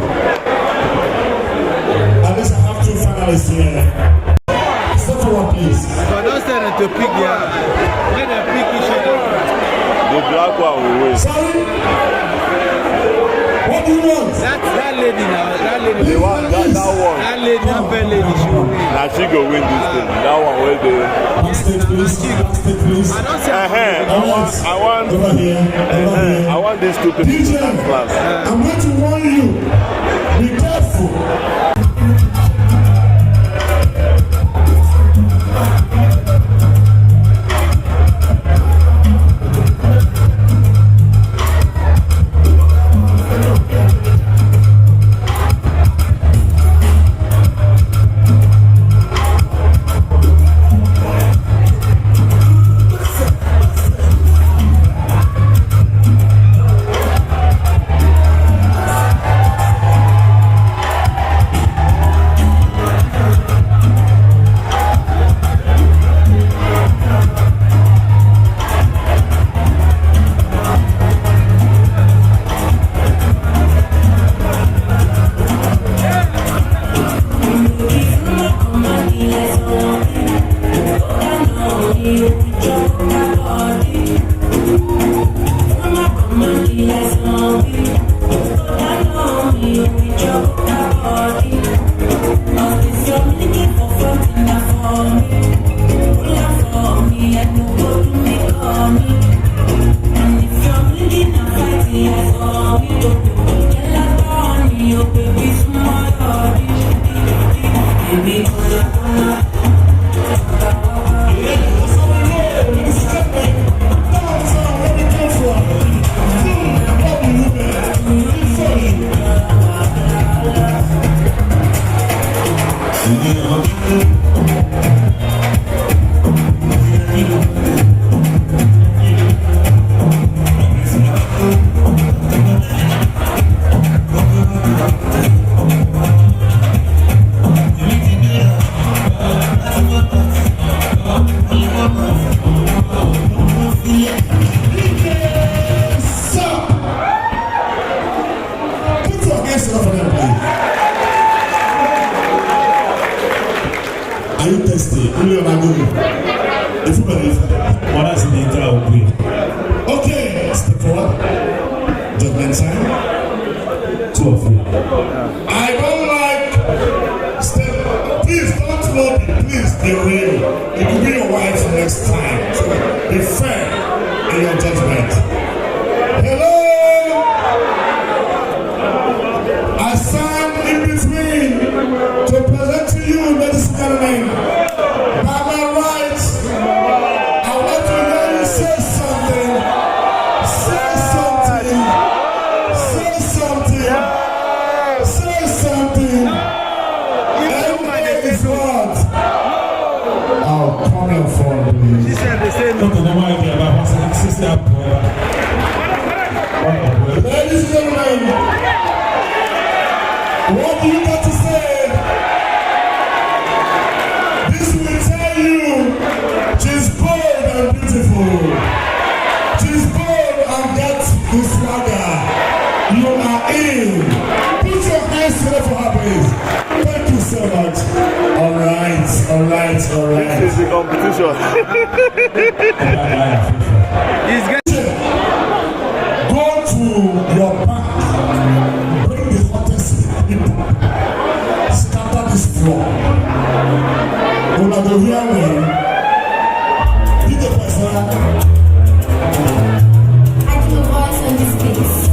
At least I have two finalists here. Step forward, please. But don't send them to pick their. Let them pick each other. The black one will win. Sorry? What do you want? That lady now. That lady. The one, that one. That lady, that fair lady, she will win. Now she go win this thing. That one will do. Backstage, please. Backstage, please. I don't say. Over here. Over here. I want these two people DJ, to dance class. I'm going to warn you. Be careful. Okay, step forward. Judgment time. Two of you. I don't like step. Please don't lobby. Please be real. It could be your wife next time. So be fair in your judgment. Hello. I stand in between to present to you, ladies and gentlemen, by my right. I want to hear you say something. Say something. Say something. Say something. Everybody is what? Oh, come on for me. She said the same. Ladies and gentlemen, what do you got to say? This will tell you she's bold and beautiful. She's bold and got the swagger. You are in. Put your hands together for her, please. Thank you so much. All right, all right, all right. This is the competition. He's getting. Go to your back. Bring the hottest people go hear me. Did the person? I do a voice on this piece.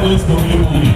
What is funny?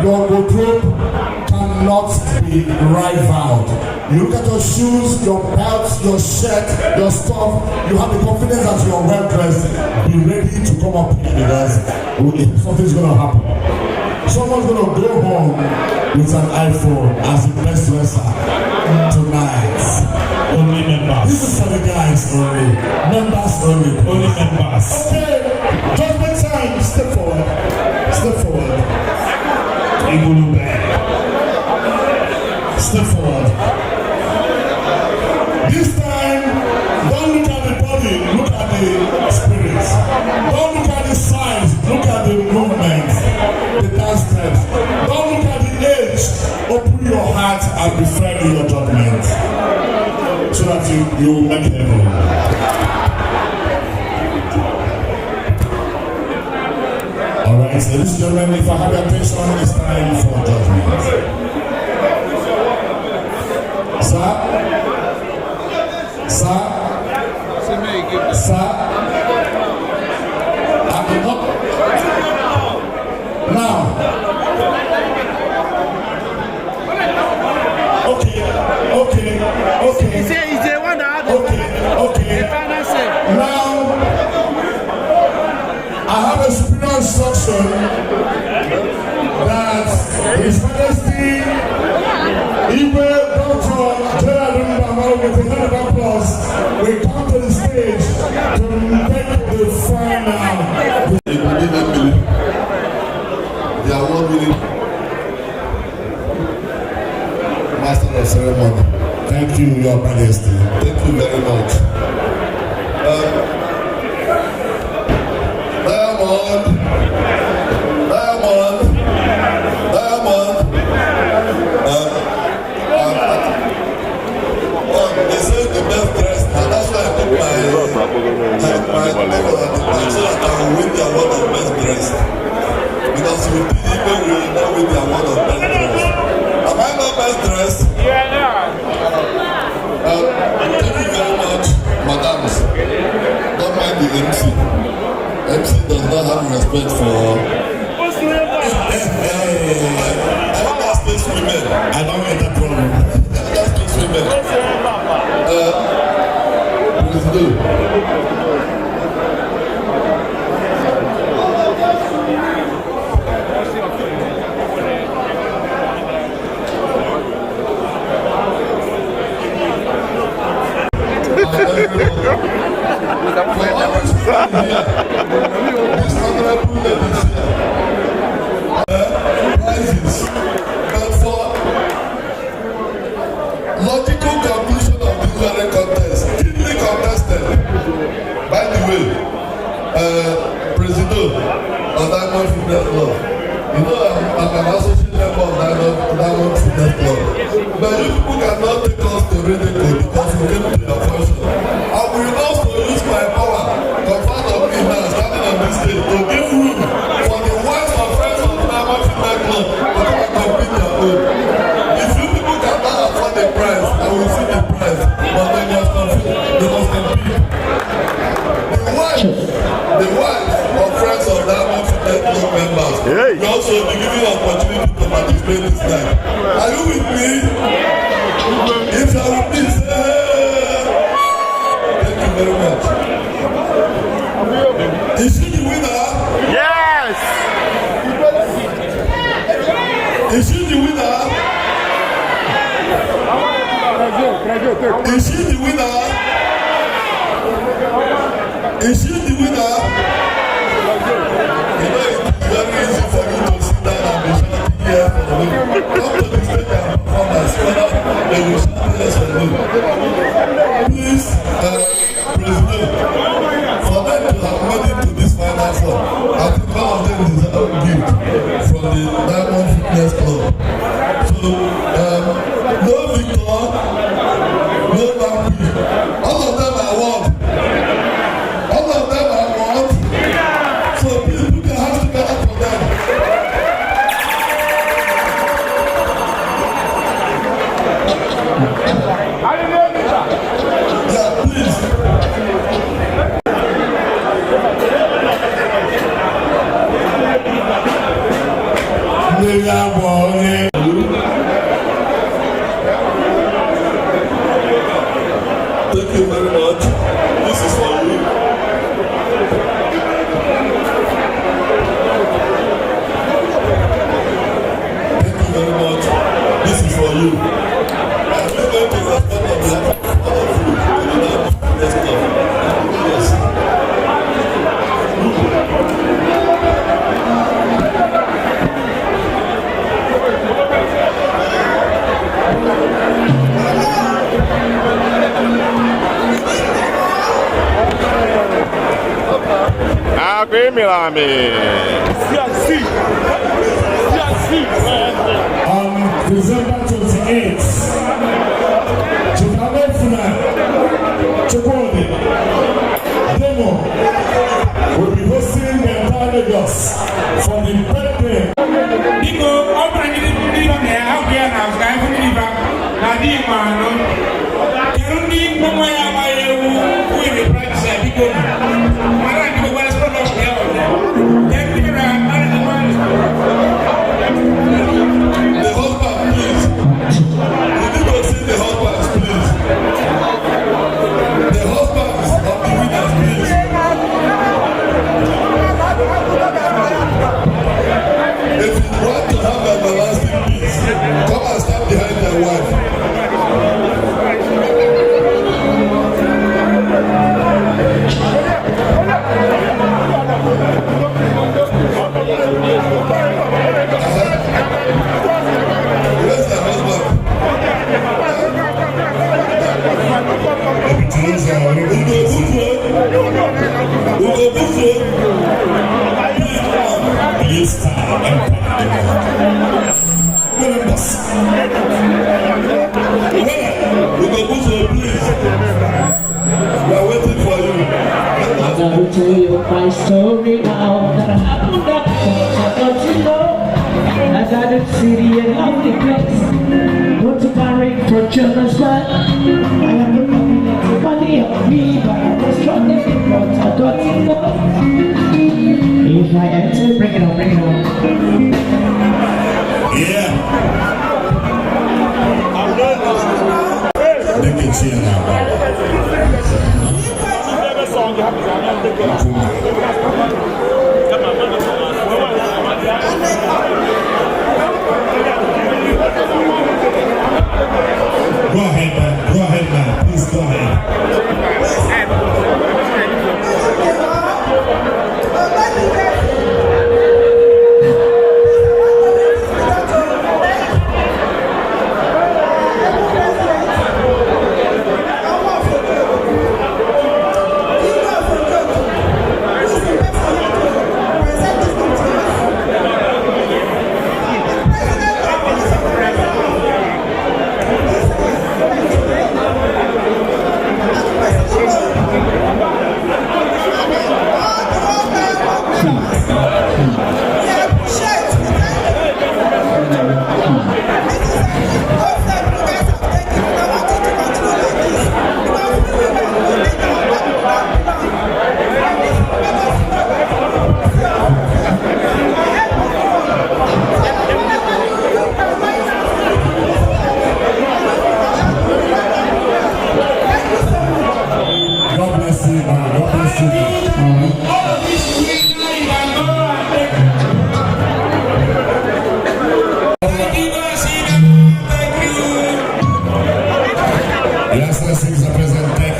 your wardrobe cannot be rivaled. You look at your shoes, your belt, your shirt, your stuff, you have the confidence that you are well dressed. Be ready to come up here because something's going to happen. Someone's going to go home with an iPhone as the best dresser tonight. Only members. This is for the guys only. Members only. Only members. Okay. Judgment time. Step forward. Step forward. Igwulube. Step forward. This time, don't look at the body, look at the spirit. Don't look at the size, look at the movement, the dance steps. Don't look at the age. Open your heart and be fair in your judgment, so that you will make heaven. Alright, ladies and gentlemen, if I have your attention, it's time for judgment. Sir? Sir? Sir? I will not. Now. Okay. He's the one that had Okay. Now, I have a superior instruction that His Majesty Igwe Dr. Gerald with a round of applause will come to the stage to make the final. Igwulube Idemmili, the award-winning Master of Ceremony. Thank you, Your Majesty. Thank you very much. They say the best dressed, and that's why I put my level at the back so that I will win the award of best dressed. Because with the Igbo, we will not win the award of best dressed. Am I not best dressed? Thank you very much, madams. Don't mind the MC. MC does not have respect for. I space women. I don't get that problem. That's space women. Please do. This honorable ladies here, prizes, but for logical conclusion of this very contest, keenly contested. By the way, President of Diamond Fitness Club, you know I'm an associate member of Diamond Fitness Club, but you people cannot take us to ridicule because we came to your function. I will also use my power, confront of me now, standing on this stage, to give room for the wives and friends of Diamond Fitness Club to come and compete their own. If you people cannot afford the prize, I will see the prize, but they must compete. The wives of friends of Diamond Fitness Club members will also be given the opportunity to participate this night. Are you with me? If you are with me, thank you very much. Is she the winner? Yes! Is she the winner? Is she the winner? Is she the winner? You know, it's very easy for you to sit down and be shouting here for me. Come to the stage and perform as well. They will shout yes for me. Please, President, for them to have made it to this final four, I think all of them deserve a gift from the Diamond Fitness Club. So, no victor, no vampire. All of them I want. All of them I want. So please put your hands together for them. Yeah, please. They are Emilami. On December 28th, Chukwamefuna Chukwudi Demo will be hosting the entire Lagos for the birthday. Igbo, ọ bụrụ ndị Igbo na-ahụ ya na ọzụga ihu ndị Igbo na ndị Igbo anọ. Kedu ndị mmanwụ ya amaghị ewu wili praktisi ya biko na. Mara ndị Igbo gbara spọt ọf ya ọzọ. Kedu ndị Igbo na-arị ndị mmadụ? The husband, please. You need to see the husbands, please. The husbands of the winners, please. If you want to have an everlasting peace, come and stand behind their wife. Where's the husband? We are waiting for you. I gotta tell you my story now that happened up I got to know. I got a city and lovely place. Go to marry for children's blood. I am the money that's the money of me, but I was struggling, but I got to know. If I enter, bring it on, bring it on. Yeah. They can see it now. Go ahead, man. Go ahead, man. Please go ahead.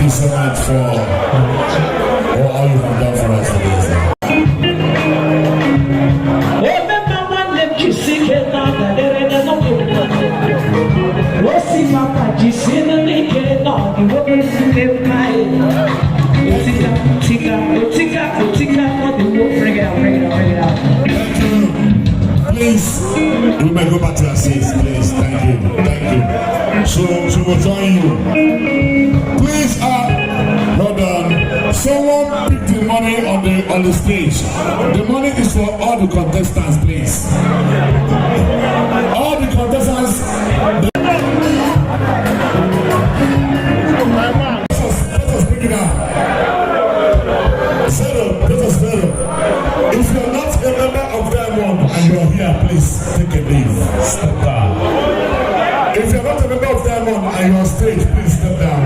So much for all you have done for us today. Please, we may go back to our seats, please. Thank you. Thank you. So we'll join you. Please, hold on. Someone pick the money on the stage. The money is for all the contestants, please. All the contestants. Let us pick it up. If you're not a member of Diamond and you're here, please take a leave. Step down. If you're not a member of Diamond and you're on stage, please step down.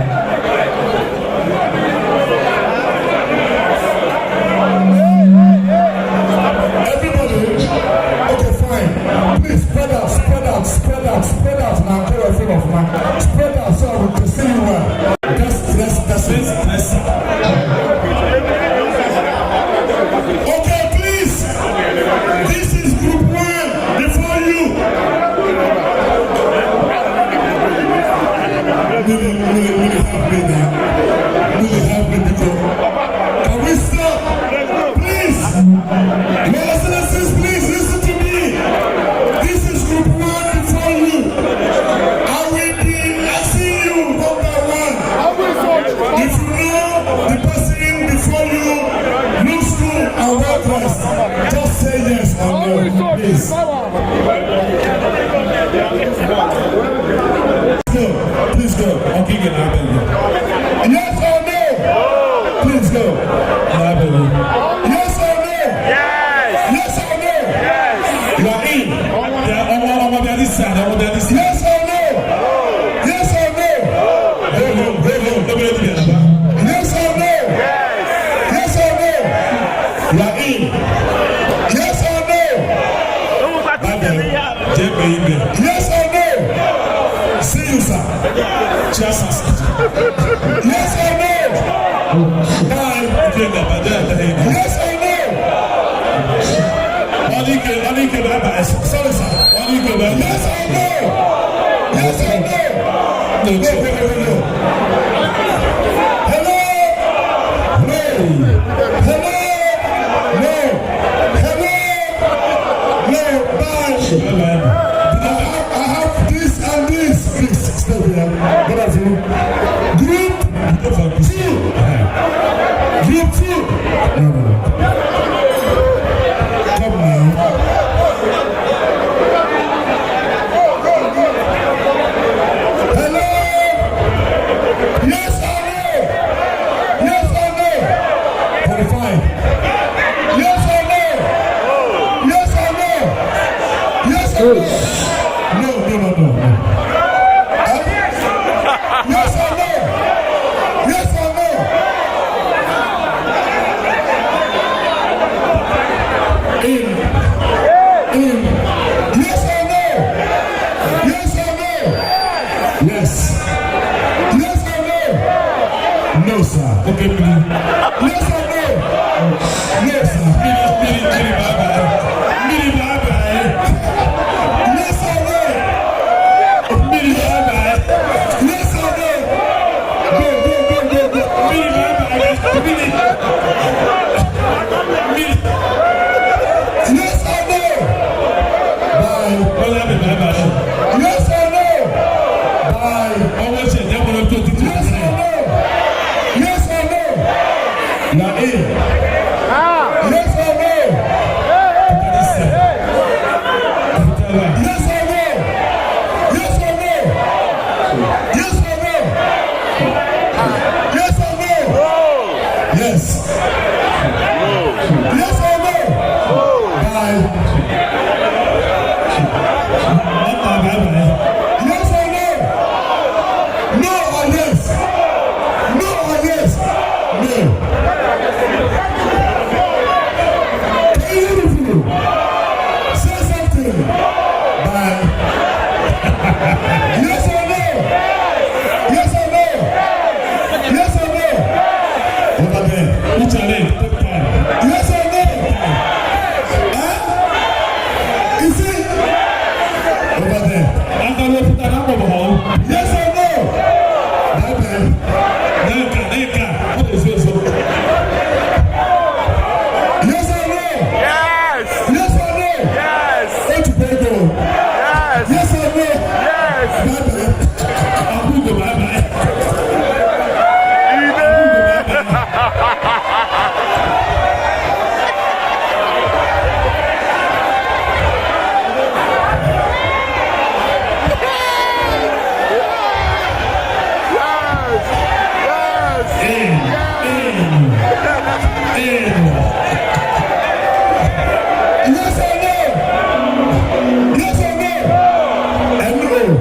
Please spread out. Now carry a film of man. Spread out so we can see you well. That's it. Okay, please. This is group 1 before you. Really help me now. Really help me because. Can we stop? Please. Okay, get out of Yes or no? Please go. Yes or no? Yes. Yes or no? Yes. You are in. Yes or no? Yes or no? Yes or no? Yes or no? Yes or no? You are in. Yes or no? Yes or no? See you, sir. Yes Yes or no? Bye. Yes or no? Sorry, sir. Yes or no? Yes or no? No. Hello? No. Hello? No. Hello? No. Bye. I have this and this. Please, stay here. What are you? Group 2. Group 2. No. Come now. Hello? Yes or no? Yes or no? 45. Yes or no? Yes or no? Yes or no? No. Yes or no? Yes or no? In. Yes or no? Yes or no? Yes. Yes or no? No, sir. Okay, please. Yes or no? No, sir. Yes or no? Yes or no? Go. Yes or no? Bye. Yes or no? Bye. Yes or no? Yes or no? You are in. Yes or no? Yes or no? Yes or no? Yes or no? Yes or no? Yes. Yes or no? Bye. Yes or no? No or yes? No or yes? No. Beautiful. Say something. Bye. Yes or no? Yes or no? Yes or no? Over there. What's your name? Yes or no? Huh? Is it? Over there. Yes or no? Bye-bye. What is this? Yes or no? Yes. Yes or no? Yes. What you pay go? Yes. Yes or no? Yes. Bye-bye. I'm going to bye-bye. Yes or no? Yes or no? And no.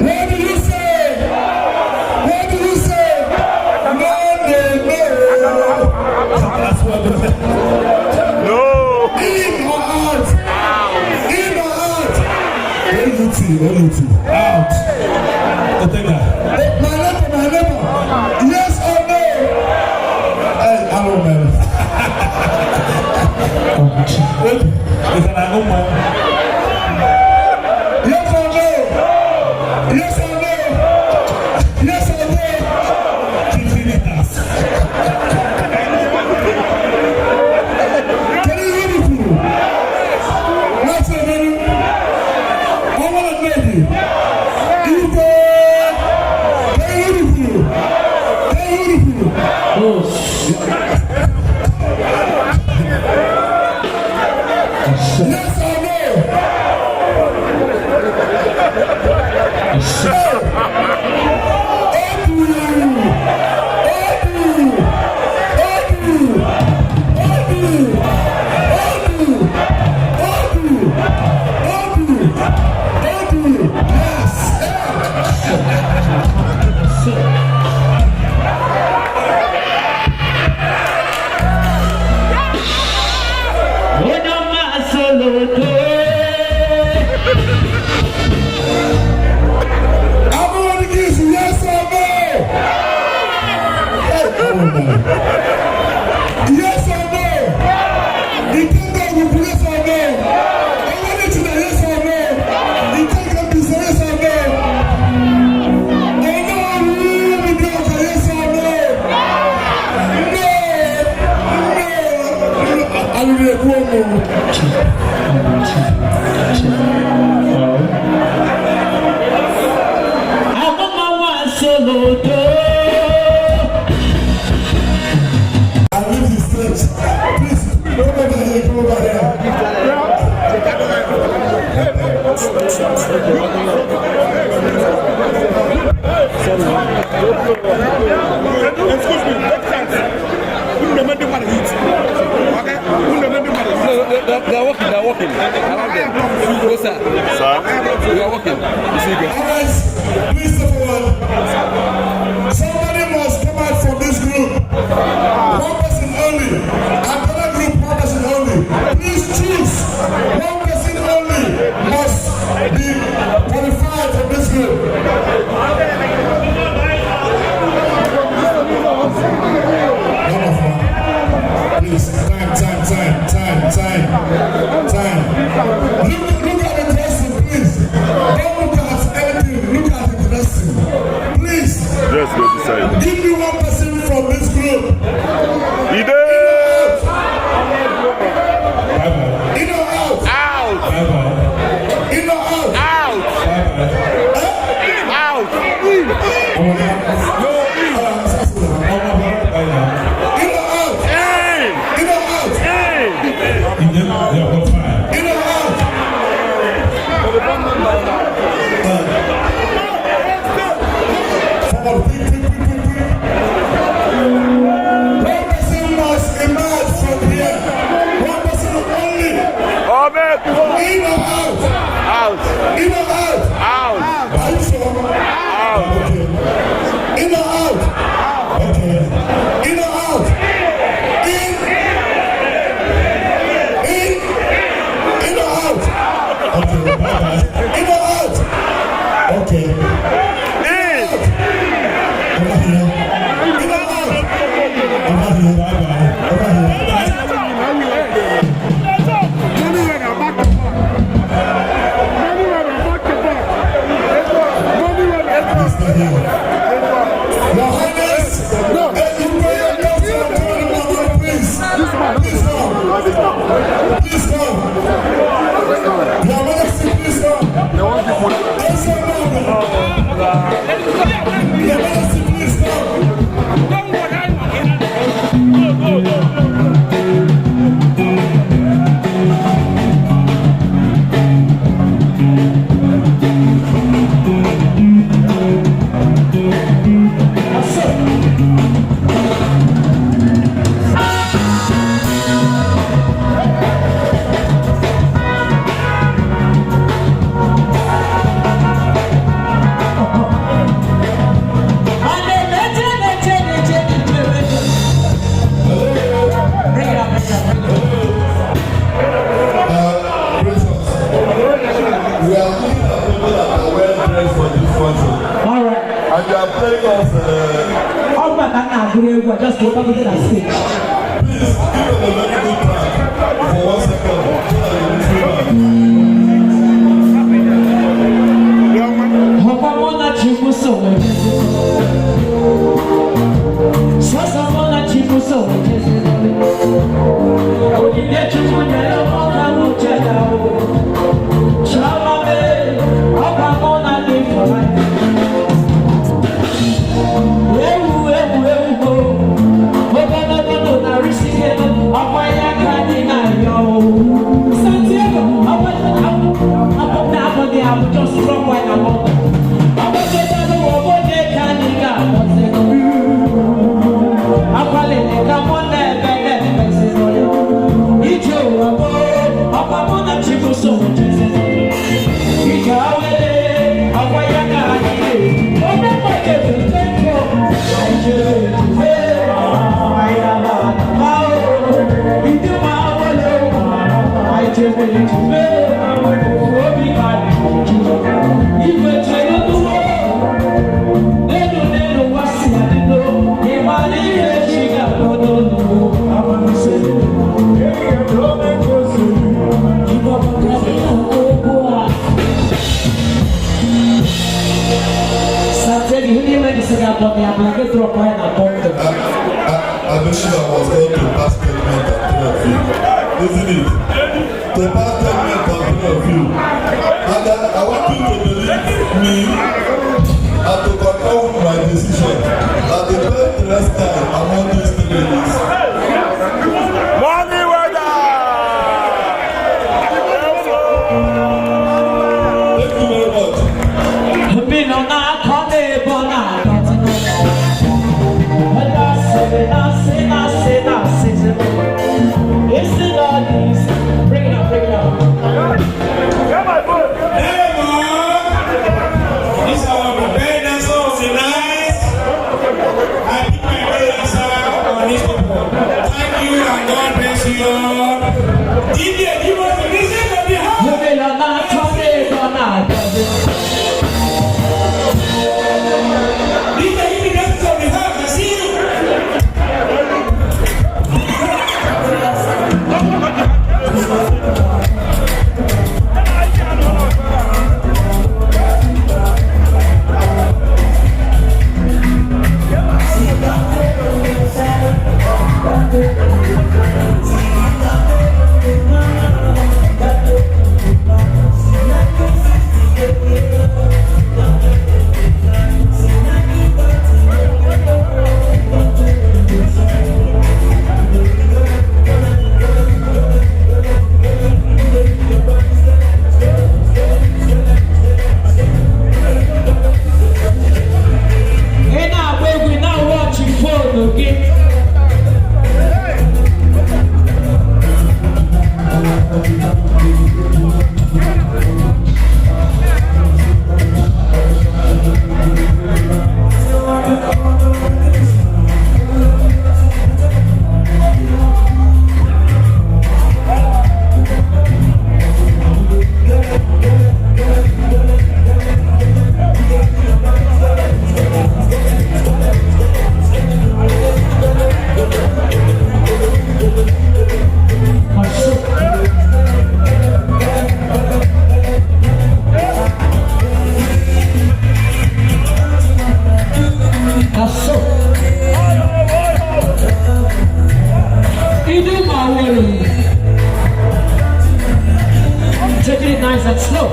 What do you say? What do you say? No. No. In or out? In or out? OUT. Out. My neighbor. Yes or no? Hey, hello, man. Yes or no? Yes or no? Yes or no? Can you hear me, people? What's your name? I want to know you. Igbo. Can you hear me, people? Yes or no? They're walking. Around them. Go, sir. Sir? We are walking. Guys, please step forward. Somebody must come out from this group. One person only. Another group, one person only. Please choose. One person only must be qualified from this group. Please, time. Look at the dressing, please. Don't look at anything. Look at the dressing. Please. Just go decide. Give me one person from this group. In or out? Out. In or out? Out. Out. Just go back to that stage. Please give them a very good track for 1 second. I will just drop while I'm on. I was going to pass statement on three of you, isn't it? To pass statement on three of you. And I want you to believe me and to concur with my decision that the best dressed guy among these three ladies. Money weather! Thank you very much. Bring it up, bring it up. This is our prepared dancer of the night. I pick my dancer on this people. Thank you and God bless you all. DJ, give us the music of the house. DJ, give me the dancer of the house. I see you. Taking it nice and slow.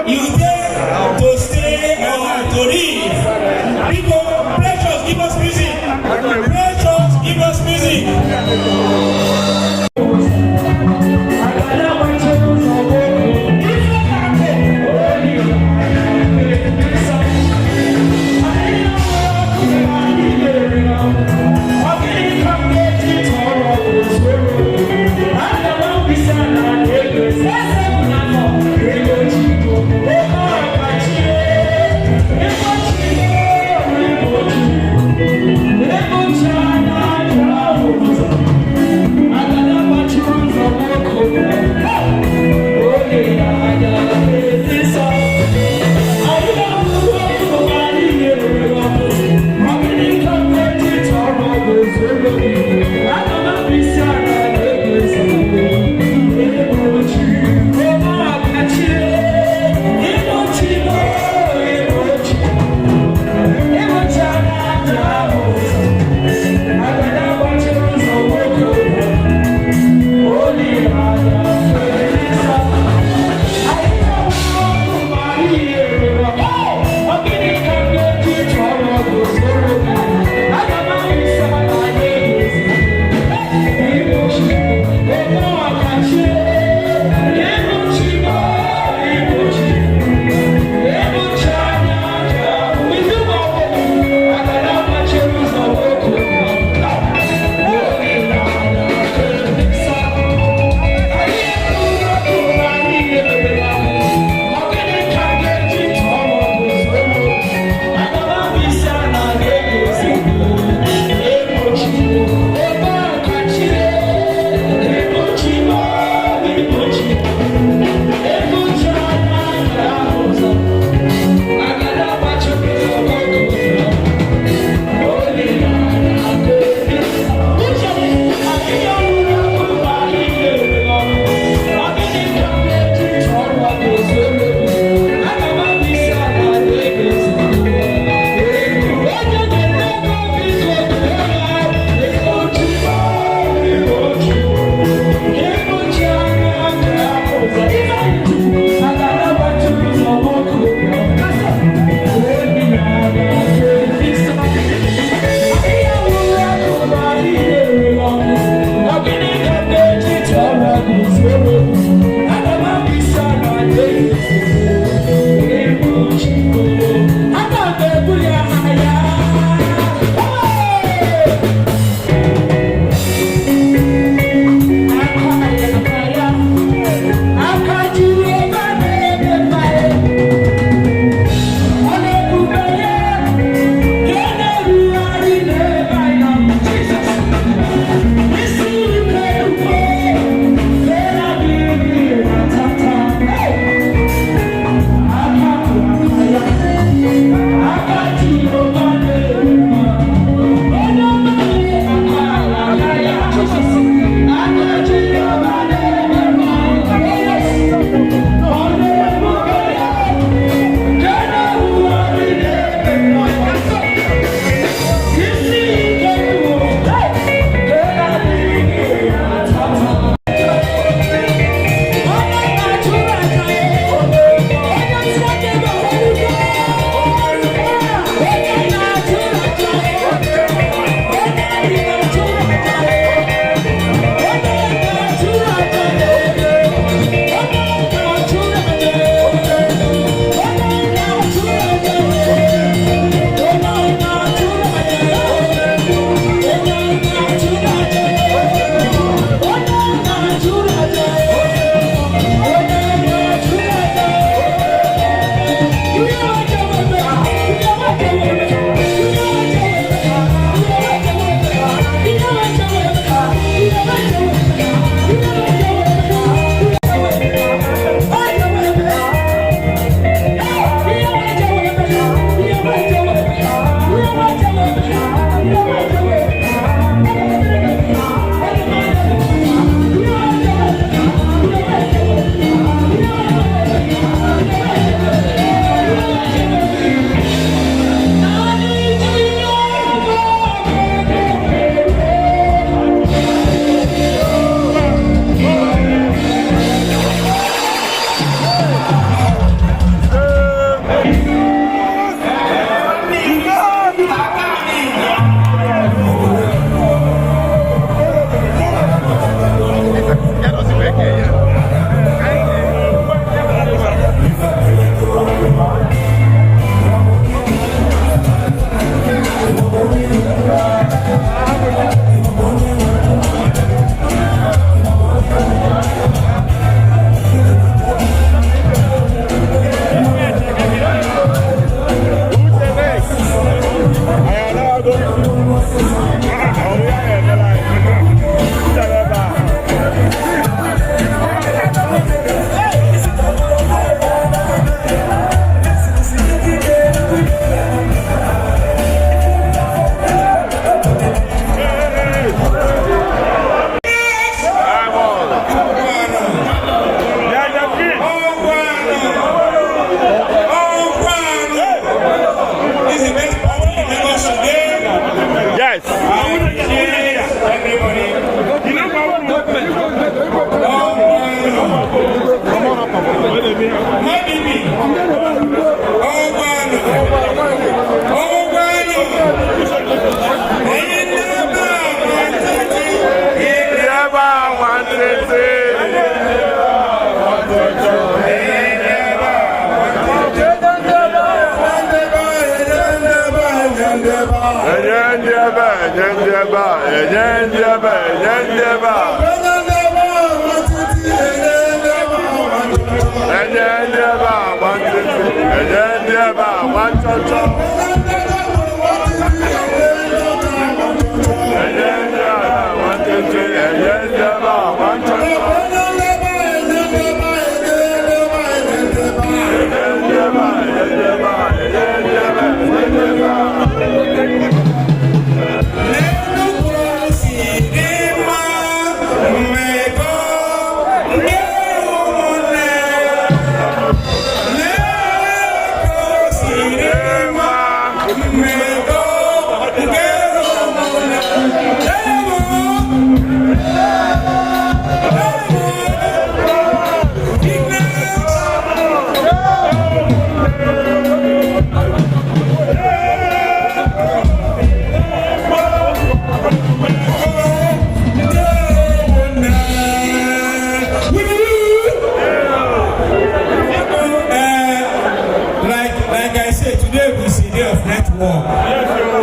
you dare to stay or to leave. People, precious, give us music. Precious, give us music.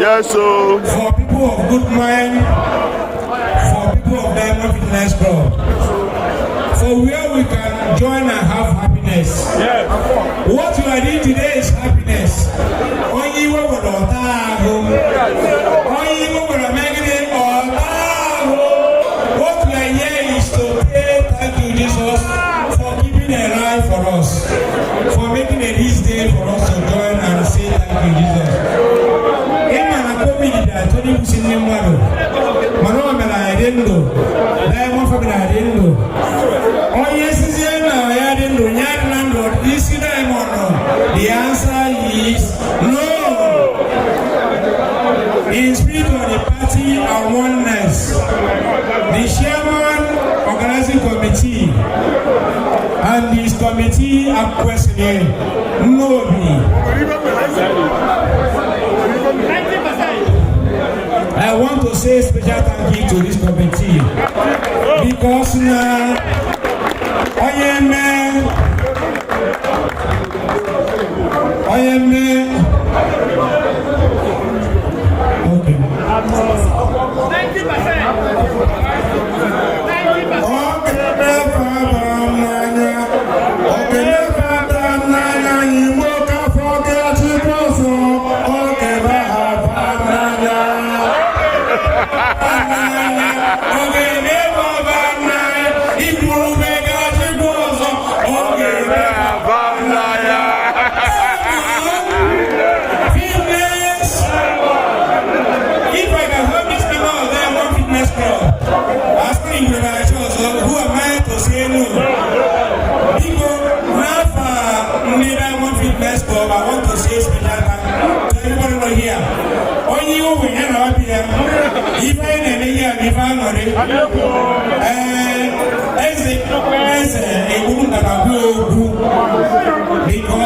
Yes, so for people of good mind, for people of Diamond Fitness Club, for where we can join and have happiness. Yes. What you are doing today is happiness. Only what we are what we are here is to say thank you, Jesus, for keeping a life for us, for making a this day for us to join and say thank you, Jesus. Tony was in the model. Manoma, I didn't know. Diamond family, I didn't know. Oh, yes, it's here now. I didn't know. Young landlord, is it Diamond? The answer is no. In spirit of the party and oneness, the chairman organizing committee and this committee are questioning I want to say special thank you to this committee because now I am okay.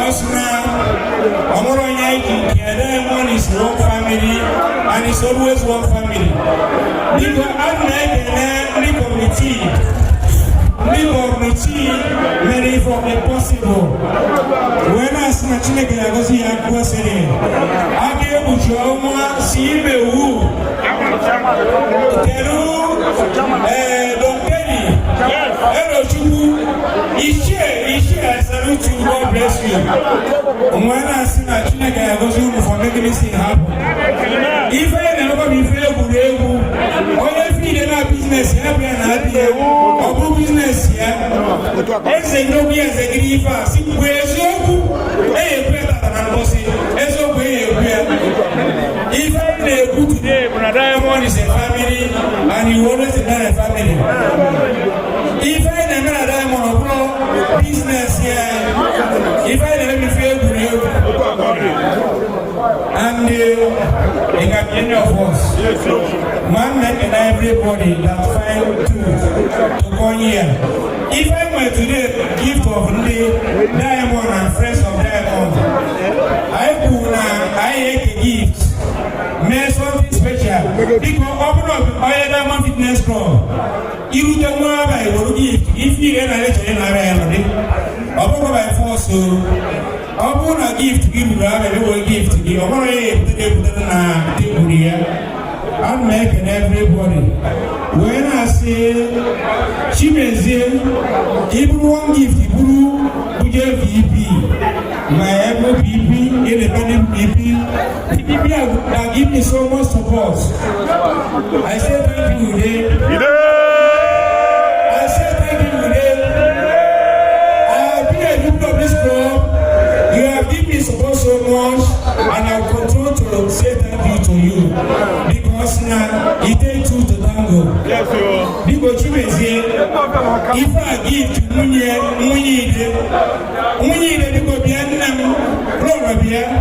'Cause now, one is one family, and it's always one family. Because the committee, many from the possible. When I see a chicken, I go see a question. I give you Joma, see me who. Hello, I salute you. God bless you. When I see a chicken, I go see you for making this thing happen. If I never be favorable, all if you don't business, happy and happy, or business here, as a no be as a griever, see where so good, better than bossy, as a way. If I good today, but Diamond is a family, and you always a family. If I never Diamond business here, if I never feel good, and in the end of us, man make an everybody that find truth to go here. If I were today gift of the Diamond and friends of Diamond, I ate a gift, made something special. Because open up Diamond Fitness Club. You don't know I will gift. If you get a letter in a open by force, open a gift to give you a gift to give. I'm already put it on a table here. I'm making everybody. When I say Chimezie, Ibru one gift, Ibru VP, my VP, independent VP, that give me so much support. I say thank you today. I say thank you today. I have been a group of this club. You have given me support so much, and I will continue to say thank you to you. Because now it takes two to tango. Yes, you. Because Chimezie, if I give to Munye, because Vietnam, Flora Vietnam,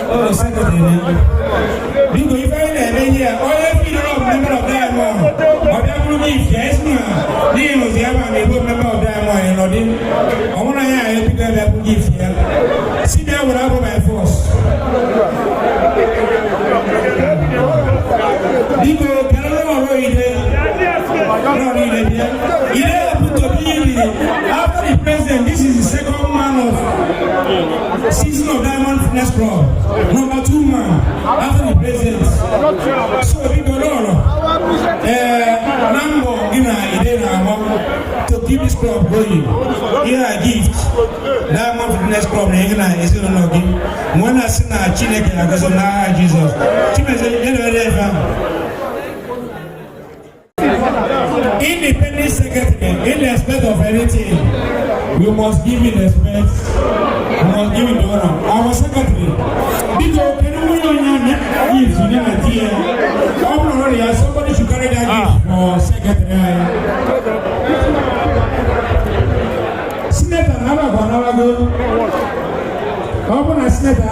oh, secretary. Because if I am here, all the member of Diamond, or that will be yes, name was the other member of Diamond and Odin. I want to hear you because I will give here. Sit down with our by force. Because cannot avoid it. After the president, this is the second man of season of Diamond Fitness Club. Number 2 man after the president. So we go to keep this club going. Here I gift. Diamond Fitness Club is going to give. When I see a Chineke, I go to Jesus. Independent secretary, in respect of anything, we must give him respect. We must give him the honor. Our secretary, because somebody should carry that gift for secretary. Senator, Navago, open a senator, I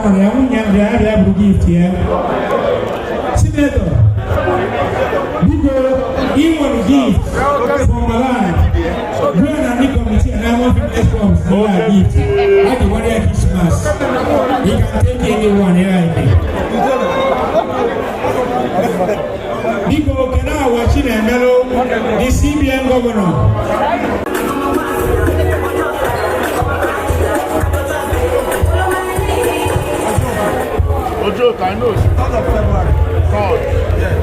have to gift here. Senator, because he will give from Milan. We are the committee and I want to make from the gift. I can wear Christmas. He can take anyone here. People can now watch it and mellow the CBN governor. Ojoto, I know. 3rd of February. 3rd. Yes.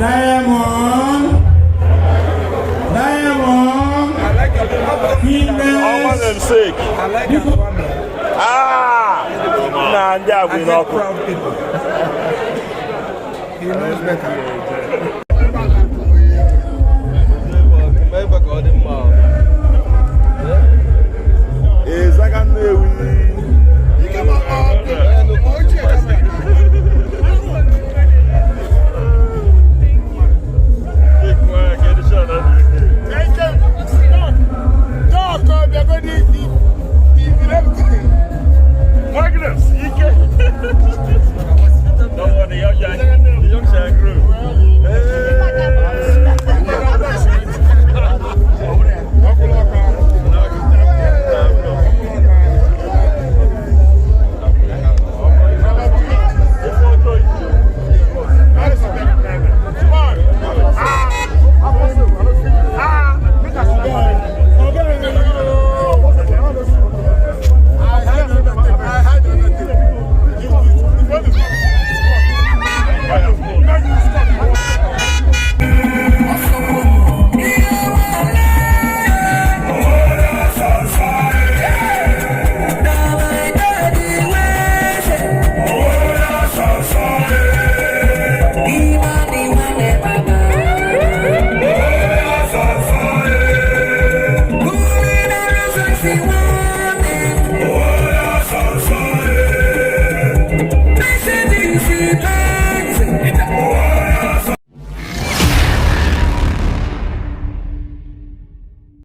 Diamond. I like your For them sake. I like your family. Nah, yeah, we know. Proud people. He knows better. Everyone